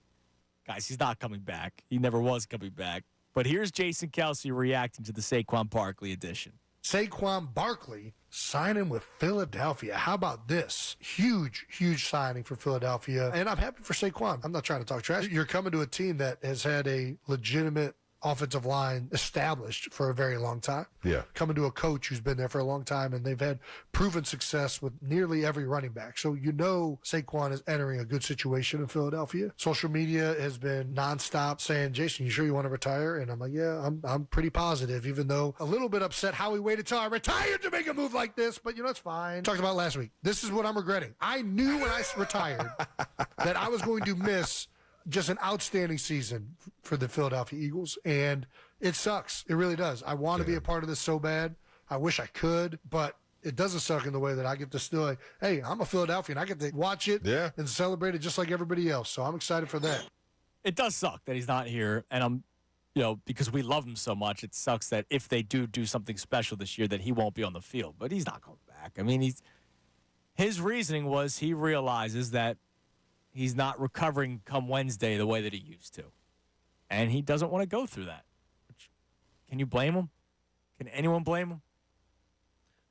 Speaker 1: Guys, he's not coming back. He never was coming back. But here's Jason Kelce reacting to the Saquon Barkley edition.
Speaker 9: Saquon Barkley signing with Philadelphia. How about this? Huge, huge signing for Philadelphia. And I'm happy for Saquon. I'm not trying to talk trash. You're coming to a team that has had a legitimate offensive line established for a very long time.
Speaker 10: Yeah.
Speaker 9: Coming to a coach who's been there for a long time, and they've had proven success with nearly every running back. So Saquon is entering a good situation in Philadelphia. Social media has been nonstop saying, Jason, you sure you want to retire? And I'm like, yeah, I'm pretty positive, even though a little bit upset how we waited till I retired to make a move like this, but it's fine. Talked about last week. This is what I'm regretting. I knew when I retired that I was going to miss just an outstanding season for the Philadelphia Eagles, and it sucks. It really does. I want to be a part of this so bad. I wish I could, but it doesn't suck in the way that I get to still, hey, I'm a Philadelphian. I get to watch it and celebrate it just like everybody else, so I'm excited for that.
Speaker 1: It does suck that he's not here, and I'm, because we love him so much, it sucks that if they do something special this year that he won't be on the field, but he's not coming back. His reasoning was he realizes that he's not recovering come Wednesday the way that he used to. And he doesn't want to go through that. Can you blame him? Can anyone blame him?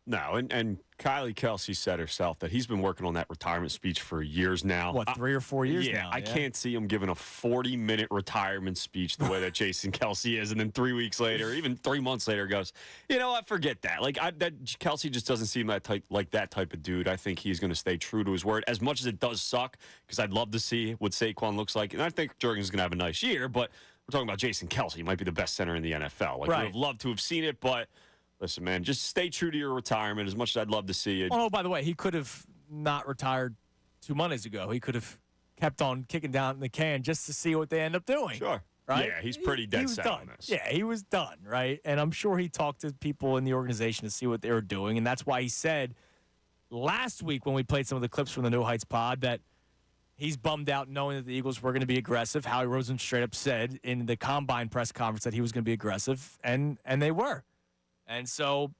Speaker 3: No, and Kylie Kelce said herself that he's been working on that retirement speech for years now.
Speaker 1: What, 3 or 4 years now?
Speaker 3: I can't see him giving a 40-minute retirement speech the way that Jason Kelce is, and then 3 weeks later, even 3 months later, goes, you know what, forget that. Kelce just doesn't seem that type of dude. I think he's going to stay true to his word, as much as it does suck, because I'd love to see what Saquon looks like, and I think Jurgens going to have a nice year, but we're talking about Jason Kelce. He might be the best center in the NFL. Right. We would have loved to have seen it, but listen, man, just stay true to your retirement as much as I'd love to see it.
Speaker 1: Oh, by the way, he could have not retired 2 Mondays ago. He could have kept on kicking down the can just to see what they end up doing.
Speaker 3: Sure.
Speaker 1: Right?
Speaker 3: Yeah, he's pretty dead set on this.
Speaker 1: Yeah, he was done, right? And I'm sure he talked to people in the organization to see what they were doing, and that's why he said last week when we played some of the clips from the New Heights pod that he's bummed out knowing that the Eagles were going to be aggressive. Howie Roseman straight up said in the Combine press conference that he was going to be aggressive, and they were. And so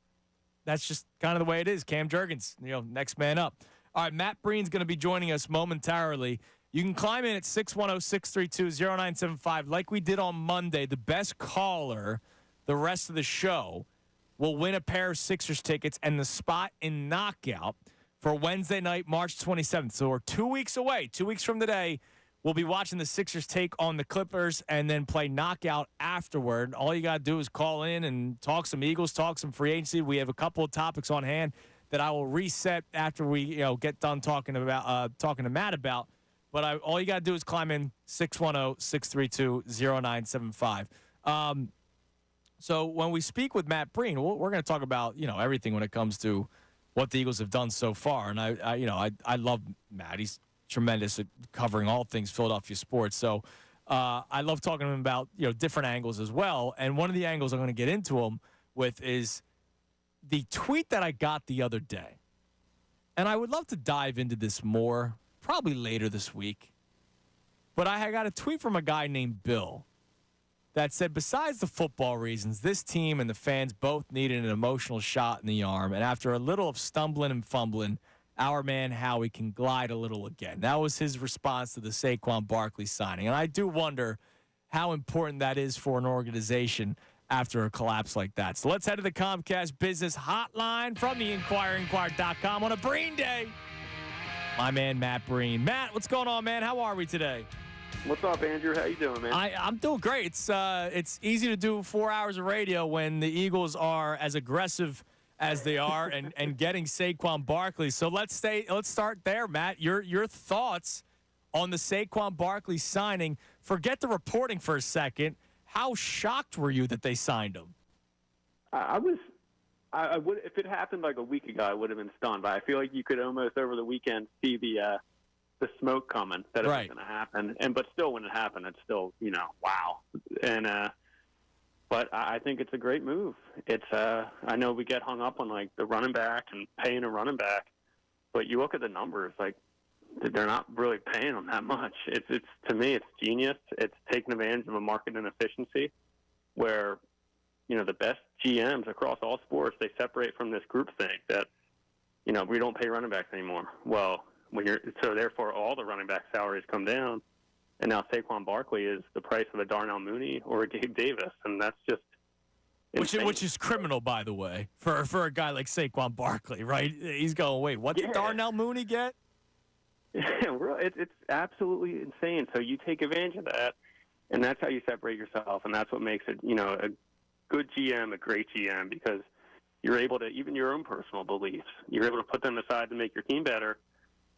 Speaker 1: that's just kind of the way it is. Cam Jurgens, next man up. All right, Matt Breen's going to be joining us momentarily. You can climb in at 610-632-0975 like we did on Monday. The best caller the rest of the show will win a pair of Sixers tickets and the spot in Knockout for Wednesday night, March 27th. So we're 2 weeks away. 2 weeks from today, we'll be watching the Sixers take on the Clippers and then play Knockout afterward. All you got to do is call in and talk some Eagles, talk some free agency. We have a couple of topics on hand that I will reset after we get done talking to Matt about. But all you got to do is climb in 610-632-0975. So when we speak with Matt Breen, we're going to talk about everything when it comes to what the Eagles have done so far. And I love Matt. He's tremendous at covering all things Philadelphia sports. So I love talking to him about different angles as well. And one of the angles I'm going to get into him with is the tweet that I got the other day. And I would love to dive into this more, probably later this week. But I got a tweet from a guy named Bill that said, besides the football reasons, this team and the fans both needed an emotional shot in the arm. And after a little of stumbling and fumbling, our man Howie can glide a little again. That was his response to the Saquon Barkley signing. And I do wonder how important that is for an organization after a collapse like that. So let's head to the Comcast Business Hotline from the Inquirer, Inquirer.com on a Breen Day. my man Matt Breen. Matt, what's going on, man? How are we today?
Speaker 10: What's up, Andrew? How you doing, man?
Speaker 1: I'm doing great. It's easy to do 4 hours of radio when the Eagles are as aggressive as they are and getting Saquon Barkley. So let's start there, Matt. Your thoughts on the Saquon Barkley signing. Forget the reporting for a second. How shocked were you that they signed him?
Speaker 10: I would, if it happened like a week ago, I would have been stunned. But I feel like you could almost over the weekend see the smoke coming that it was going to happen. But still, when it happened, it's still wow. And but I think it's a great move. It's I know we get hung up on like the running back and paying a running back, but you look at the numbers, like they're not really paying them that much. It's to me, it's genius. It's taking advantage of a market inefficiency where the best GMs across all sports, they separate from this group thing that we don't pay running backs anymore. Well, so therefore all the running back salaries come down. And now Saquon Barkley is the price of a Darnell Mooney or a Gabe Davis, and that's just insane.
Speaker 1: Which is criminal, by the way, for a guy like Saquon Barkley, right? He's going, wait, what did Darnell Mooney get?
Speaker 10: Yeah, it's absolutely insane. So you take advantage of that, and that's how you separate yourself, and that's what makes it, a good GM a great GM, because you're able to, even your own personal beliefs, you're able to put them aside to make your team better.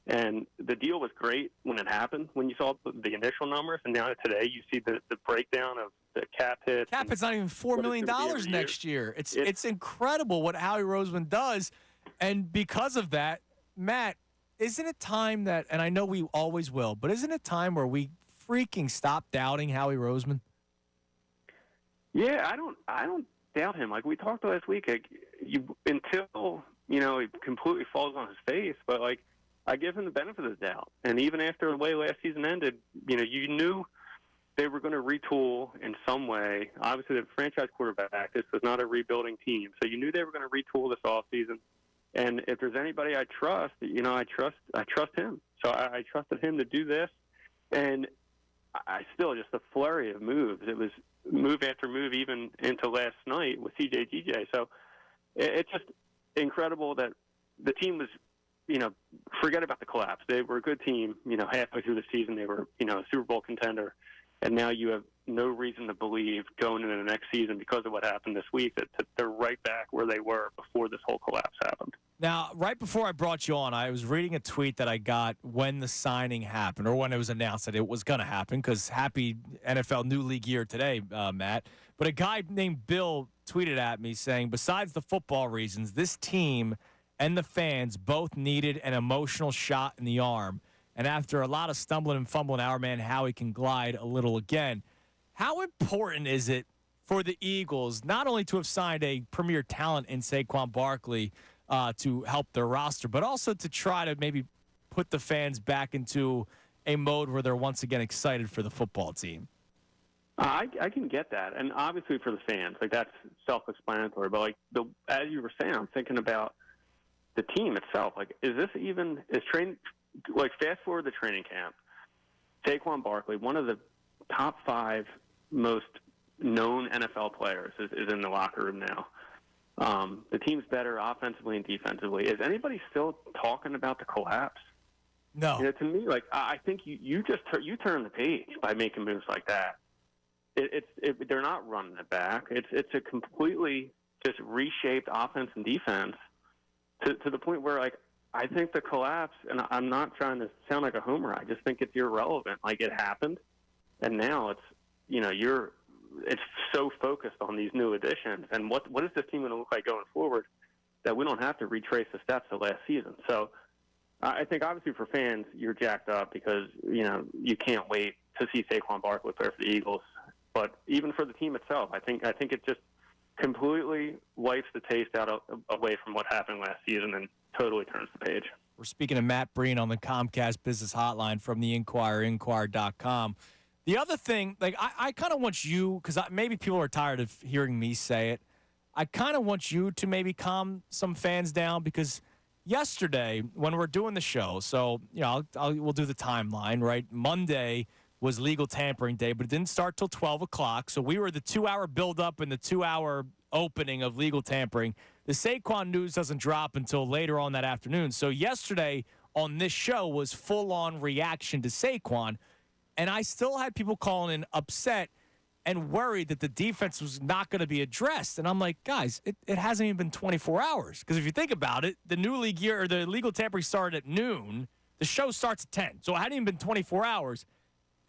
Speaker 10: And the deal was great when it happened, when you saw the initial numbers, and now today you see the breakdown of the cap hits.
Speaker 1: Cap hit's not even $4 million next year. It's incredible what Howie Roseman does, and because of that, Matt, isn't it time that, and I know we always will, but isn't it time where we freaking stop doubting Howie Roseman?
Speaker 10: Yeah, I don't doubt him. Like we talked last week, until he completely falls on his face, but I give him the benefit of the doubt. And even after the way last season ended, you knew they were going to retool in some way. Obviously, the franchise quarterback, this was not a rebuilding team. So you knew they were going to retool this offseason. And if there's anybody I trust, I trust him. So I trusted him to do this. And I still, just a flurry of moves. It was move after move, even into last night with CJ. So it's just incredible that the team was, forget about the collapse. They were a good team. Halfway through the season, they were, a Super Bowl contender. And now you have no reason to believe going into the next season, because of what happened this week, that they're right back where they were before this whole collapse happened.
Speaker 1: Now, right before I brought you on, I was reading a tweet that I got when the signing happened, or when it was announced that it was going to happen, because happy NFL new league year today, Matt. But a guy named Bill tweeted at me saying, besides the football reasons, this team and the fans both needed an emotional shot in the arm. And after a lot of stumbling and fumbling, our man Howie can glide a little again. How important is it for the Eagles not only to have signed a premier talent in Saquon Barkley to help their roster, but also to try to maybe put the fans back into a mode where they're once again excited for the football team?
Speaker 10: I can get that. And obviously for the fans, that's self-explanatory. But as you were saying, I'm thinking about the team itself. Fast forward the training camp, Saquon Barkley, one of the top 5 most known NFL players, is in the locker room now. The team's better offensively and defensively. Is anybody still talking about the collapse?
Speaker 1: No.
Speaker 10: To me, I think you turn the page by making moves like that. They're not running it back. It's a completely just reshaped offense and defense to the point where I think the collapse, and I'm not trying to sound like a homer, I just think it's irrelevant. It happened, and now it's it's so focused on these new additions. And what is this team going to look like going forward, that we don't have to retrace the steps of last season? So I think obviously for fans, you're jacked up because, you can't wait to see Saquon Barkley play for the Eagles. But even for the team itself, I think it just completely wipes the taste away from what happened last season and totally turns the page.
Speaker 1: We're speaking to Matt Breen on the Comcast Business Hotline from the Inquirer, inquirer.com. The other thing, I kind of want you, because maybe people are tired of hearing me say it, I kind of want you to maybe calm some fans down, because yesterday when we're doing the show, so, we'll do the timeline, right? Monday was legal tampering day, but it didn't start till 12 o'clock. So we were the 2-hour build-up and the 2-hour opening of legal tampering. The Saquon news doesn't drop until later on that afternoon. So yesterday on this show was full-on reaction to Saquon, and I still had people calling in upset and worried that the defense was not going to be addressed. And I'm like, guys, it hasn't even been 24 hours. Because if you think about it, the new league year, or the legal tampering started at noon. The show starts at 10. So it hadn't even been 24 hours.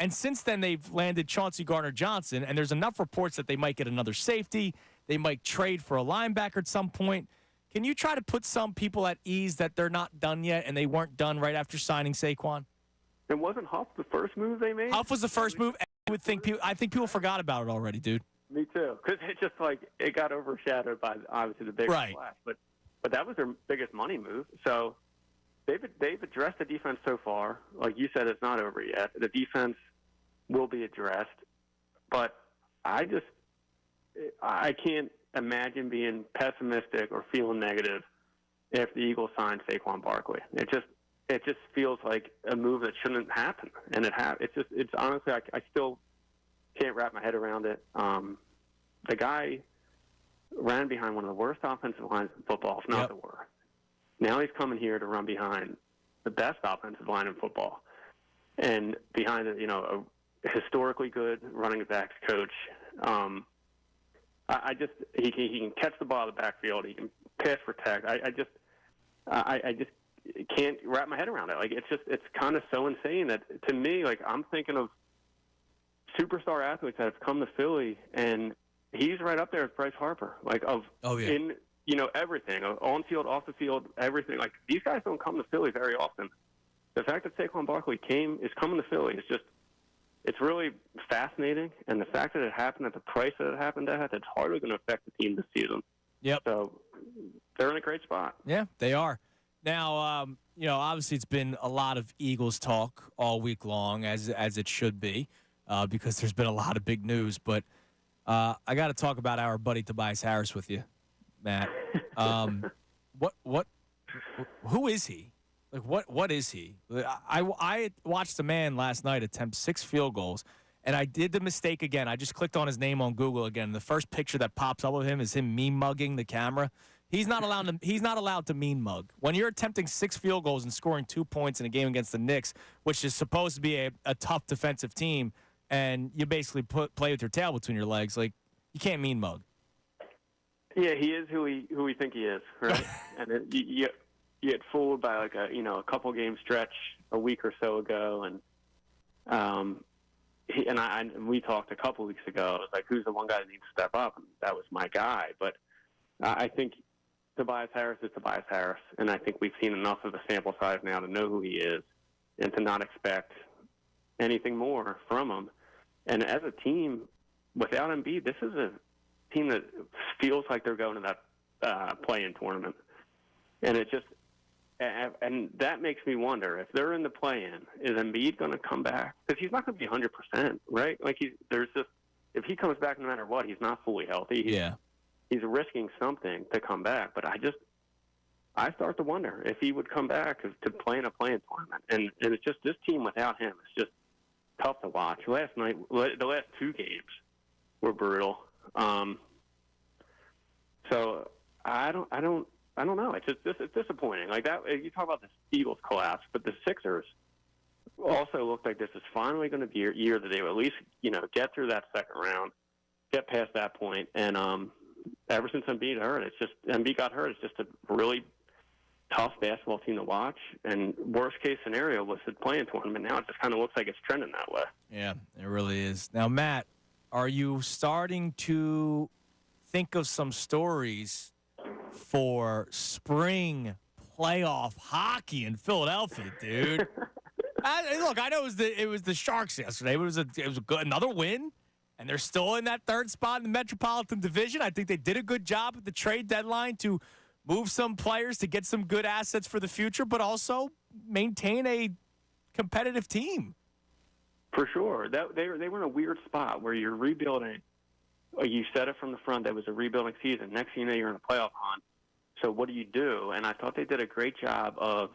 Speaker 1: And since then, they've landed Chauncey Gardner-Johnson, and there's enough reports that they might get another safety. They might trade for a linebacker at some point. Can you try to put some people at ease that they're not done yet, and they weren't done right after signing Saquon?
Speaker 10: And wasn't Huff the first move they made?
Speaker 1: Huff was the first move. I think people forgot about it already, dude.
Speaker 10: Me too, because it just it got overshadowed by obviously the big splash. But that was their biggest money move. So they've addressed the defense so far. Like you said, it's not over yet. The defense will be addressed, but I can't imagine being pessimistic or feeling negative if the Eagles signed Saquon Barkley. It just feels like a move that shouldn't happen, and it's honestly I still can't wrap my head around it. The guy ran behind one of the worst offensive lines in football, if not the worst. Now he's coming here to run behind the best offensive line in football, and behind a historically good running backs coach. He can catch the ball out of the backfield. He can pass protect. I just can't wrap my head around it. Like it's kind of so insane that to me, like I'm thinking of superstar athletes that have come to Philly, and he's right up there with Bryce Harper. In everything, on field, off the field, everything. Like these guys don't come to Philly very often. The fact that Saquon Barkley is coming to Philly is just. It's really fascinating, and the fact that it happened at the price that it happened at, it's hardly going to affect the team this season.
Speaker 1: Yep.
Speaker 10: So they're in a great spot.
Speaker 1: Yeah, they are. Now, obviously it's been a lot of Eagles talk all week long, as it should be, because there's been a lot of big news. But I got to talk about our buddy Tobias Harris with you, Matt. Who is he? Like, what is he? I watched a man last night attempt 6 field goals, and I did the mistake again. I just clicked on his name on Google again. The first picture that pops up of him is him mean mugging the camera. He's not allowed to mean mug. When you're attempting 6 field goals and scoring 2 points in a game against the Knicks, which is supposed to be a tough defensive team, and you basically play with your tail between your legs, like you can't mean mug.
Speaker 10: Yeah, he is who we think he is, right? And you get fooled by a couple game stretch a week or so ago, and we talked a couple weeks ago. It was like, who's the one guy that needs to step up? And that was my guy. But I think Tobias Harris is Tobias Harris, and I think we've seen enough of a sample size now to know who he is and to not expect anything more from him. And as a team, without Embiid, this is a team that feels like they're going to that play-in tournament. And it just and that makes me wonder, if they're in the play-in, is Embiid going to come back? Because he's not going to be 100%, right? Like if he comes back no matter what, he's not fully healthy. He's risking something to come back. But I start to wonder if he would come back to play in a play-in tournament. And it's just this team without him is just tough to watch. The last 2 games were brutal. So I don't know. It's disappointing. Like that, you talk about the Eagles collapse, but the Sixers also look like this is finally going to be a year that they will at least, get through that second round, get past that point. And ever since Embiid got hurt, it's just a really tough basketball team to watch. And worst case scenario was the play-in tournament. Now it just kind of looks like it's trending that way. Yeah,
Speaker 1: it really is. Now, Matt, are you starting to think of some stories for spring playoff hockey in Philadelphia, dude? Look, I know it was the Sharks yesterday, but it was another win, and they're still in that 3rd spot in the Metropolitan Division. I think they did a good job at the trade deadline to move some players to get some good assets for the future, but also maintain a competitive team.
Speaker 10: For sure. They were in a weird spot where you're rebuilding. You said it from the front. That was a rebuilding season. Next thing you know, you're in a playoff hunt. So what do you do? And I thought they did a great job of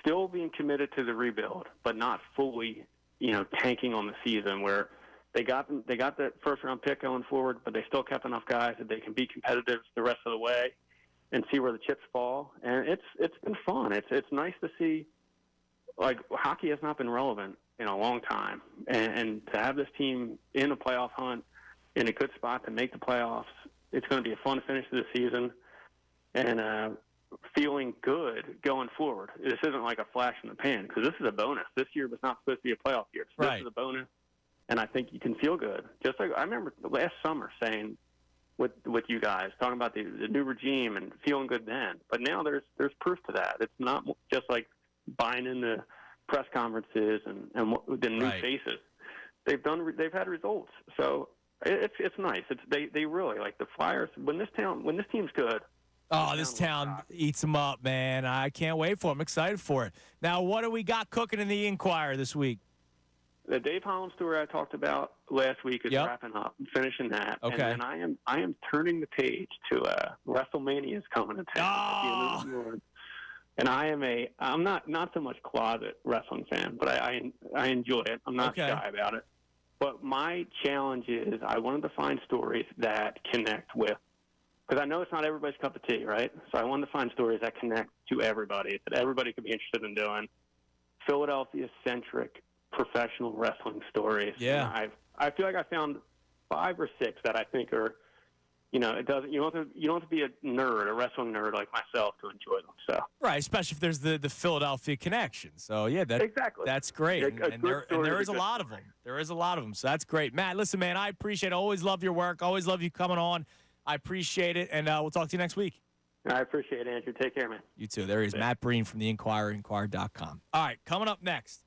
Speaker 10: still being committed to the rebuild, but not fully, tanking on the season, where they got that first-round pick going forward, but they still kept enough guys that they can be competitive the rest of the way and see where the chips fall. And it's been fun. It's nice to see like hockey has not been relevant in a long time, and to have this team in a playoff hunt in a good spot to make the playoffs, it's going to be a fun finish to the season, and feeling good going forward. This isn't like a flash in the pan because this is a bonus. This year was not supposed to be a playoff year. So
Speaker 1: right.
Speaker 10: This is a bonus, and I think you can feel good. Just like I remember last summer saying with you guys talking about the new regime and feeling good then. But now there's proof to that. It's not just like buying into press conferences and the new
Speaker 1: right.
Speaker 10: faces. They've had results. So it's nice. They really like the Flyers when this team's good.
Speaker 1: Oh, this town eats them up, man. I can't wait for it. I'm excited for it. Now, what do we got cooking in the Inquirer this week?
Speaker 10: The Dave Holland story I talked about last week is wrapping up, finishing that.
Speaker 1: Okay.
Speaker 10: And then I am turning the page to WrestleMania is coming to town.
Speaker 1: Oh.
Speaker 10: And I'm not so much closet wrestling fan, but I enjoy it. I'm not shy about it. But my challenge is I wanted to find stories that connect with, because I know it's not everybody's cup of tea, right? So I wanted to find stories that connect to everybody, that everybody could be interested in doing. Philadelphia-centric professional wrestling stories.
Speaker 1: Yeah.
Speaker 10: And I feel like I found 5 or 6 that I think are, you don't have to be a wrestling nerd like myself to enjoy them. So
Speaker 1: right, especially if there's the Philadelphia connection. So yeah, that's great. And there is a lot of them. There is a lot of them. So that's great. Matt, listen, man, I appreciate it. Always love your work. Always love you coming on. I appreciate it, and we'll talk to you next week.
Speaker 10: I appreciate it, Andrew. Take care, man.
Speaker 1: You too. There he is, Matt Breen from the Inquirer, Inquirer.com. All right, coming up next.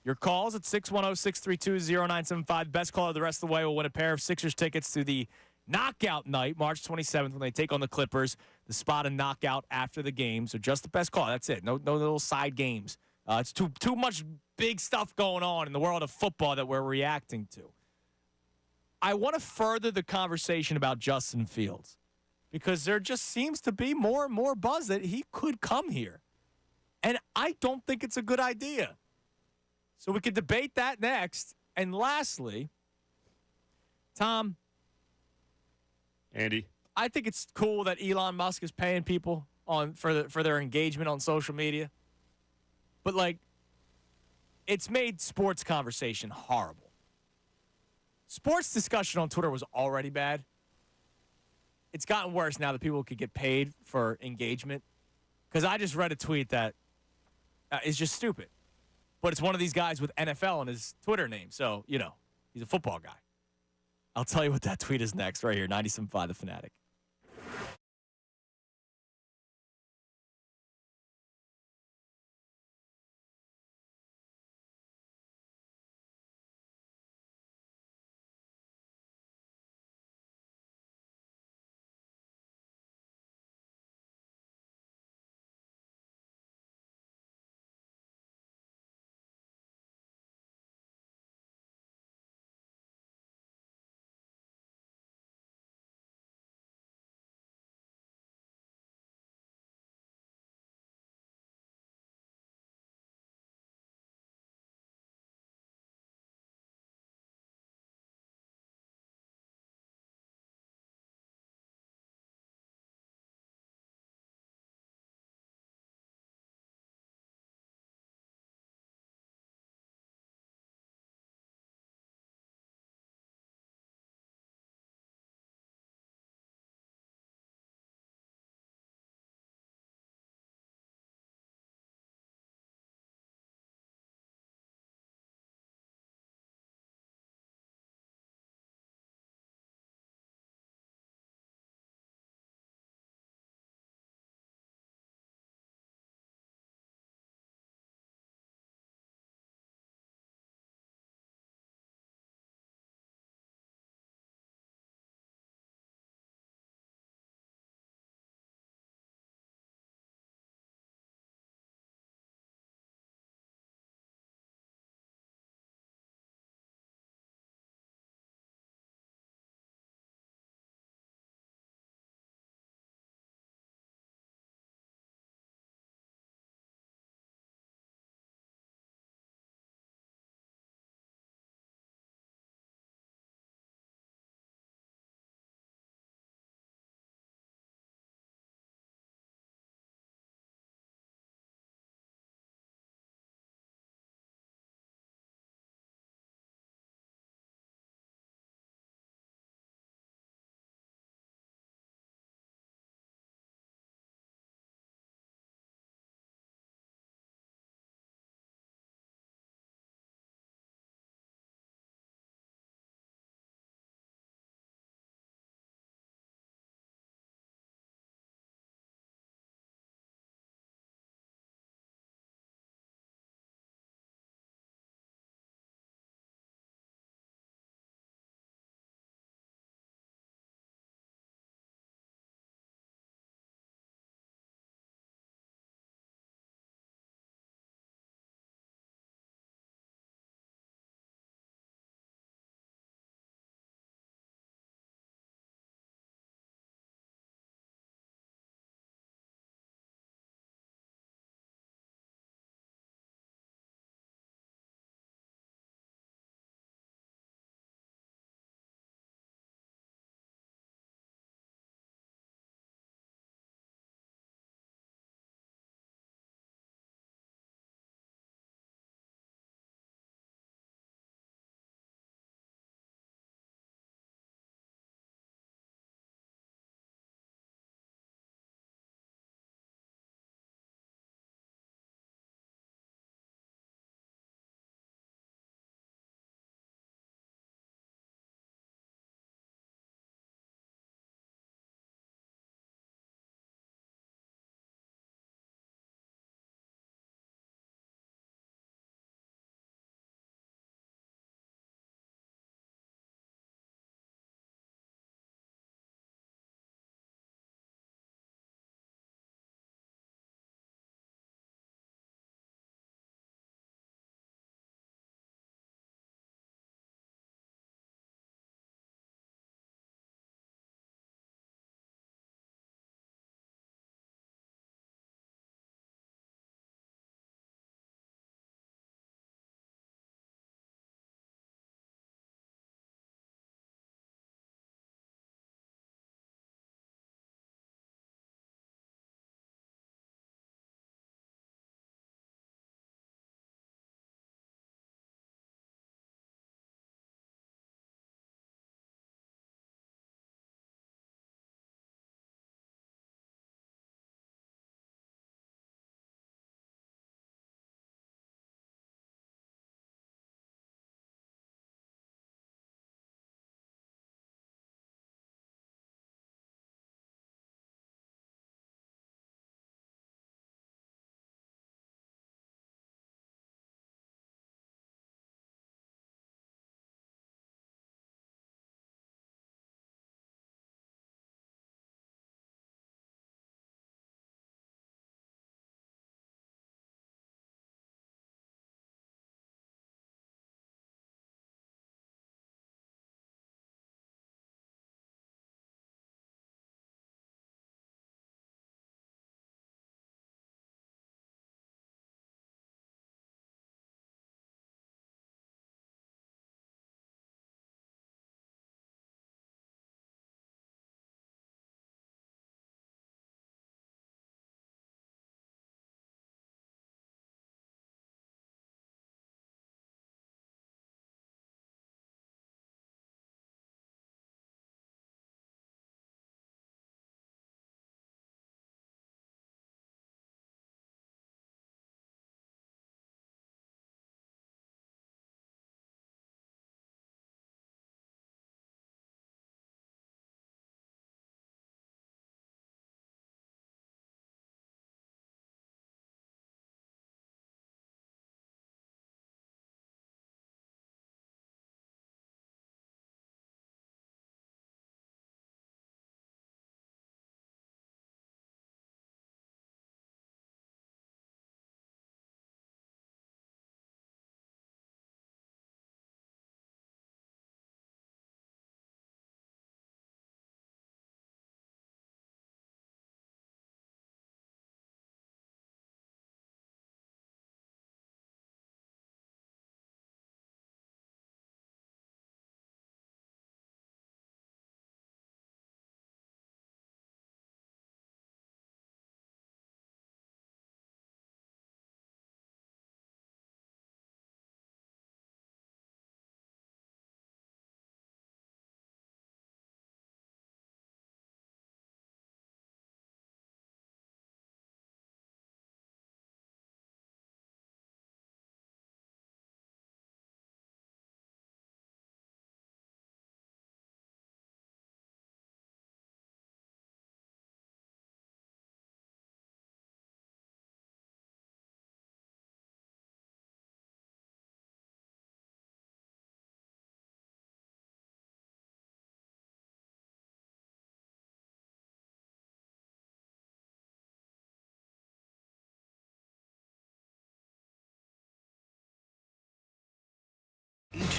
Speaker 1: Your calls at 610-632-0975. Best caller the rest of the way will win a pair of Sixers tickets to the Knockout Night, March 27th, when they take on the Clippers. The spot and knockout after the game. So just the best call. That's it. No little side games. It's too much big stuff going on in the world of football that we're reacting to. I want to further the conversation about Justin Fields because there just seems to be more and more buzz that he could come here. And I don't think it's a good idea. So we could debate that next. And lastly, Tom.
Speaker 3: Andy.
Speaker 1: I think it's cool that Elon Musk is paying people for their engagement on social media. But, it's made sports conversation horrible. Sports discussion on Twitter was already bad. It's gotten worse now that people could get paid for engagement. Because I just read a tweet that is just stupid. But it's one of these guys with NFL in his Twitter name. So, he's a football guy. I'll tell you what that tweet is next right here, 97.5 The Fanatic.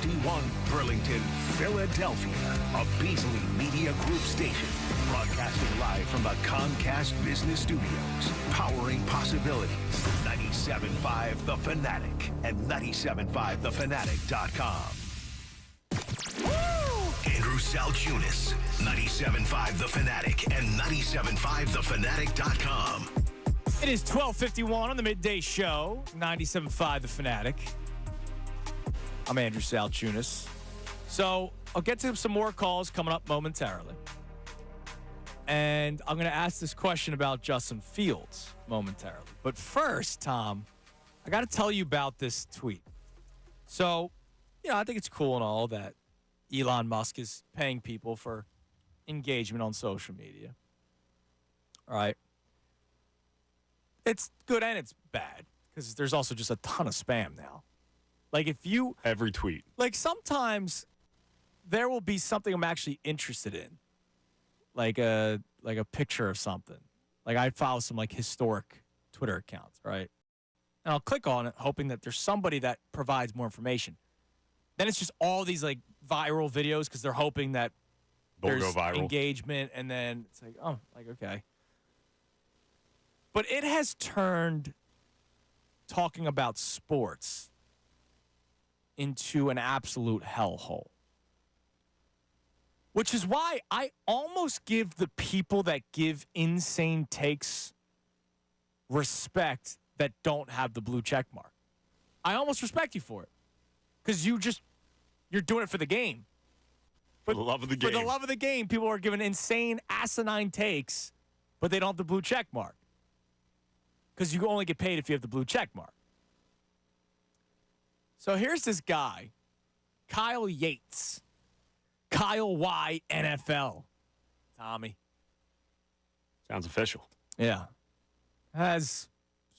Speaker 7: HD1, Burlington, Philadelphia. A Beasley Media Group station. Broadcasting live from the Comcast Business Studios. Powering possibilities. 97.5 The Fanatic and 97.5thefanatic.com. Andrew Salchunas, 97.5 The Fanatic and 97.5thefanatic.com.
Speaker 1: It is 12:51 on the Midday Show, 97.5 The Fanatic. I'm Andrew Salchunas. So I'll get to some more calls coming up momentarily. And I'm going to ask this question about Justin Fields momentarily. But first, Tom, I got to tell you about this tweet. So, I think it's cool and all that Elon Musk is paying people for engagement on social media. All right. It's good and it's bad because there's also just a ton of spam now. Like
Speaker 3: every tweet.
Speaker 1: Like sometimes there will be something I'm actually interested in. Like a picture of something. Like I follow some historic Twitter accounts, right? And I'll click on it hoping that there's somebody that provides more information. Then it's just all these viral videos because they're hoping that there's
Speaker 3: go viral.
Speaker 1: Engagement, and then it's okay. But it has turned talking about sports into an absolute hellhole. Which is why I almost give the people that give insane takes respect that don't have the blue check mark. I almost respect you for it. Because you're doing it for the game.
Speaker 3: For the love of the game.
Speaker 1: For the love of the game, people are giving insane, asinine takes, but they don't have the blue check mark. Because you only get paid if you have the blue check mark. So here's this guy, Kyle Yates. Kyle Y NFL. Tommy.
Speaker 3: Sounds official.
Speaker 1: Yeah. Has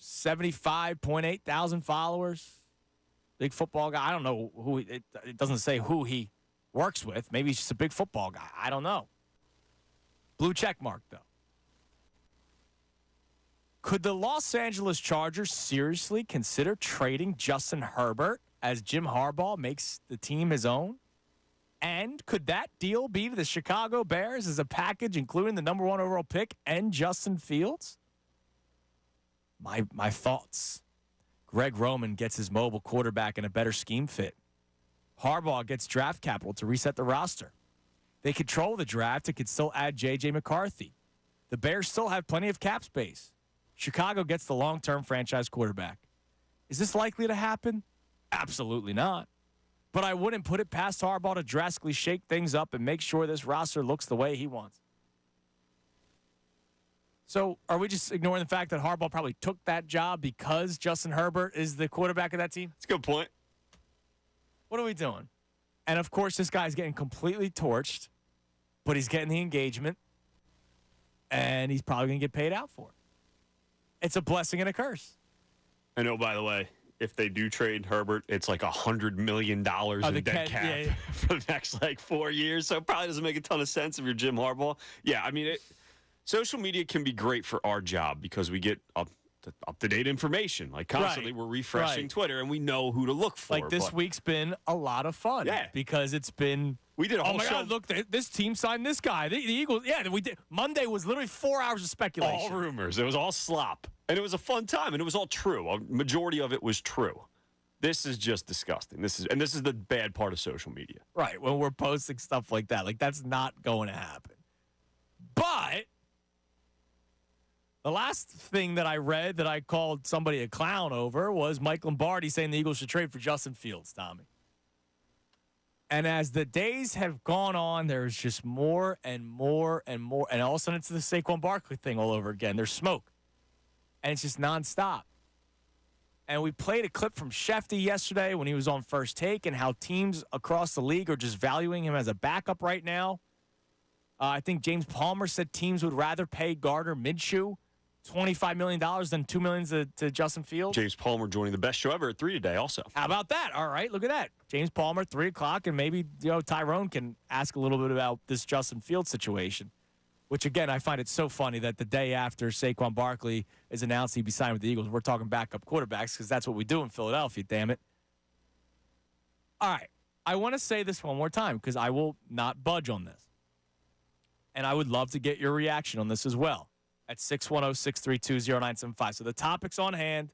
Speaker 1: 75.8 thousand followers. Big football guy. I don't know who. It doesn't say who he works with. Maybe he's just a big football guy. I don't know. Blue check mark, though. Could the Los Angeles Chargers seriously consider trading Justin Herbert as Jim Harbaugh makes the team his own? And could that deal be to the Chicago Bears as a package, including the number 1 overall pick and Justin Fields? My thoughts. Greg Roman gets his mobile quarterback in a better scheme fit. Harbaugh gets draft capital to reset the roster. They control the draft and could still add J.J. McCarthy. The Bears still have plenty of cap space. Chicago gets the long-term franchise quarterback. Is this likely to happen? Absolutely not. But I wouldn't put it past Harbaugh to drastically shake things up and make sure this roster looks the way he wants. So are we just ignoring the fact that Harbaugh probably took that job because Justin Herbert is the quarterback of that team?
Speaker 3: That's a good point.
Speaker 1: What are we doing? And, of course, this guy's getting completely torched, but he's getting the engagement, and he's probably going to get paid out for it. It's a blessing and a curse.
Speaker 3: I know, by the way, if they do trade Herbert, it's like $100 million in dead cap for the next 4 years. So it probably doesn't make a ton of sense if you're Jim Harbaugh. Yeah, I mean, social media can be great for our job because we get up-to-date information. Constantly we're refreshing Twitter, and we know who to look for.
Speaker 1: This week's been a lot of fun.
Speaker 3: Yeah.
Speaker 1: Because it's been...
Speaker 3: We did a whole
Speaker 1: show. God, look, this team signed this guy. The Eagles, we did. Monday was literally 4 hours of speculation.
Speaker 3: All rumors. It was all slop. And it was a fun time, and it was all true. A majority of it was true. This is just disgusting. This is the bad part of social media.
Speaker 1: Right, when we're posting stuff like that. That's not going to happen. But the last thing that I read that I called somebody a clown over was Mike Lombardi saying the Eagles should trade for Justin Fields, Tommy. And as the days have gone on, there's just more and more and more. And all of a sudden, it's the Saquon Barkley thing all over again. There's smoke. And it's just nonstop. And we played a clip from Shefty yesterday when he was on First Take and how teams across the league are just valuing him as a backup right now. I think James Palmer said teams would rather pay Gardner Minshew $25 million than $2 million to Justin Fields.
Speaker 3: James Palmer joining the best show ever at 3 today also.
Speaker 1: How about that? All right, look at that. James Palmer, 3 o'clock, and maybe Tyrone can ask a little bit about this Justin Fields situation, which, again, I find it so funny that the day after Saquon Barkley is announced he'd be signed with the Eagles, we're talking backup quarterbacks because that's what we do in Philadelphia, damn it. All right, I want to say this one more time because I will not budge on this. And I would love to get your reaction on this as well at 610-632-0975. So the topics on hand.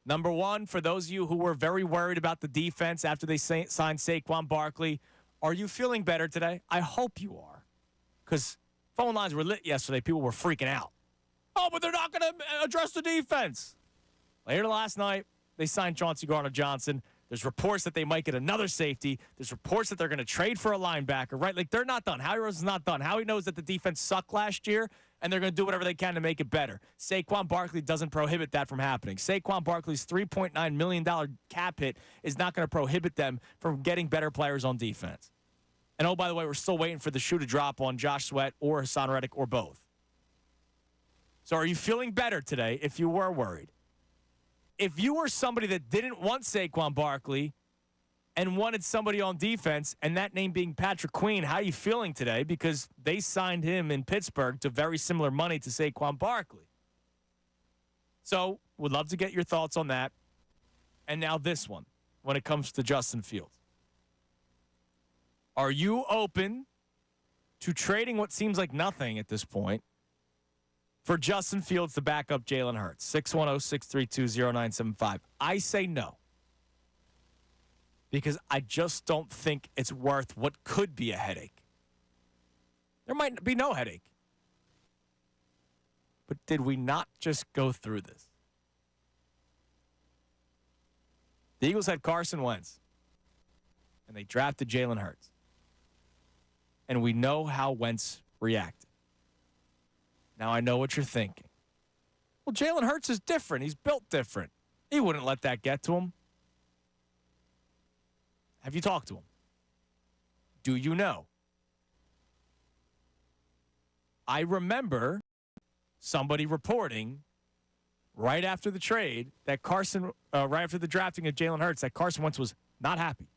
Speaker 1: Number one, for those of you who were very worried about the defense after they signed Saquon Barkley, are you feeling better today? I hope you are. Because phone lines were lit yesterday. People were freaking out. Oh, but they're not going to address the defense. Later last night, they signed Chauncey Gardner-Johnson. There's reports that they might get another safety. There's reports that they're going to trade for a linebacker, right? Like, they're not done. Howie Roseman's not done. Howie knows that the defense sucked last year, and they're going to do whatever they can to make it better. Saquon Barkley doesn't prohibit that from happening. Saquon Barkley's $3.9 million cap hit is not going to prohibit them from getting better players on defense. And, oh, by the way, we're still waiting for the shoe to drop on Josh Sweat or Hassan Reddick or both. So are you feeling better today if you were worried? If you were somebody that didn't want Saquon Barkley and wanted somebody on defense, and that name being Patrick Queen, how are you feeling today? Because they signed him in Pittsburgh to very similar money to Saquon Barkley. So would love to get your thoughts on that. And now this one, when it comes to Justin Fields. Are you open to trading what seems like nothing at this point for Justin Fields to back up Jalen Hurts? 610-632-0975. I say no. Because I just don't think it's worth what could be a headache. There might be no headache. But did we not just go through this? The Eagles had Carson Wentz. And they drafted Jalen Hurts. And we know how Wentz reacted. Now I know what you're thinking. Well, Jalen Hurts is different. He's built different. He wouldn't let that get to him. Have you talked to him? Do you know? I remember somebody reporting right after the trade that right after the drafting of Jalen Hurts, that Carson Wentz was not happy.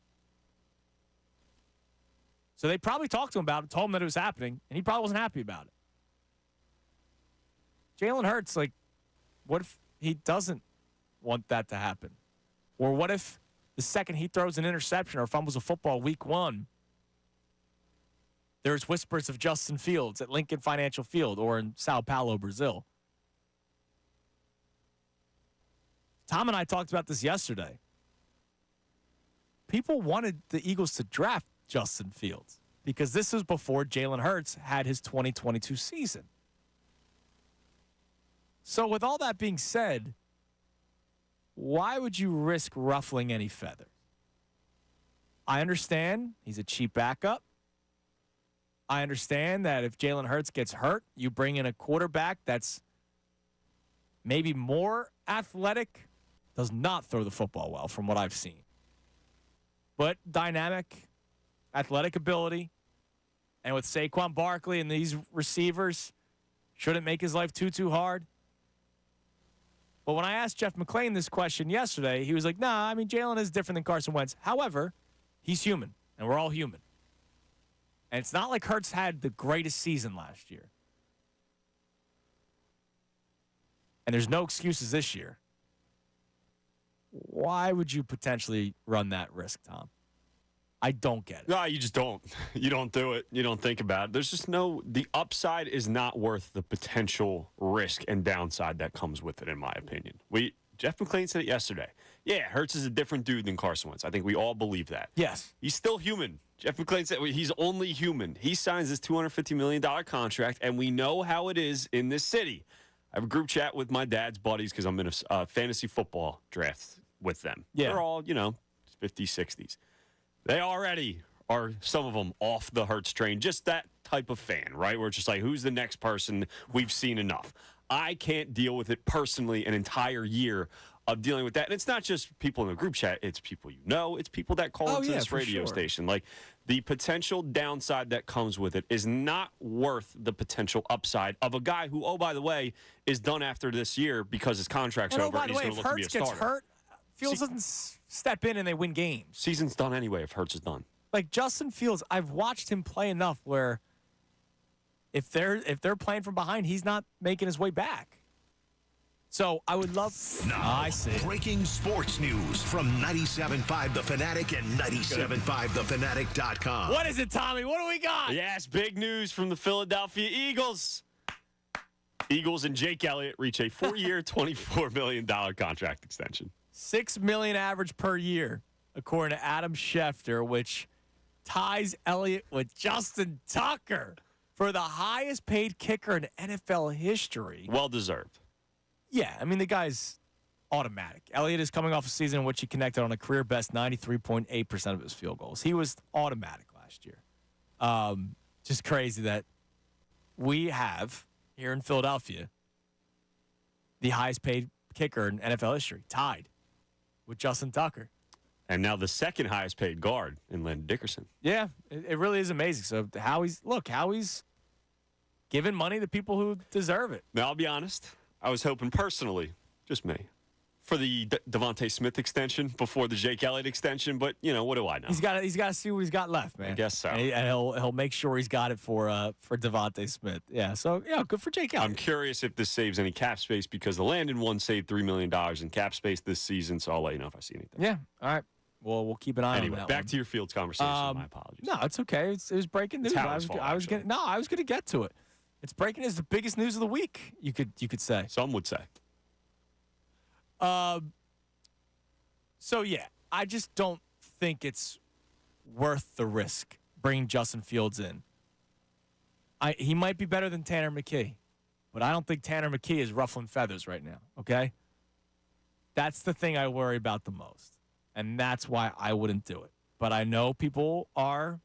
Speaker 1: So they probably talked to him about it, told him that it was happening, and he probably wasn't happy about it. Jalen Hurts, like, what if he doesn't want that to happen? Or what if the second he throws an interception or fumbles a football week one, there's whispers of Justin Fields at Lincoln Financial Field or in Sao Paulo, Brazil? Tom and I talked about this yesterday. People wanted the Eagles to draft Justin Fields because this was before Jalen Hurts had his 2022 season. So with all that being said, why would you risk ruffling any feathers? I understand he's a cheap backup. I understand that if Jalen Hurts gets hurt, you bring in a quarterback that's maybe more athletic, does not throw the football well from what I've seen, but dynamic, athletic ability. And with Saquon Barkley and these receivers, shouldn't make his life too hard. But when I asked Jeff McClain this question yesterday, he was like, nah, I mean, Jalen is different than Carson Wentz. However, he's human, and we're all human. And it's not like Hurts had the greatest season last year. And there's no excuses this year. Why would you potentially run that risk, Tom? I don't get it.
Speaker 3: No, you just don't. You don't do it. You don't think about it. There's just the upside is not worth the potential risk and downside that comes with it, in my opinion. Jeff McClain said it yesterday. Yeah, Hurts is a different dude than Carson Wentz. I think we all believe that.
Speaker 1: Yes.
Speaker 3: He's still human. Jeff McClain said he's only human. He signs this $250 million contract, and we know how it is in this city. I have a group chat with my dad's buddies because I'm in a fantasy football draft with them.
Speaker 1: Yeah.
Speaker 3: They're all, 50s, 60s. They already are, some of them, off the Hurts train. Just that type of fan, right? Where it's just like, who's the next person? We've seen enough. I can't deal with it personally an entire year of dealing with that. And it's not just people in the group chat. It's people you know. It's people that call into this radio station. Like, the potential downside that comes with it is not worth the potential upside of a guy who, oh, by the way, is done after this year because his contract's over and he's going to look to be a starter.
Speaker 1: If Hurts gets hurt, Fields doesn't step in and they win games.
Speaker 3: Season's done anyway if Hurts is done.
Speaker 1: Like Justin Fields, I've watched him play enough where if they're playing from behind, he's not making his way back. So I would love.
Speaker 7: Now,
Speaker 1: I see.
Speaker 7: breaking sports news from 97.5 The Fanatic and 97.5thefanatic.com.
Speaker 1: What is it, Tommy? What do we got?
Speaker 3: Yes, big news from the Philadelphia Eagles. Eagles and Jake Elliott reach a 4-year, $24 million contract extension.
Speaker 1: $6 million average per year, according to Adam Schefter, which ties Elliott with Justin Tucker for the highest paid kicker in NFL history.
Speaker 3: Well deserved.
Speaker 1: Yeah, I mean, the guy's automatic. Elliott is coming off a season in which he connected on a career best 93.8% of his field goals. He was automatic last year. Just crazy that we have here in Philadelphia the highest paid kicker in NFL history, tied with Justin Tucker.
Speaker 3: And now the second highest paid guard in Landon Dickerson.
Speaker 1: Yeah, it really is amazing. So how he's giving money to people who deserve it.
Speaker 3: Now, I'll be honest. I was hoping personally, just me, for the Devontae Smith extension before the Jake Elliott extension. But, what do I know?
Speaker 1: He's got to see what he's got left, man.
Speaker 3: I guess so.
Speaker 1: And he'll make sure he's got it for Devontae Smith. Yeah, so, good for Jake Elliott.
Speaker 3: I'm curious if this saves any cap space because the Landon one saved $3 million in cap space this season, so I'll let you know if I see anything.
Speaker 1: Yeah, all right. Well, we'll keep an eye on that.
Speaker 3: Back to your Fields conversation. My apologies.
Speaker 1: No, it's okay. It was breaking news. I was going to get to it. It's breaking. It's the biggest news of the week. You could say.
Speaker 3: Some would say.
Speaker 1: So yeah, I just don't think it's worth the risk bringing Justin Fields in. He might be better than Tanner McKee, but I don't think Tanner McKee is ruffling feathers right now. Okay, that's the thing I worry about the most, and that's why I wouldn't do it. But I know people are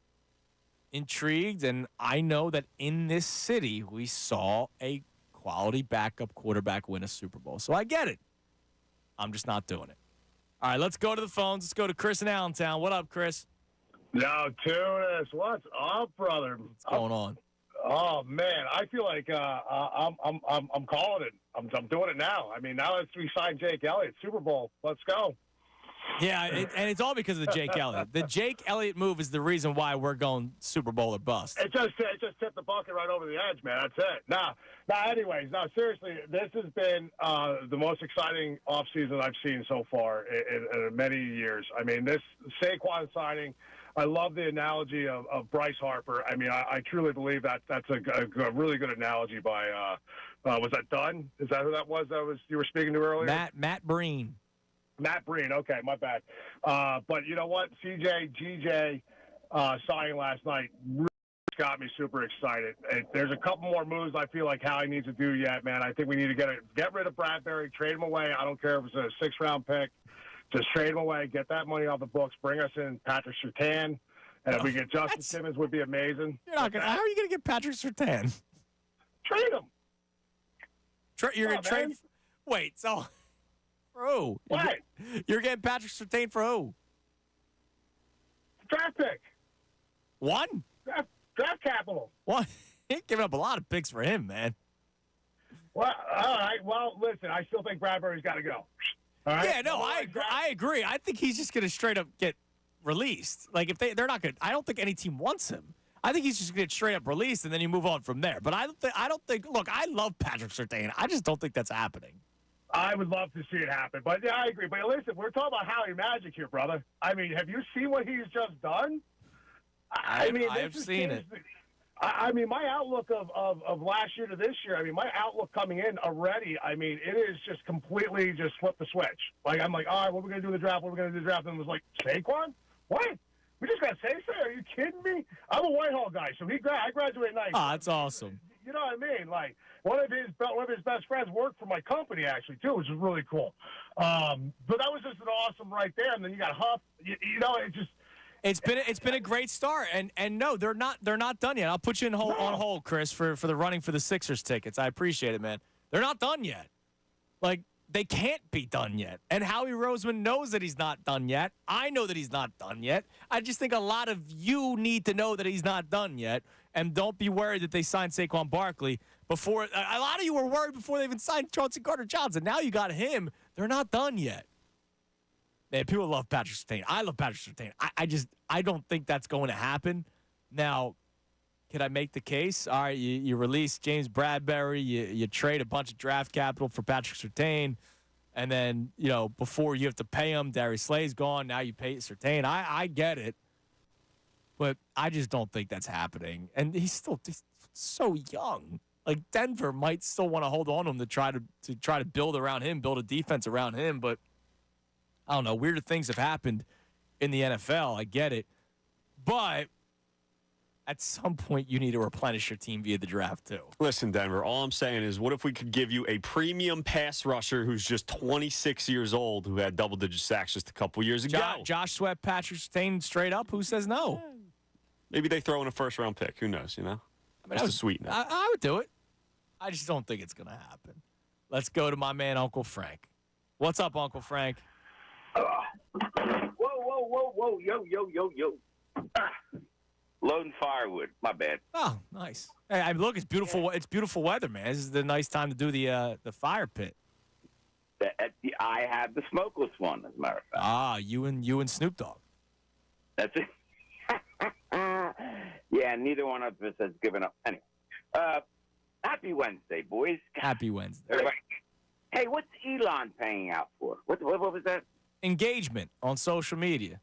Speaker 1: intrigued, and I know that in this city we saw a quality backup quarterback win a Super Bowl. So I get it. I'm just not doing it. All right, let's go to the phones. Let's go to Chris in Allentown. What up, Chris?
Speaker 11: Yo, Tunis, what's up, brother?
Speaker 1: What's going on?
Speaker 11: Oh man, I feel like I'm calling it. I'm doing it now. I mean, now that we signed Jake Elliott, Super Bowl, let's go.
Speaker 1: Yeah, and it's all because of the Jake Elliott. The Jake Elliott move is the reason why we're going Super Bowl or bust.
Speaker 11: It just tipped the bucket right over the edge, man. That's it. Now, anyways, seriously, this has been the most exciting offseason I've seen so far in many years. I mean, this Saquon signing, I love the analogy of Bryce Harper. I mean, I truly believe that's a really good analogy by, was that Dunn? Is that who that was you were speaking to earlier?
Speaker 1: Matt Breen.
Speaker 11: Matt Breen, okay, my bad. But you know what? GJ signing last night really got me super excited. There's a couple more moves I feel like Howie needs to do yet, man. I think we need to get rid of Bradbury, trade him away. I don't care if it's a 6th-round pick. Just trade him away, get that money off the books, bring us in Patrick Surtain. And if we get Justin Simmons, would be amazing.
Speaker 1: How are you going to get Patrick Surtain?
Speaker 11: Trade him.
Speaker 1: You're going to trade? Wait, so... For who?
Speaker 11: What?
Speaker 1: You're getting Patrick Surtain for who?
Speaker 11: Draft pick.
Speaker 1: One?
Speaker 11: Draft capital.
Speaker 1: One? Ain't giving up a lot of picks for him, man.
Speaker 11: Well, all right. Well, listen, I still think Bradbury's got to go. All right?
Speaker 1: Yeah, no, I agree. I think he's just going to straight up get released. Like, if they're not good, I don't think any team wants him. I think he's just going to get straight up released, and then you move on from there. But I don't think. Look, I love Patrick Surtain. I just don't think that's happening.
Speaker 11: I would love to see it happen. But, yeah, I agree. But, listen, we're talking about Howie Magic here, brother. I mean, have you seen what he's just done?
Speaker 1: I have seen it.
Speaker 11: I mean, my outlook of last year to this year, I mean, my outlook coming in already, I mean, it is just completely just flip the switch. Like, I'm like, all right, what are we going to do in the draft? What are we going to do in the draft? And it was like, Saquon? What? We just got Saquon? Are you kidding me? I'm a Whitehall guy, so I graduated 90.
Speaker 1: Oh, that's awesome.
Speaker 11: You know what I mean? Like, one of his best friends worked for my company, actually, too, which is really cool. But that was just an awesome right there. And then you got Huff. You know, it just...
Speaker 1: It's been a great start, and no, they're not done yet. I'll put you on hold, Chris, for the running for the Sixers tickets. I appreciate it, man. They're not done yet. Like, they can't be done yet. And Howie Roseman knows that he's not done yet. I know that he's not done yet. I just think a lot of you need to know that he's not done yet, and don't be worried that they signed Saquon Barkley before. A lot of you were worried before they even signed Chauncey Gardner-Johnson. Now you got him. They're not done yet. Man, people love Patrick Surtain. I love Patrick Surtain. I don't think that's going to happen. Now, Could I make the case? All right, you release James Bradbury, you trade a bunch of draft capital for Patrick Surtain, and then, before you have to pay him, Darius Slay's gone, now you pay Surtain. I get it, but I just don't think that's happening. And he's so young. Like, Denver might still want to hold on to him to try to build around him, build a defense around him, but I don't know. Weirder things have happened in the NFL. I get it. But at some point, you need to replenish your team via the draft, too.
Speaker 3: Listen, Denver, all I'm saying is, what if we could give you a premium pass rusher who's just 26 years old who had double-digit sacks just a couple years ago?
Speaker 1: Josh Sweat, Patrick Surtain, straight up. Who says no?
Speaker 3: Maybe they throw in a first-round pick. Who knows, I mean, just to sweeten it.
Speaker 1: I would do it. I just don't think it's going to happen. Let's go to my man, Uncle Frank. What's up, Uncle Frank?
Speaker 12: Whoa, yo. Loading firewood. My bad.
Speaker 1: Oh, nice. Hey, look, it's beautiful. Yeah. It's beautiful weather, man. This is the nice time to do the fire pit.
Speaker 12: I had the smokeless one, as a matter of fact.
Speaker 1: Ah, you and Snoop Dogg.
Speaker 12: That's it. Yeah, neither one of us has given up. Anyway, happy Wednesday, boys.
Speaker 1: Happy Wednesday.
Speaker 12: Everybody. Hey, what's Elon paying out for? What was that?
Speaker 1: Engagement on social media.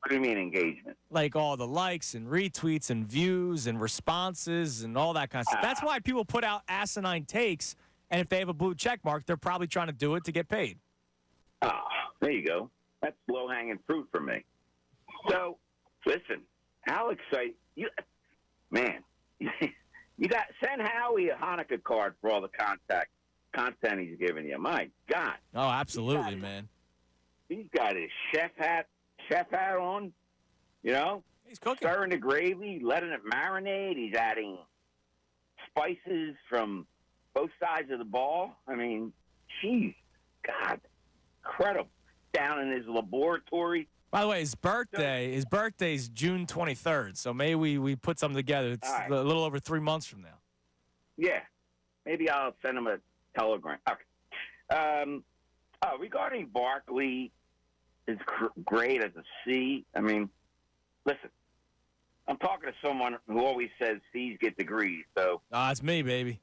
Speaker 12: What do you mean engagement?
Speaker 1: Like all the likes and retweets and views and responses and all that kind of stuff. That's why people put out asinine takes, and if they have a blue check mark, they're probably trying to do it to get paid.
Speaker 12: There you go. That's low-hanging fruit for me. So, listen, how exciting. Man, you got send Howie a Hanukkah card for all the content he's giving you. My God.
Speaker 1: Oh, absolutely, man.
Speaker 12: He's got his chef hat on,
Speaker 1: He's cooking.
Speaker 12: Stirring the gravy, letting it marinate. He's adding spices from both sides of the ball. I mean, geez, God, incredible. Down in his laboratory.
Speaker 1: By the way, his birthday's June 23rd, so maybe we put something together. It's
Speaker 12: right.
Speaker 1: A little over 3 months from now.
Speaker 12: Yeah. Maybe I'll send him a telegram. Okay. Regarding Barkley, is great as a C. I mean, listen, I'm talking to someone who always says C's get degrees. So
Speaker 1: it's me, baby.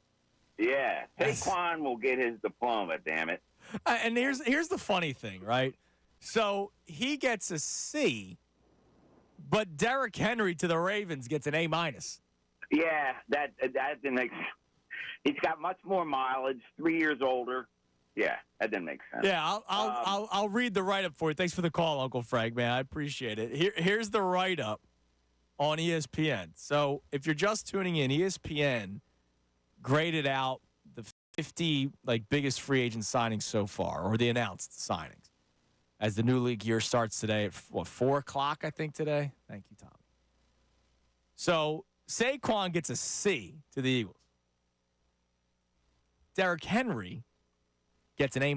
Speaker 12: Yeah, Saquon will get his diploma. Damn it.
Speaker 1: And here's the funny thing, right? So he gets a C, but Derrick Henry to the Ravens gets an A-.
Speaker 12: Yeah, that didn't make sense. He's got much more mileage, 3 years older. Yeah, that didn't make sense.
Speaker 1: Yeah, I'll read the write-up for you. Thanks for the call, Uncle Frank, man. I appreciate it. Here's the write-up on ESPN. So if you're just tuning in, ESPN graded out the 50 biggest free agent signings so far, or the announced signings, as the new league year starts today at 4 o'clock, I think, today. Thank you, Tommy. So Saquon gets a C to the Eagles. Derrick Henry gets an A-.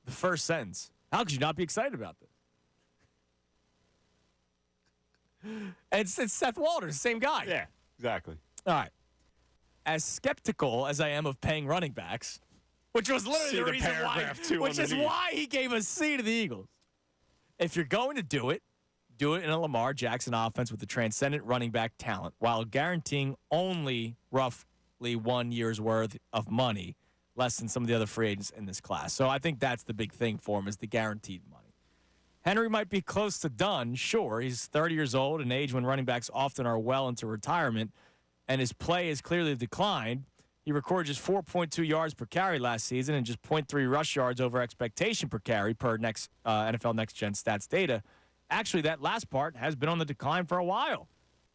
Speaker 1: The first sentence. How could you not be excited about this? It's Seth Walters, the same guy.
Speaker 3: Yeah, exactly.
Speaker 1: All right. As skeptical as I am of paying running backs, which was literally the reason why he gave a C to the Eagles. If you're going to do it in a Lamar Jackson offense with the transcendent running back talent while guaranteeing only roughly 1 year's worth of money, less than some of the other free agents in this class. So I think that's the big thing for him, is the guaranteed money. Henry might be close to done, sure. He's 30 years old, an age when running backs often are well into retirement, and his play has clearly declined. He recorded just 4.2 yards per carry last season and just 0.3 rush yards over expectation per carry per NFL Next Gen Stats data. Actually, that last part has been on the decline for a while.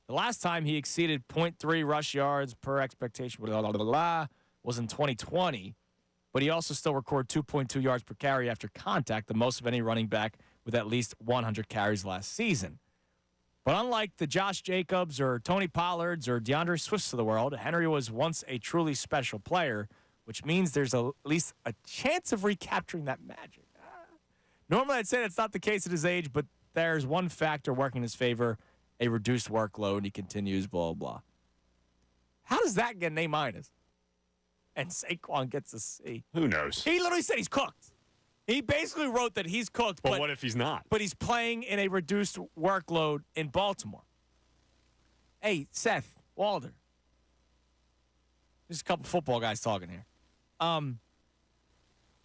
Speaker 1: The last time he exceeded 0.3 rush yards per expectation was in 2020, but he also still recorded 2.2 yards per carry after contact, the most of any running back with at least 100 carries last season. But unlike the Josh Jacobs or Tony Pollards or DeAndre Swifts of the world, Henry was once a truly special player, which means there's at least a chance of recapturing that magic. Normally, I'd say that's not the case at his age, but there's one factor working in his favor, a reduced workload. He continues, blah, blah. How does that get an A-? And Saquon gets a C.
Speaker 3: Who knows?
Speaker 1: He literally said he's cooked. He basically wrote that he's cooked.
Speaker 3: But what if he's not?
Speaker 1: But he's playing in a reduced workload in Baltimore. Hey, Seth, Walder. Just a couple football guys talking here. Don't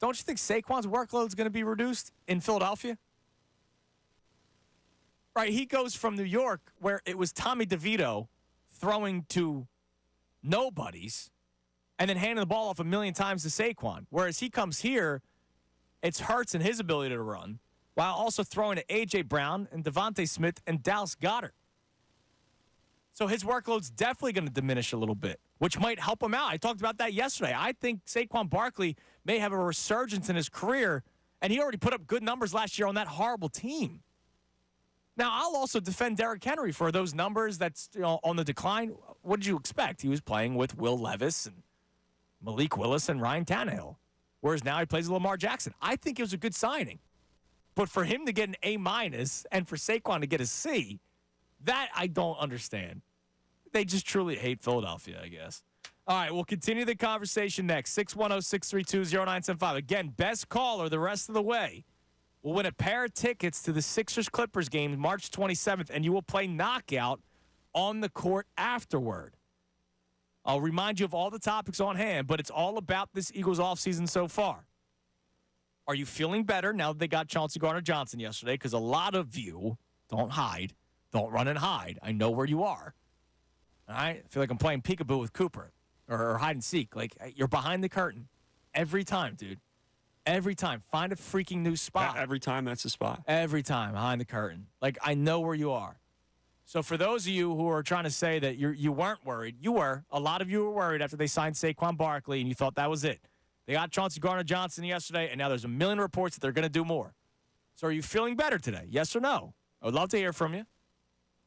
Speaker 1: you think Saquon's workload is going to be reduced in Philadelphia? Right, he goes from New York, where it was Tommy DeVito throwing to nobodies and then handing the ball off a million times to Saquon. Whereas he comes here, it's Hurts and his ability to run, while also throwing to A.J. Brown and Devontae Smith and Dallas Goedert. So his workload's definitely going to diminish a little bit, which might help him out. I talked about that yesterday. I think Saquon Barkley may have a resurgence in his career, and he already put up good numbers last year on that horrible team. Now, I'll also defend Derrick Henry for those numbers that's on the decline. What did you expect? He was playing with Will Levis and Malik Willis and Ryan Tannehill, whereas now he plays with Lamar Jackson. I think it was a good signing. But for him to get an A- and for Saquon to get a C, that I don't understand. They just truly hate Philadelphia, I guess. All right, we'll continue the conversation next. 610-632-0975. Again, best caller the rest of the way will win a pair of tickets to the Sixers-Clippers game March 27th, and you will play knockout on the court afterward. I'll remind you of all the topics on hand, but it's all about this Eagles offseason so far. Are you feeling better now that they got Chauncey Gardner-Johnson yesterday? Because a lot of you, don't hide, don't run and hide. I know where you are. All right? I feel like I'm playing peekaboo with Cooper or hide and seek. Like, you're behind the curtain every time, dude. Every time. Find a freaking new spot.
Speaker 3: Every time, that's a spot.
Speaker 1: Every time, behind the curtain. Like, I know where you are. So for those of you who are trying to say that you weren't worried, you were. A lot of you were worried after they signed Saquon Barkley, and you thought that was it. They got Chauncey Gardner-Johnson yesterday, and now there's a million reports that they're going to do more. So are you feeling better today? Yes or no? I would love to hear from you.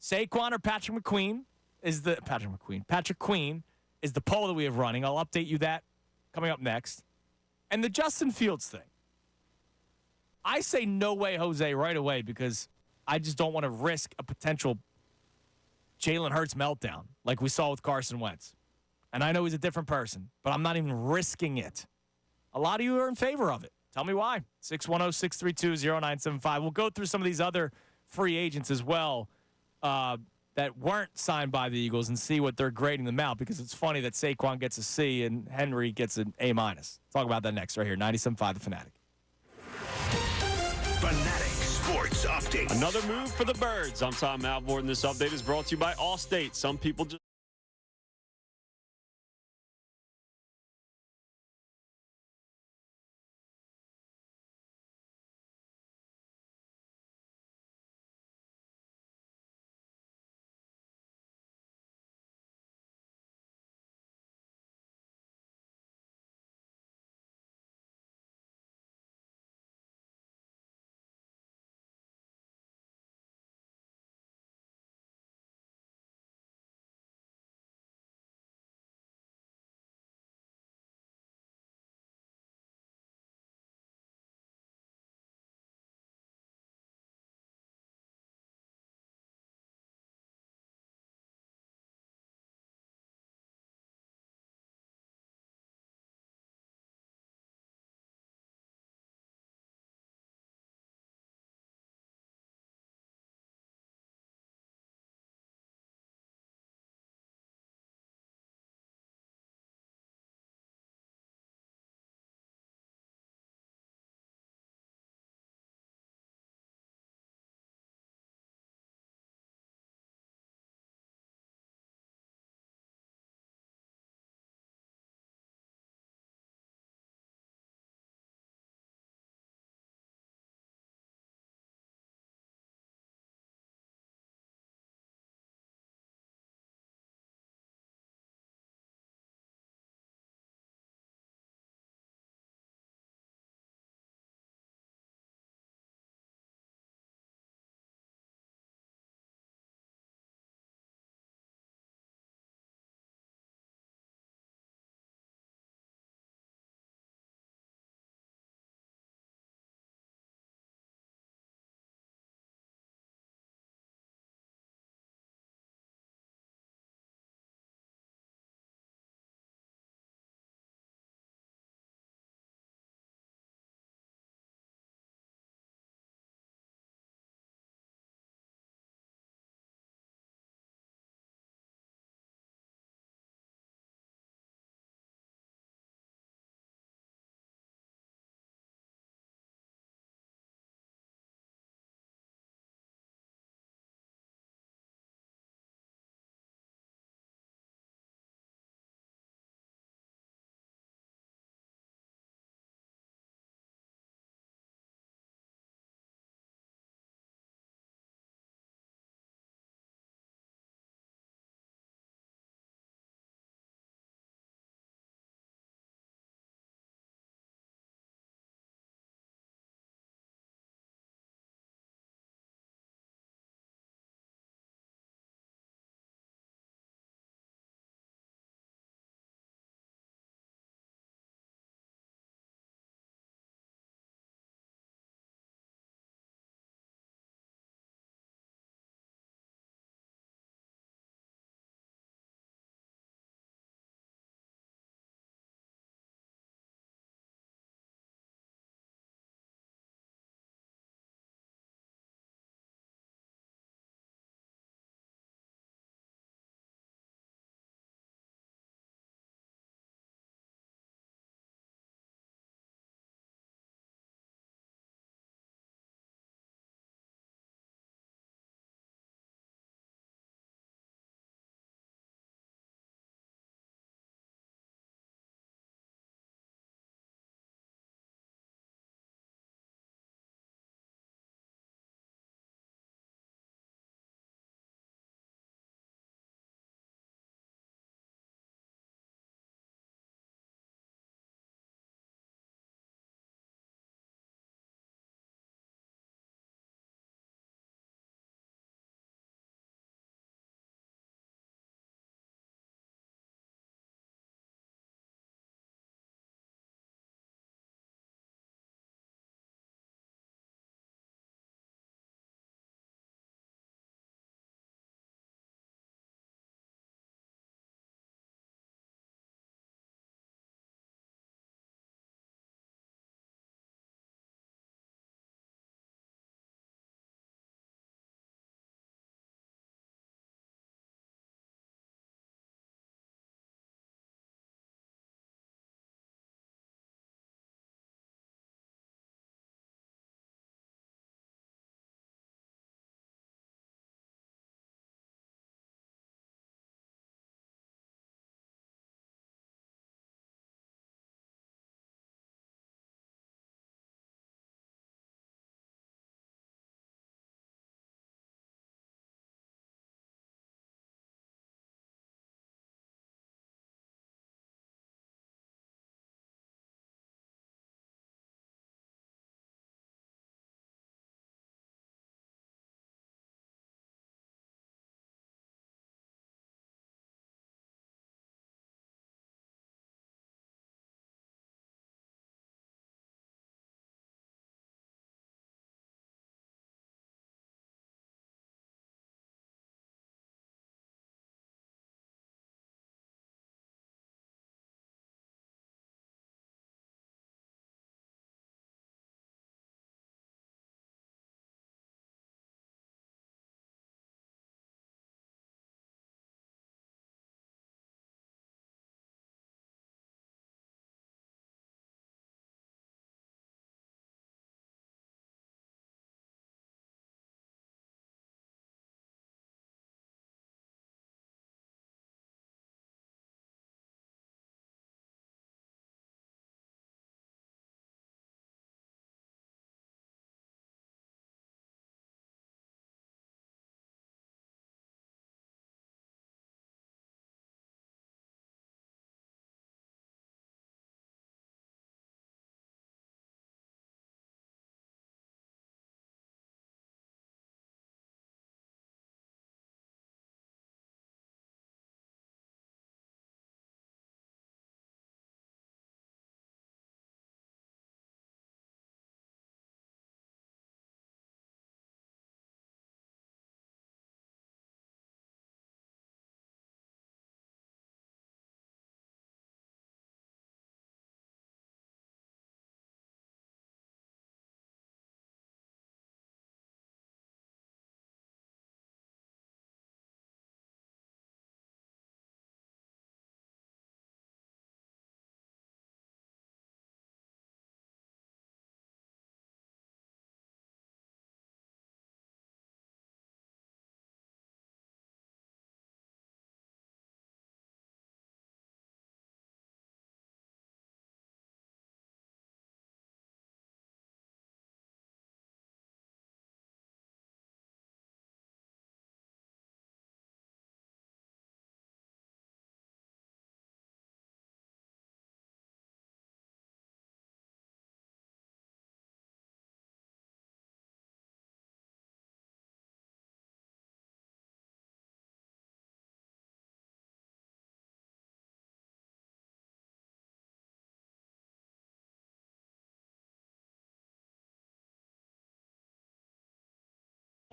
Speaker 1: Saquon or Patrick Queen is the poll that we have running. I'll update you that coming up next. And the Justin Fields thing. I say no way, Jose, right away because I just don't want to risk a potential Jalen Hurts meltdown like we saw with Carson Wentz. And I know he's a different person, but I'm not even risking it. A lot of you are in favor of it. Tell me why. 610-632-0975. We'll go through some of these other free agents as well that weren't signed by the Eagles and see what they're grading them out because it's funny that Saquon gets a C and Henry gets an A-. Talk about that next right here. 97.5 The Fanatic.
Speaker 7: Fanatic Sports Update.
Speaker 3: Another move for the Birds. I'm Tom Alvord, and this update is brought to you by Allstate. Some people just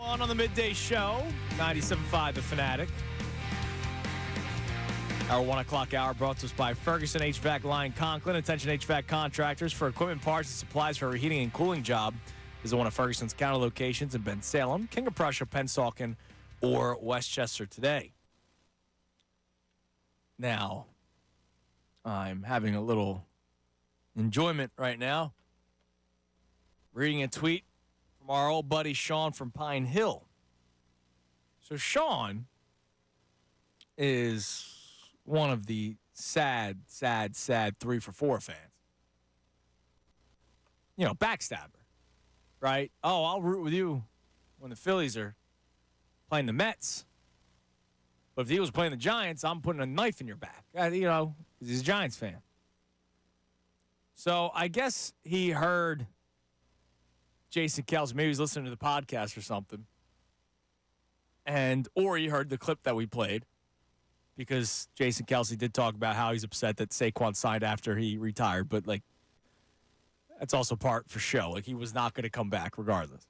Speaker 1: On the Midday Show, 97.5 The Fanatic. Our 1 o'clock hour brought to us by Ferguson HVAC Line Conklin. Attention HVAC contractors for equipment, parts, and supplies for a heating and cooling job. Visit one of Ferguson's counter locations in Ben Salem, King of Prussia, Pennsauken, or Westchester today. Now, I'm having a little enjoyment right now. Reading a tweet from our old buddy Sean from Pine Hill. So Sean is one of the sad 3 for 4 fans. You know, backstabber, right? Oh, I'll root with you when the Phillies are playing the Mets. But if the Eagles playing the Giants, I'm putting a knife in your back. You know, because he's a Giants fan. So I guess he heard Jason Kelsey, maybe he's listening to the podcast or something. Or he heard the clip that we played, because Jason Kelsey did talk about how he's upset that Saquon signed after he retired, but like, that's also part for show. Like, he was not going to come back regardless.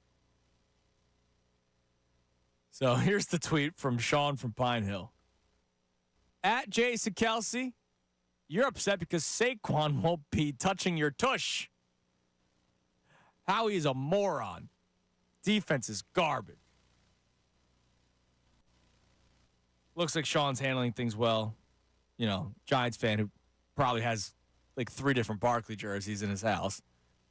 Speaker 1: So here's the tweet from Sean from Pine Hill. At Jason Kelsey, you're upset because Saquon won't be touching your tush. Howie is a moron. Defense is garbage. Looks like Sean's handling things well. You know, Giants fan who probably has like 3 different Barkley jerseys in his house.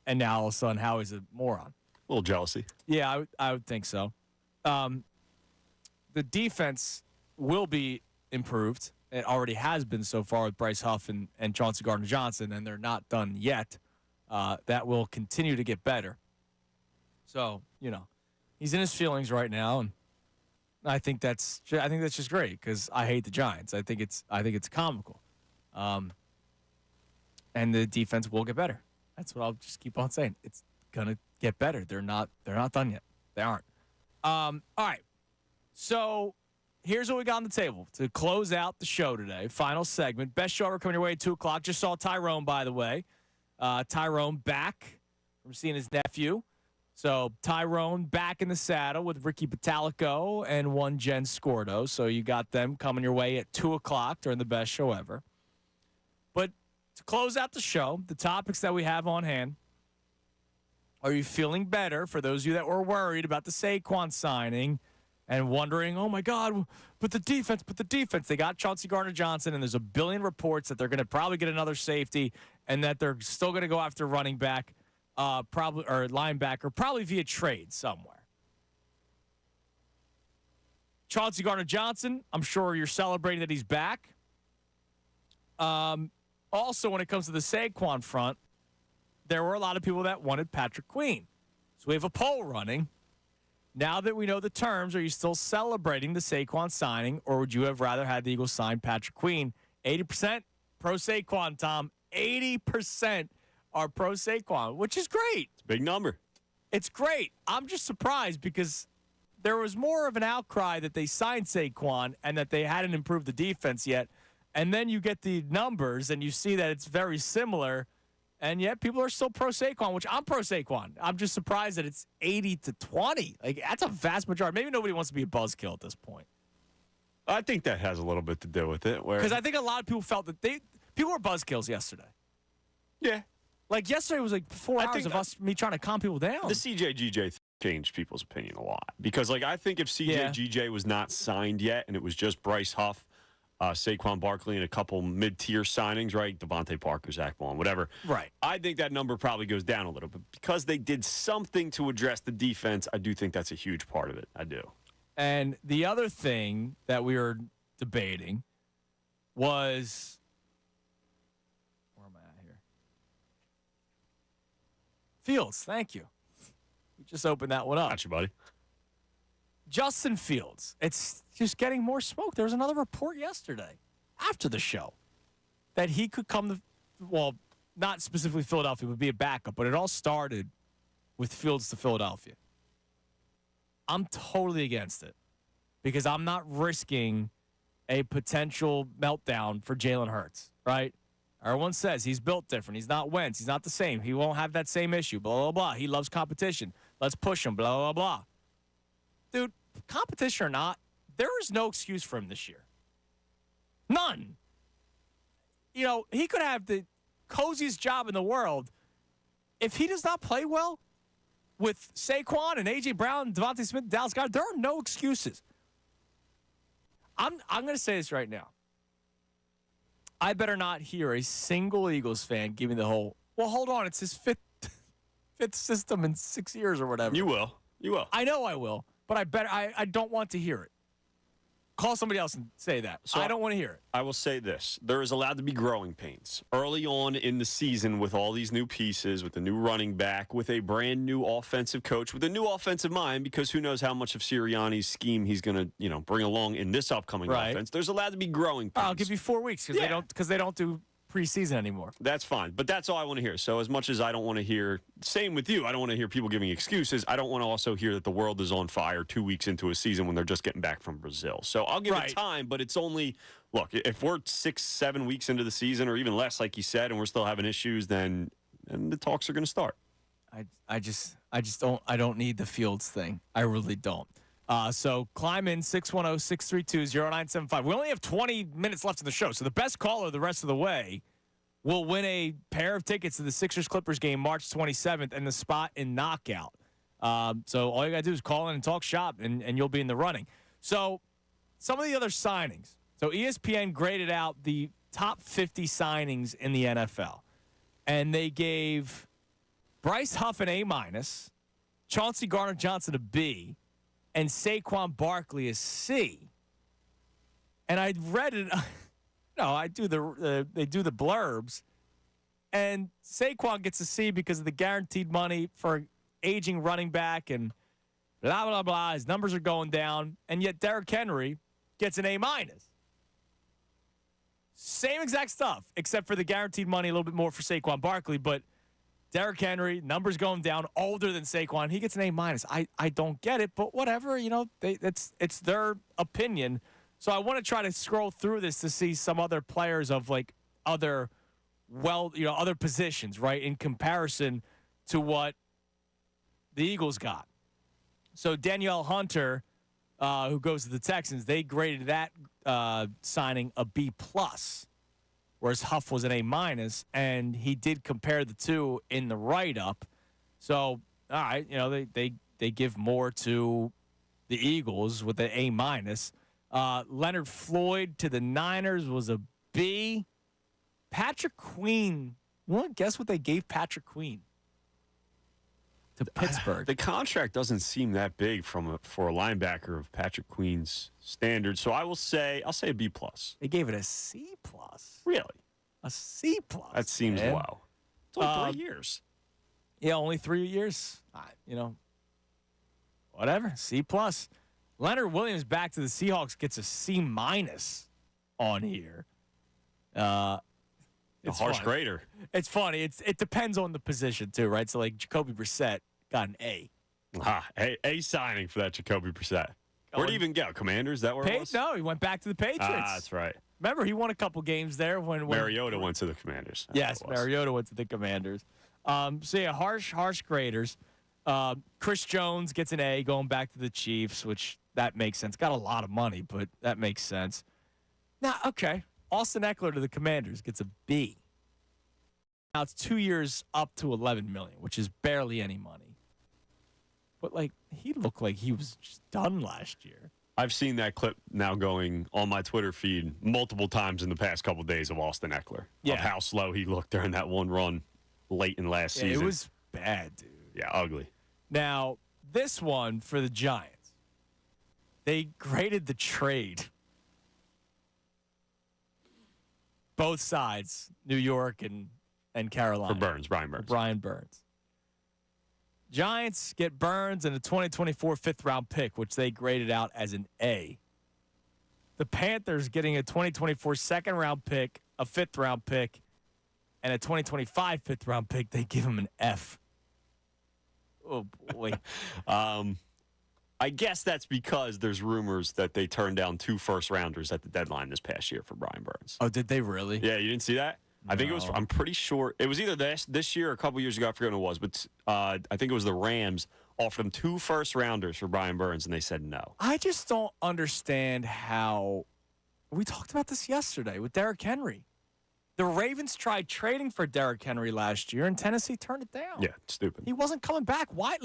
Speaker 1: And now all of a sudden Howie's a moron.
Speaker 3: A little jealousy.
Speaker 1: Yeah, I would think so. The defense will be improved. It already has been so far with Bryce Huff and Chauncey Gardner-Johnson, and they're not done yet. That will continue to get better. So, you know, he's in his feelings right now, and I think that's just great because I hate the Giants. I think it's comical. And the defense will get better. That's what I'll just keep on saying. It's gonna get better. They're not done yet. They aren't. All right. So here's what we got on the table to close out the show today. Final segment. Best show ever coming your way at 2 o'clock. Just saw Tyrone, by the way. Tyrone back from seeing his nephew. So Tyrone back in the saddle with Ricky Batalico and one Jen Scordo. So you got them coming your way at 2 o'clock during the best show ever. But to close out the show, the topics that we have on hand. Are you feeling better for those of you that were worried about the Saquon signing and wondering, oh, my God, but the defense. They got Chauncey Gardner-Johnson, and there's a billion reports that they're going to probably get another safety and that they're still going to go after running back, probably or linebacker, probably via trade somewhere. Chauncey Gardner-Johnson, I'm sure you're celebrating that he's back. Also, when it comes to the Saquon front, there were a lot of people that wanted Patrick Queen. So we have a poll running. Now that we know the terms, are you still celebrating the Saquon signing, or would you have rather had the Eagles sign Patrick Queen? 80% pro Saquon, Tom. 80% are pro Saquon, which is great.
Speaker 3: It's a big number.
Speaker 1: It's great. I'm just surprised because there was more of an outcry that they signed Saquon and that they hadn't improved the defense yet. And then you get the numbers and you see that it's very similar. And yet people are still pro Saquon, which I'm pro Saquon. I'm just surprised that it's 80-20. Like, that's a vast majority. Maybe nobody wants to be a buzzkill at this point.
Speaker 3: I think that has a little bit to do with it.
Speaker 1: Because I think a lot of people felt that people were buzzkills yesterday.
Speaker 3: Yeah.
Speaker 1: Like, yesterday was like 4 hours of me trying to calm people down.
Speaker 3: The CJ-GJ changed people's opinion a lot. Because, like, I think if CJ-GJ was not signed yet and it was just Bryce Huff, Saquon Barkley, and a couple mid-tier signings, right? Devontae Parker, Zach Bond, whatever.
Speaker 1: Right.
Speaker 3: I think that number probably goes down a little bit. Because they did something to address the defense, I do think that's a huge part of it. I do.
Speaker 1: And the other thing that we were debating was, where am I at here? Fields, thank you. We just opened that one up.
Speaker 3: Got you, buddy.
Speaker 1: Justin Fields. It's just getting more smoke. There was another report yesterday after the show that he could come to, well, not specifically Philadelphia, would be a backup, but it all started with Fields to Philadelphia. I'm totally against it because I'm not risking a potential meltdown for Jalen Hurts, right? Everyone says he's built different. He's not Wentz. He's not the same. He won't have that same issue, blah, blah, blah. He loves competition. Let's push him, blah, blah, blah. dude, competition or not, there is no excuse for him this year. None. You know, he could have the coziest job in the world. If he does not play well with Saquon and A.J. Brown, Devontae Smith, Dallas Goedert, there are no excuses. I'm going to say this right now. I better not hear a single Eagles fan give me the whole, well, hold on, it's his fifth system in 6 years or whatever.
Speaker 3: You will. You will.
Speaker 1: I know I will, but I don't want to hear it. Call somebody else and say that. So I don't want to hear it.
Speaker 3: I will say this. There is allowed to be growing pains. Early on in the season with all these new pieces, with the new running back, with a brand new offensive coach, with a new offensive mind, because who knows how much of Sirianni's scheme he's going to, bring along in this upcoming offense. There's allowed to be growing pains.
Speaker 1: I'll give you 4 weeks because they don't do preseason anymore.
Speaker 3: That's fine. But that's all I want to hear. So as much as I don't want to hear, same with you, I don't want to hear people giving excuses. I don't want to also hear that the world is on fire 2 weeks into a season when they're just getting back from Brazil. So I'll give it time, but it's only, look, if we're 6-7 weeks into the season or even less, like you said, and we're still having issues, then the talks are going to start.
Speaker 1: I just don't need the Fields thing. I really don't. So climb in 610-632-0975. We only have 20 minutes left in the show, so the best caller the rest of the way will win a pair of tickets to the Sixers-Clippers game March 27th and the spot in Knockout. So all you got to do is call in and talk shop, and you'll be in the running. So some of the other signings. So ESPN graded out the top 50 signings in the NFL, and they gave Bryce Huff an A-, Chauncey Gardner-Johnson a B, and Saquon Barkley a C. And I read it. I do they do the blurbs, and Saquon gets a C because of the guaranteed money for aging running back and blah blah blah. His numbers are going down, and yet Derrick Henry gets an A-. Same exact stuff, except for the guaranteed money a little bit more for Saquon Barkley, but Derrick Henry, numbers going down, older than Saquon. He gets an A-. I don't get it, but whatever. It's their opinion. So I want to try to scroll through this to see some other players of other positions, right, in comparison to what the Eagles got. So Danielle Hunter, who goes to the Texans, they graded that signing a B+. Whereas Huff was an A-, and he did compare the two in the write-up. So, all right, they give more to the Eagles with an A-. Leonard Floyd to the Niners was a B. Patrick Queen, you want to guess what they gave Patrick Queen to Pittsburgh?
Speaker 3: The contract doesn't seem that big for a linebacker of Patrick Queen's standards, so I'll say a B+.
Speaker 1: They gave it a C+.
Speaker 3: Really?
Speaker 1: A C+.
Speaker 3: That seems wow. It's only 3 years.
Speaker 1: Yeah, only 3 years. Whatever. C+. Leonard Williams back to the Seahawks gets a C- on here.
Speaker 3: It's harsh grader.
Speaker 1: It's funny. It depends on the position too, right? So like Jacoby Brissett got an A.
Speaker 3: A signing for that Jacoby Brissett. Where'd he even go? Commanders? That where it was?
Speaker 1: No, he went back to the Patriots.
Speaker 3: That's right.
Speaker 1: Remember, he won a couple games there when
Speaker 3: Mariota went to the Commanders.
Speaker 1: Yes, Mariota went to the Commanders. So yeah, harsh graders. Chris Jones gets an A going back to the Chiefs, which that makes sense. Got a lot of money, but that makes sense. Now, okay, Austin Eckler to the Commanders gets a B. Now it's 2 years up to $11 million, which is barely any money. But he looked like he was just done last year.
Speaker 3: I've seen that clip now going on my Twitter feed multiple times in the past couple of days of Austin Eckler. Yeah. Of how slow he looked during that one run late in last season.
Speaker 1: It was bad, dude.
Speaker 3: Yeah, ugly.
Speaker 1: Now, this one for the Giants. They graded the trade. Both sides, New York and Carolina.
Speaker 3: For Brian Burns.
Speaker 1: Brian Burns. Giants get Burns and a 2024 fifth-round pick, which they graded out as an A. The Panthers getting a 2024 second-round pick, a fifth-round pick, and a 2025 fifth-round pick. They give him an F. Oh, boy.
Speaker 3: I guess that's because there's rumors that they turned down 2 first-rounders at the deadline this past year for Brian Burns.
Speaker 1: Oh, did they really?
Speaker 3: Yeah, you didn't see that? I think it was. I'm pretty sure it was either this year or a couple years ago. I forget what it was, but I think it was the Rams offered him 2 first-rounders for Brian Burns, and they said no.
Speaker 1: I just don't understand how. We talked about this yesterday with Derrick Henry. The Ravens tried trading for Derrick Henry last year, and Tennessee turned it down.
Speaker 3: Yeah, stupid.
Speaker 1: He wasn't coming back. Why?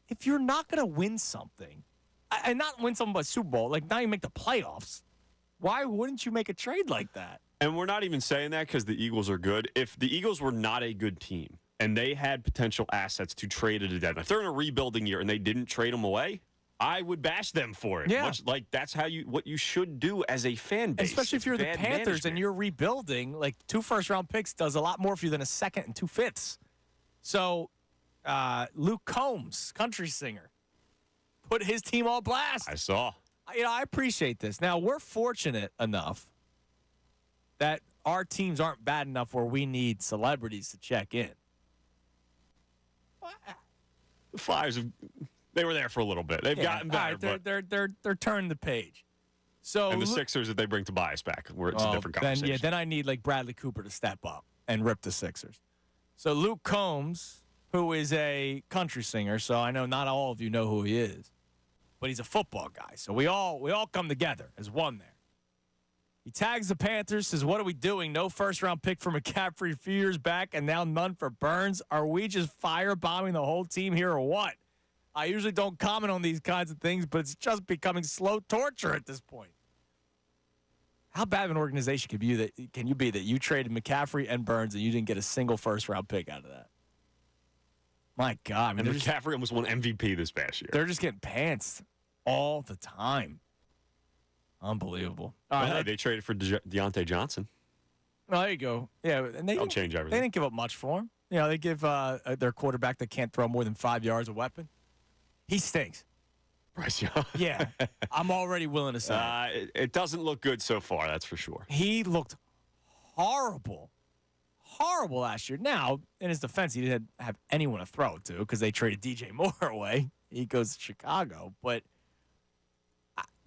Speaker 1: If you're not going to win something, and not win something but Super Bowl, like not even make the playoffs, why wouldn't you make a trade like that?
Speaker 3: And we're not even saying that because the Eagles are good. If the Eagles were not a good team and they had potential assets to trade at a deadline, if they're in a rebuilding year and they didn't trade them away, I would bash them for it.
Speaker 1: Yeah.
Speaker 3: Much like that's what you should do as a fan base.
Speaker 1: Especially if you're the Panthers and you're rebuilding, like 2 first-round picks does a lot more for you than a second and 2 fifths. So Luke Combs, country singer, put his team on blast.
Speaker 3: I saw.
Speaker 1: I appreciate this. Now, we're fortunate enough that our teams aren't bad enough where we need celebrities to check in.
Speaker 3: The Flyers, they were there for a little bit. They've gotten better.
Speaker 1: Right, they're turning the page. So
Speaker 3: and the Sixers, if they bring Tobias back, where it's a different conversation.
Speaker 1: Then I need like Bradley Cooper to step up and rip the Sixers. So Luke Combs, who is a country singer, so I know not all of you know who he is, but he's a football guy. So we all come together as one there. He tags the Panthers, says, "What are we doing? No first-round pick for McCaffrey a few years back, and now none for Burns. Are we just firebombing the whole team here or what? I usually don't comment on these kinds of things, but it's just becoming slow torture at this point." How bad of an organization can you be that you traded McCaffrey and Burns and you didn't get a single first-round pick out of that? My God.
Speaker 3: And McCaffrey almost won MVP this past year.
Speaker 1: They're just getting pantsed all the time. Unbelievable. All right,
Speaker 3: they traded for Deontay Johnson.
Speaker 1: Oh, there you go. Yeah, and
Speaker 3: That'll change everything.
Speaker 1: They didn't give up much for him. They give their quarterback that can't throw more than 5 yards a weapon. He stinks.
Speaker 3: Bryce Young.
Speaker 1: Yeah, I'm already willing to say
Speaker 3: it doesn't look good so far, that's for sure.
Speaker 1: He looked horrible last year. Now, in his defense, he didn't have anyone to throw to because they traded DJ Moore away. He goes to Chicago. But,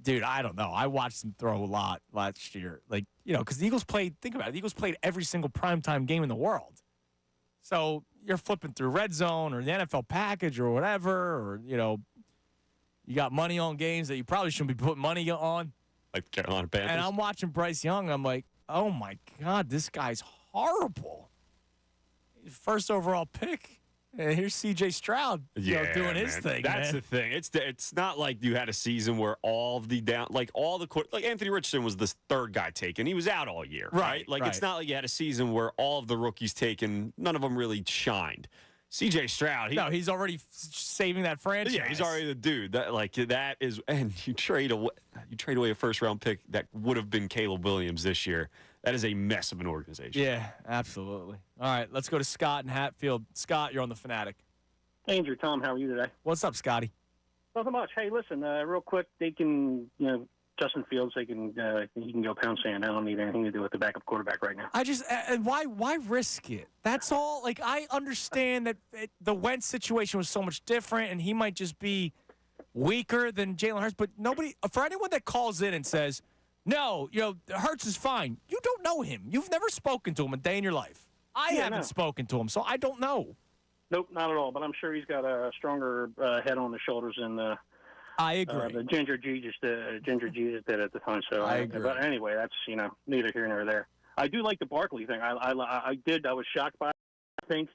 Speaker 1: dude, I don't know. I watched him throw a lot last year. Because the Eagles played, think about it, the Eagles played every single primetime game in the world. So you're flipping through Red Zone or the NFL package or whatever, or, you got money on games that you probably shouldn't be putting money on.
Speaker 3: Like the Carolina Panthers.
Speaker 1: And I'm watching Bryce Young. I'm like, oh, my God, this guy's horrible. First overall pick. And here's C.J. Stroud doing his thing.
Speaker 3: That's the thing. It's not like you had a season where all of the like Anthony Richardson was the third guy taken. He was out all year, right? It's not like you had a season where all of the rookies taken, none of them really shined. C.J. Stroud,
Speaker 1: he's already saving that franchise.
Speaker 3: Yeah, he's already the dude. That is, and you trade away a first round pick that would have been Caleb Williams this year. That is a mess of an organization.
Speaker 1: Yeah, absolutely. All right, let's go to Scott in Hatfield. Scott, you're on the Fanatic.
Speaker 13: Hey, Andrew, Tom, how are you today?
Speaker 1: What's up, Scotty?
Speaker 13: Nothing much. Hey, listen, real quick, they can, Justin Fields, he can go pound sand. I don't need anything to do with the backup quarterback right now.
Speaker 1: I just, and why risk it? That's all. Like, I understand that the Wentz situation was so much different, and he might just be weaker than Jalen Hurts, but for anyone that calls in and says, no, Hurts is fine. You don't know him. You've never spoken to him a day in your life. I haven't spoken to him, so I don't know.
Speaker 13: Nope, not at all. But I'm sure he's got a stronger head on the shoulders than
Speaker 1: I agree.
Speaker 13: The Ginger Jesus did at the time. So
Speaker 1: I agree.
Speaker 13: But anyway, that's neither here nor there. I do like the Barkley thing. I was shocked by it. I think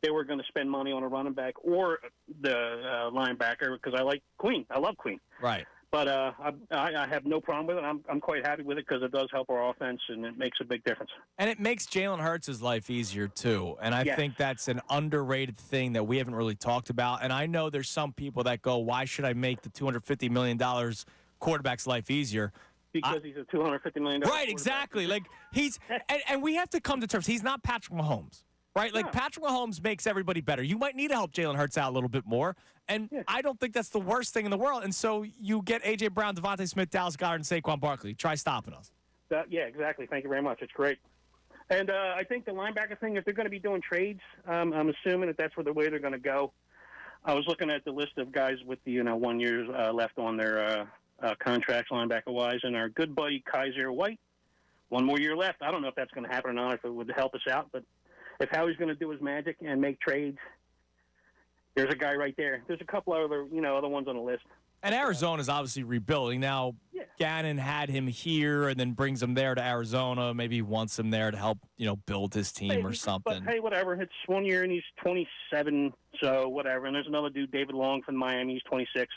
Speaker 13: they were going to spend money on a running back or the linebacker because I like Queen. I love Queen.
Speaker 1: Right.
Speaker 13: But I have no problem with it. I'm quite happy with it because it does help our offense, and it makes a big difference.
Speaker 1: And it makes Jalen Hurts' life easier, too. And I think that's an underrated thing that we haven't really talked about. And I know there's some people that go, why should I make the $250 million quarterback's life easier?
Speaker 13: Because he's a $250 million
Speaker 1: Right, exactly. Like, and we have to come to terms. He's not Patrick Mahomes. Right? Like, Patrick Mahomes makes everybody better. You might need to help Jalen Hurts out a little bit more. And I don't think that's the worst thing in the world. And so you get A.J. Brown, Devontae Smith, Dallas Goedert, and Saquon Barkley. Try stopping us.
Speaker 13: Yeah, exactly. Thank you very much. It's great. And I think the linebacker thing, if they're going to be doing trades, I'm assuming that's the way they're going to go. I was looking at the list of guys with the 1 year left on their contracts, linebacker-wise, and our good buddy Kaiser White one more year left. I don't know if that's going to happen or not, if it would help us out. But if Howie's going to do his magic and make trades, there's a guy right there. There's a couple other ones on the list.
Speaker 1: And Arizona's obviously rebuilding. Now, Gannon had him here and then brings him there to Arizona. Maybe he wants him there to help, build his team or something.
Speaker 13: But, hey, whatever. It's 1 year, and he's 27, so whatever. And there's another dude, David Long from Miami. He's 26.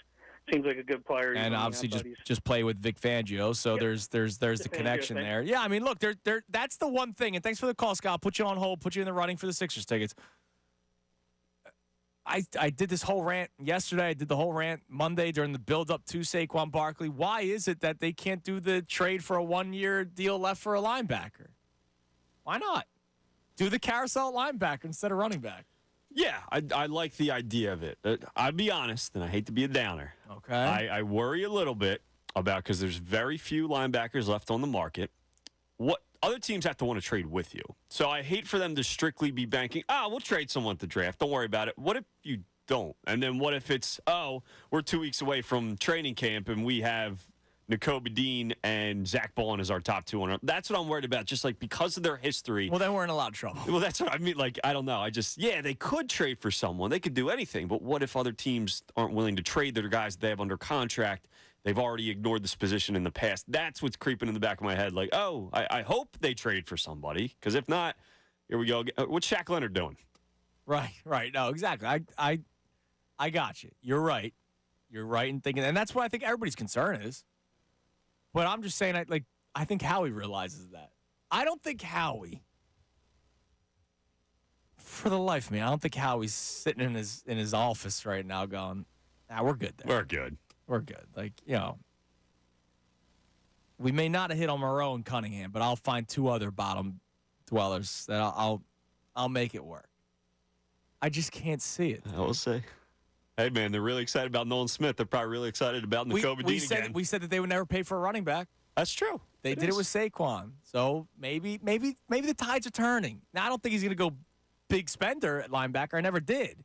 Speaker 13: Seems like a good player.
Speaker 1: And obviously just play with Vic Fangio, so there's the connection there. Yeah, I mean, look, that's the one thing. And thanks for the call, Scott. I'll put you on hold, put you in the running for the Sixers tickets. I did this whole rant yesterday. I did the whole rant Monday during the build-up to Saquon Barkley. Why is it that they can't do the trade for a 1-year deal left for a linebacker? Why not? Do the carousel linebacker instead of running back.
Speaker 3: Yeah, I like the idea of it. I'll be honest, and I hate to be a downer.
Speaker 1: Okay.
Speaker 3: I worry a little bit about because there's very few linebackers left on the market. What other teams have to want to trade with you. So I hate for them to strictly be banking, we'll trade someone at the draft. Don't worry about it. What if you don't? And then what if it's, we're 2 weeks away from training camp and we have Nakobe Dean and Zach Baldwin as our top two on. That's what I'm worried about, just like because of their history.
Speaker 1: Well, then we're in a lot of trouble.
Speaker 3: Well, that's what I mean. Like, I don't know. They could trade for someone. They could do anything. But what if other teams aren't willing to trade their guys they have under contract? They've already ignored this position in the past. That's what's creeping in the back of my head. Like, I hope they trade for somebody. Because if not, here we go. What's Shaq Leonard doing?
Speaker 1: Right. No, exactly. I got you. You're right. You're right in thinking. And that's what I think everybody's concern is. But I'm just saying, I think Howie realizes that. I don't think Howie, for the life of me, I don't think Howie's sitting in his office right now going, we're good there. We're good. We may not have hit on Moreau and Cunningham, but I'll find 2 other bottom dwellers that I'll make it work. I just can't see it.
Speaker 3: I will say. Hey, man, they're really excited about Nolan Smith. They're probably really excited about Nakobe Dean again.
Speaker 1: We said that they would never pay for a running back.
Speaker 3: That's true.
Speaker 1: They did it with Saquon. So maybe the tides are turning. Now, I don't think he's going to go big spender at linebacker. I never did.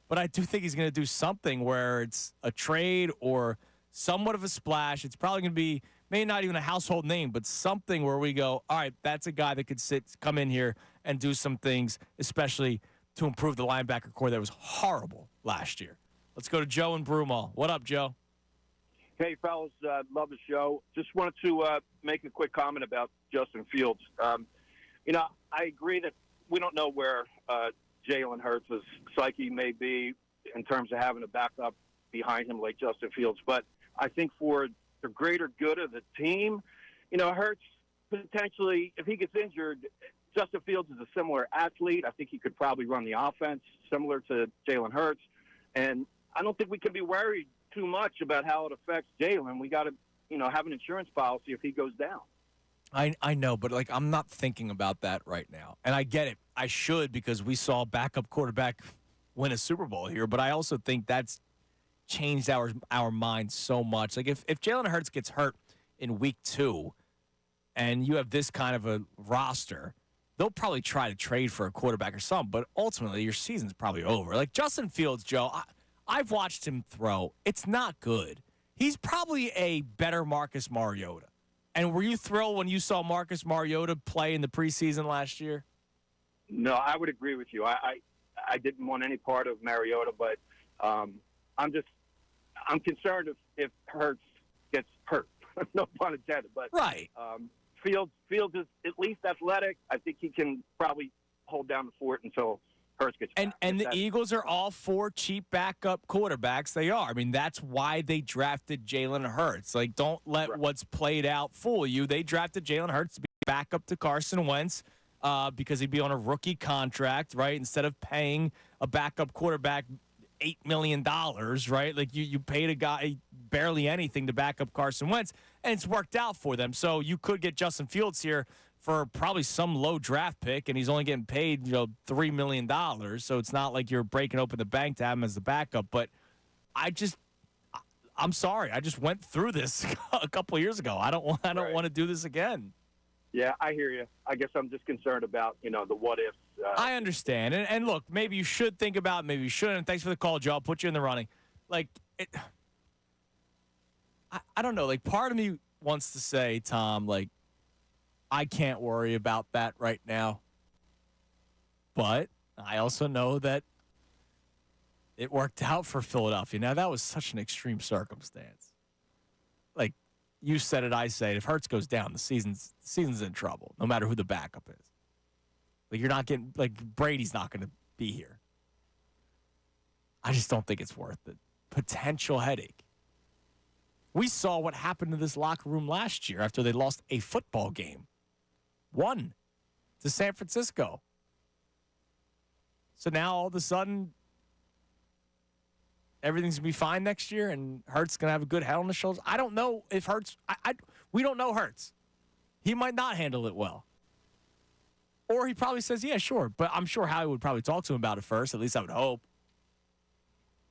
Speaker 1: But I do think he's going to do something where it's a trade or somewhat of a splash. It's probably going to be maybe not even a household name, but something where we go, all right, that's a guy that could come in here and do some things, especially to improve the linebacker core that was horrible last year. Let's go to Joe in Broomall. What up, Joe?
Speaker 14: Hey, fellas, love the show. Just wanted to make a quick comment about Justin Fields. I agree that we don't know where Jalen Hurts' psyche may be in terms of having a backup behind him like Justin Fields. But I think for the greater good of the team, Hurts potentially, if he gets injured, Justin Fields is a similar athlete. I think he could probably run the offense similar to Jalen Hurts. And I don't think we can be worried too much about how it affects Jalen. We got to, have an insurance policy if he goes down.
Speaker 1: I know, but I'm not thinking about that right now. And I get it. I should because we saw a backup quarterback win a Super Bowl here, but I also think that's changed our minds so much. Like if Jalen Hurts gets hurt in week 2 and you have this kind of a roster, they'll probably try to trade for a quarterback or something, but ultimately your season's probably over. Like Justin Fields, Joe, I've watched him throw. It's not good. He's probably a better Marcus Mariota. And were you thrilled when you saw Marcus Mariota play in the preseason last year?
Speaker 14: No, I would agree with you. I didn't want any part of Mariota, but I'm concerned if Hurts gets hurt. No pun intended. But
Speaker 1: right.
Speaker 14: Fields is at least athletic. I think he can probably hold down the fort until Hurts gets back.
Speaker 1: And the Eagles are all for cheap backup quarterbacks. They are. I mean, that's why they drafted Jalen Hurts. Like, don't let what's played out fool you. They drafted Jalen Hurts to be backup to Carson Wentz because he'd be on a rookie contract, right? Instead of paying a backup quarterback $8 million, right? Like, you paid a guy barely anything to back up Carson Wentz, and it's worked out for them. So you could get Justin Fields here for probably some low draft pick, and he's only getting paid, $3 million. So it's not like you're breaking open the bank to have him as the backup. But I'm sorry. I just went through this a couple of years ago. I don't want to do this again.
Speaker 14: Yeah, I hear you. I guess I'm just concerned about, the what ifs.
Speaker 1: I understand. And look, maybe you should think about it, maybe you shouldn't. Thanks for the call, Joe. I'll put you in the running. I don't know. Like, part of me wants to say, Tom, like, I can't worry about that right now. But I also know that it worked out for Philadelphia. Now, that was such an extreme circumstance. Like, you said it, I say it. If Hurts goes down, the season's in trouble, no matter who the backup is. Like, you're not getting, like, Brady's not going to be here. I just don't think it's worth it. Potential headache. We saw what happened to this locker room last year after they lost a football game. 1 to San Francisco. So now all of a sudden, everything's going to be fine next year and Hurts going to have a good head on his shoulders. I don't know if Hurts, we don't know Hurts. He might not handle it well. Or he probably says, yeah, sure. But I'm sure Howie would probably talk to him about it first. At least I would hope.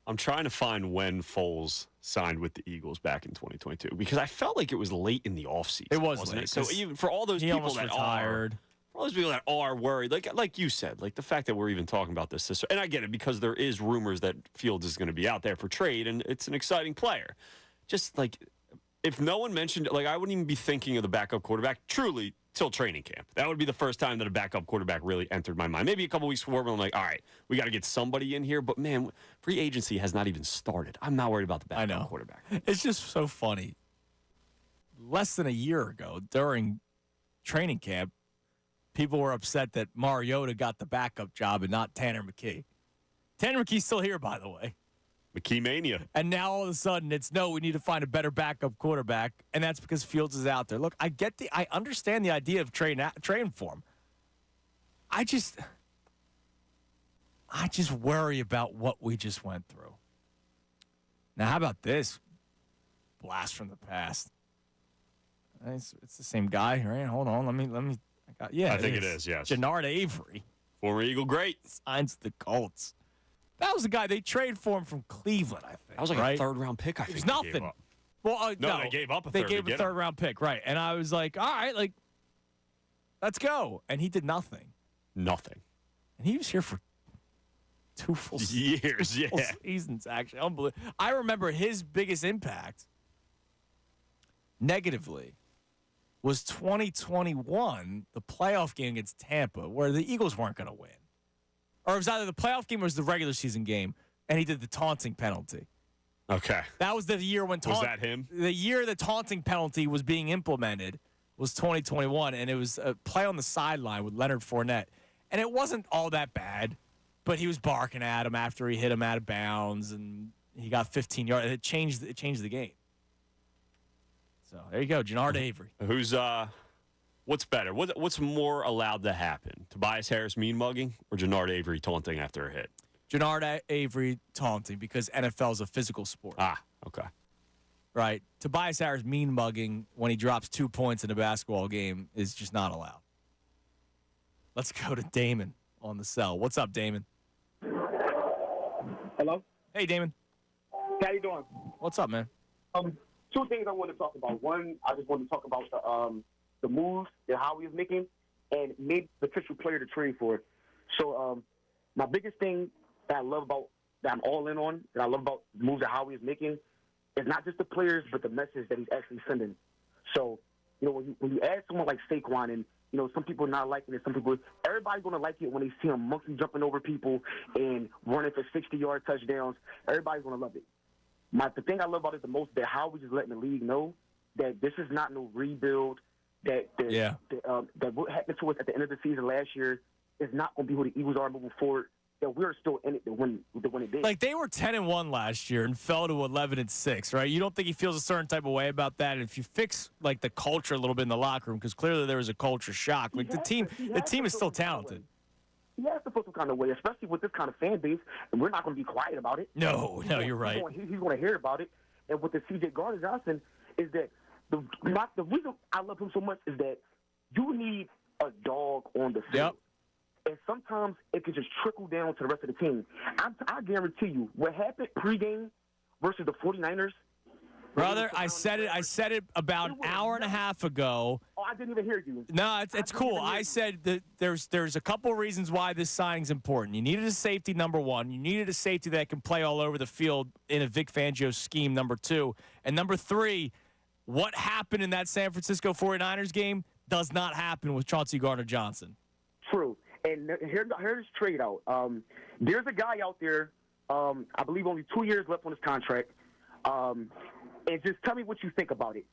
Speaker 3: I'm trying to find when Foles signed with the Eagles back in 2022 because I felt like it was late in the offseason.
Speaker 1: It was
Speaker 3: wasn't
Speaker 1: late.
Speaker 3: it? So even for all those people that
Speaker 1: retired.
Speaker 3: For all those people that are worried, like you said, like the fact that we're even talking about this, and I get it because there is rumors that Fields is going to be out there for trade, and it's an exciting player. Just like if no one mentioned, like I wouldn't even be thinking of the backup quarterback truly till training camp. That would be the first time that a backup quarterback really entered my mind. Maybe a couple weeks before, but I'm like, all right, we got to get somebody in here. But man, free agency has not even started. I'm not worried about the backup quarterback.
Speaker 1: It's just so funny. Less than a year ago, during training camp, people were upset that Mariota got the backup job and not Tanner McKee. Tanner McKee's still here, by the way.
Speaker 3: McKee mania.
Speaker 1: And now all of a sudden it's no, we need to find a better backup quarterback, and that's because Fields is out there. Look, I understand the idea of training for him. I just worry about what we just went through. Now, how about this blast from the past? It's the same guy, right? Hold on, let me.
Speaker 3: I think it is. Yes,
Speaker 1: Jannard Avery,
Speaker 3: former Eagle great,
Speaker 1: signs the Colts. That was the guy they traded for him from Cleveland, I think.
Speaker 3: That was like a third-round pick, I think.
Speaker 1: It was nothing. Well,
Speaker 3: no, they gave up a third.
Speaker 1: They gave a third-round pick, right. And I was like, all right, like, let's go. And he did nothing.
Speaker 3: Nothing.
Speaker 1: And he was here for 2 full
Speaker 3: years,
Speaker 1: full seasons, actually. Unbelievable. I remember his biggest impact, negatively, was 2021, the playoff game against Tampa, where the Eagles weren't going to win. Or it was either the playoff game or it was the regular season game, and he did the taunting penalty.
Speaker 3: Okay.
Speaker 1: That was the year when
Speaker 3: was that him?
Speaker 1: The year the taunting penalty was being implemented was 2021, and it was a play on the sideline with Leonard Fournette. And it wasn't all that bad, but he was barking at him after he hit him out of bounds, and he got 15 yards. It changed the game. So there you go, Jannard Avery.
Speaker 3: Who's what's better? What's more allowed to happen? Tobias Harris mean mugging or Jannard Avery taunting after a hit?
Speaker 1: Jannard Avery taunting because NFL is a physical sport.
Speaker 3: Ah, okay.
Speaker 1: Right. Tobias Harris mean mugging when he drops 2 points in a basketball game is just not allowed. Let's go to Damon on the cell. What's up, Damon?
Speaker 5: Hello?
Speaker 1: Hey, Damon.
Speaker 5: How you doing?
Speaker 1: What's up, man?
Speaker 5: 2 things I want to talk about. One, I just want to talk about the moves that Howie is making and maybe potential player to trade for. So my biggest thing that I love about that I'm all in on, that I love about the moves that Howie is making, is not just the players, but the message that he's actually sending. So, when you add someone like Saquon, and some people are not liking it, some people, everybody's gonna like it when they see him monkey jumping over people and running for 60-yard touchdowns. Everybody's gonna love it. The thing I love about it the most is that Howie just letting the league know that this is not no rebuild. That what happened to us at the end of the season last year is not going to be who the Eagles are moving forward. That we're still in it to win it big.
Speaker 1: Like, they were 10-1 last year and fell to 11-6, right? You don't think he feels a certain type of way about that? And if you fix like the culture a little bit in the locker room, because clearly there was a culture shock. Like the team is still talented.
Speaker 5: He has to feel some kind of way, especially with this kind of fan base, and we're not going to be quiet about it.
Speaker 1: No, you're right.
Speaker 5: He's going to hear about it. And with the C.J. Gardner-Johnson is that the reason I love him so much is that you need a dog on the field.
Speaker 1: Yep.
Speaker 5: And sometimes it can just trickle down to the rest of the team. I guarantee you, what happened pregame versus the 49ers.
Speaker 1: Brother, I said it about an hour and a half ago.
Speaker 5: Oh, I didn't even hear you.
Speaker 1: No, it's cool. I said that there's a couple reasons why this signing's important. You needed a safety, number one. You needed a safety that can play all over the field in a Vic Fangio scheme, number two. And number three, what happened in that San Francisco 49ers game? does not happen with Chauncey Gardner-Johnson.
Speaker 5: True. And here's this trade out. There's a guy out there, I believe only 2 years left on his contract. And just tell me what you think about it.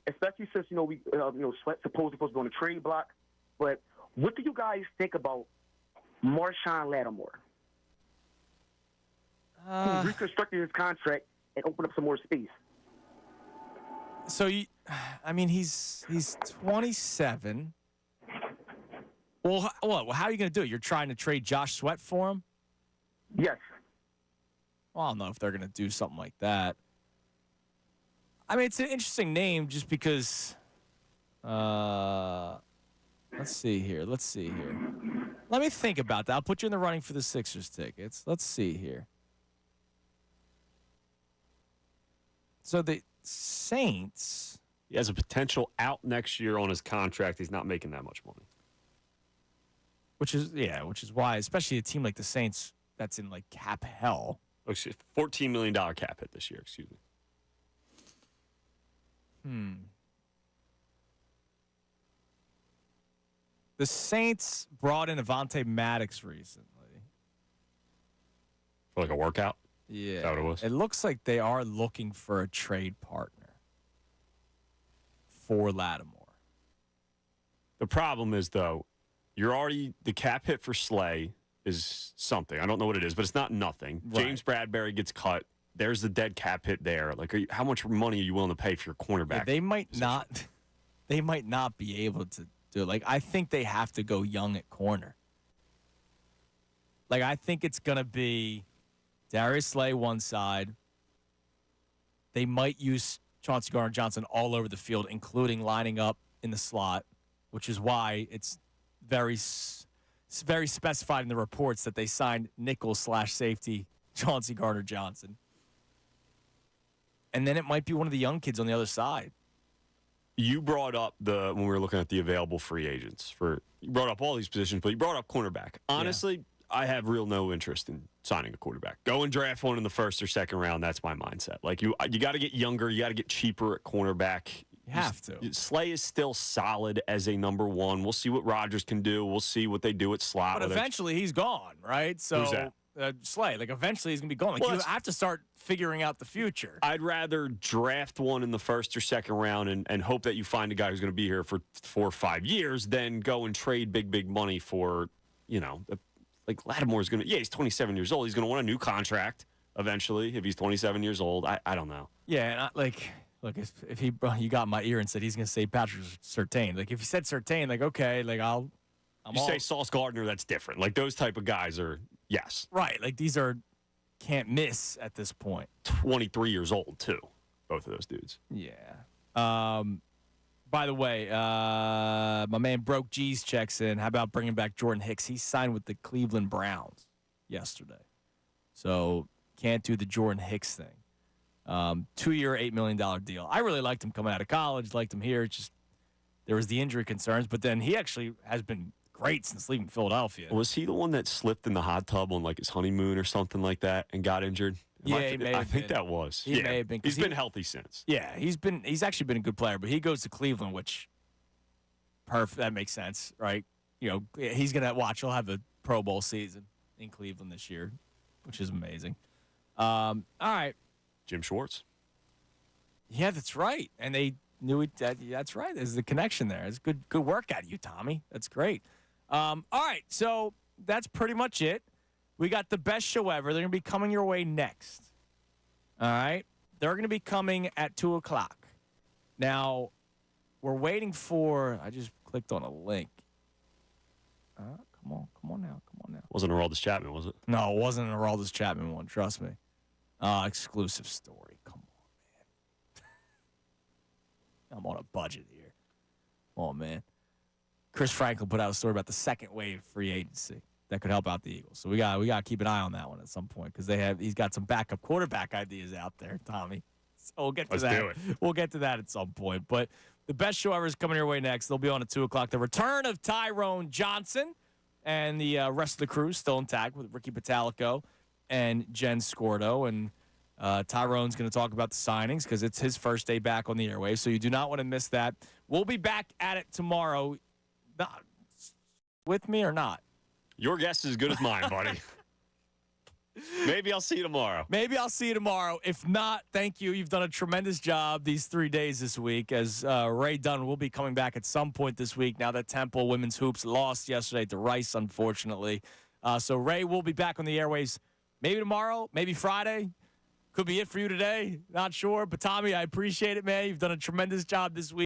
Speaker 5: Especially since, Sweat's supposed to be on the trade block. But what do you guys think about Marshawn Lattimore? Who reconstructed his contract and opened up some more space.
Speaker 1: So, he's 27. Well, how are you going to do it? You're trying to trade Josh Sweat for him?
Speaker 5: Yes.
Speaker 1: Well, I don't know if they're going to do something like that. I mean, it's an interesting name just because let's see here. Let me think about that. I'll put you in the running for the Sixers tickets. Let's see here. So the Saints...
Speaker 3: He has a potential out next year on his contract. He's not making that much money.
Speaker 1: Which is why, especially a team like the Saints that's in, like, cap hell.
Speaker 3: Oh, $14 million cap hit this year, excuse me.
Speaker 1: The Saints brought in Avonte Maddox recently.
Speaker 3: For like a workout?
Speaker 1: Yeah.
Speaker 3: Is that what it was?
Speaker 1: It looks like they are looking for a trade partner for Lattimore.
Speaker 3: The problem is, though, the cap hit for Slay is something. I don't know what it is, but it's not nothing.
Speaker 1: Right.
Speaker 3: James Bradbury gets cut. There's the dead cap hit there. Like, how much money are you willing to pay for your cornerback?
Speaker 1: Yeah, they might not be able to do it. Like, I think they have to go young at corner. Like, I think it's going to be Darius Slay one side. They might use Chauncey Gardner-Johnson all over the field, including lining up in the slot, which is why it's very specified in the reports that they signed nickel/safety Chauncey Gardner-Johnson. And then it might be one of the young kids on the other side.
Speaker 3: You brought up when we were looking at the available free agents. You brought up all these positions, but you brought up cornerback. Honestly, I have no interest in signing a quarterback. Go and draft one in the first or second round. That's my mindset. Like, you got to get younger. You got to get cheaper at cornerback.
Speaker 1: You have to.
Speaker 3: Slay is still solid as a number one. We'll see what Rodgers can do. We'll see what they do at slot.
Speaker 1: But eventually he's gone, right? So
Speaker 3: who's that?
Speaker 1: Slay. Like, eventually he's going to be gone. Like, you have to start figuring out the future.
Speaker 3: I'd rather draft one in the first or second round and hope that you find a guy who's going to be here for 4 or 5 years than go and trade big money for, like Lattimore's going to, he's 27 years old. He's going to want a new contract eventually if he's 27 years old. I don't know.
Speaker 1: Yeah, and look, if you got my ear and said he's going to say Patrick Surtain. Like, if he said Surtain, like, okay, like,
Speaker 3: say Sauce Gardner, that's different. Like, those type of guys are, yes.
Speaker 1: Right, like, these are can't miss at this point.
Speaker 3: 23 years old, too, both of those dudes.
Speaker 1: Yeah. By the way, my man Broke G's checks in. How about bringing back Jordan Hicks? He signed with the Cleveland Browns yesterday. So can't do the Jordan Hicks thing. 2-year, $8 million deal. I really liked him coming out of college, liked him here. It's just there was the injury concerns, but then he actually has been great since leaving Philadelphia.
Speaker 3: Was he the one that slipped in the hot tub on, like, his honeymoon or something like that and got injured? I think that was.
Speaker 1: He may have been.
Speaker 3: He's been healthy since.
Speaker 1: Yeah, he's actually been a good player, but he goes to Cleveland, which that makes sense, right? He's going to he'll have a Pro Bowl season in Cleveland this year, which is amazing. All right.
Speaker 3: Jim Schwartz.
Speaker 1: Yeah, that's right. And they knew it. That's right. There's the connection there. It's good work out of you, Tommy. That's great. All right, so that's pretty much it. We got the best show ever. They're going to be coming your way next. All right? They're going to be coming at 2 o'clock. Now, we're waiting for – I just clicked on a link. Come on now.
Speaker 3: Wasn't Aroldis Chapman, was it?
Speaker 1: No, it wasn't an Aroldis Chapman one. Trust me. Exclusive story. Come on, man. I'm on a budget here. Come on, man. Chris Franklin put out a story about the second wave free agency that could help out the Eagles. So we got to keep an eye on that one at some point because he's got some backup quarterback ideas out there, Tommy. So we'll get to that.
Speaker 3: Let's do it.
Speaker 1: We'll get to that at some point. But the best show ever is coming your way next. They'll be on at 2 o'clock. The return of Tyrone Johnson and the rest of the crew still intact with Ricky Patalico and Jen Scordo. And Tyrone's going to talk about the signings because it's his first day back on the airwaves. So you do not want to miss that We'll be back at it tomorrow. Not, with me or not?
Speaker 3: Your guess is as good as mine, buddy. Maybe I'll see you tomorrow.
Speaker 1: Maybe I'll see you tomorrow. If not, thank you. You've done a tremendous job these 3 days this week, as Ray Dunn will be coming back at some point this week now that Temple women's hoops lost yesterday to Rice, unfortunately. So Ray will be back on the airwaves maybe tomorrow, maybe Friday. Could be it for you today. Not sure. But, Tommy, I appreciate it, man. You've done a tremendous job this week.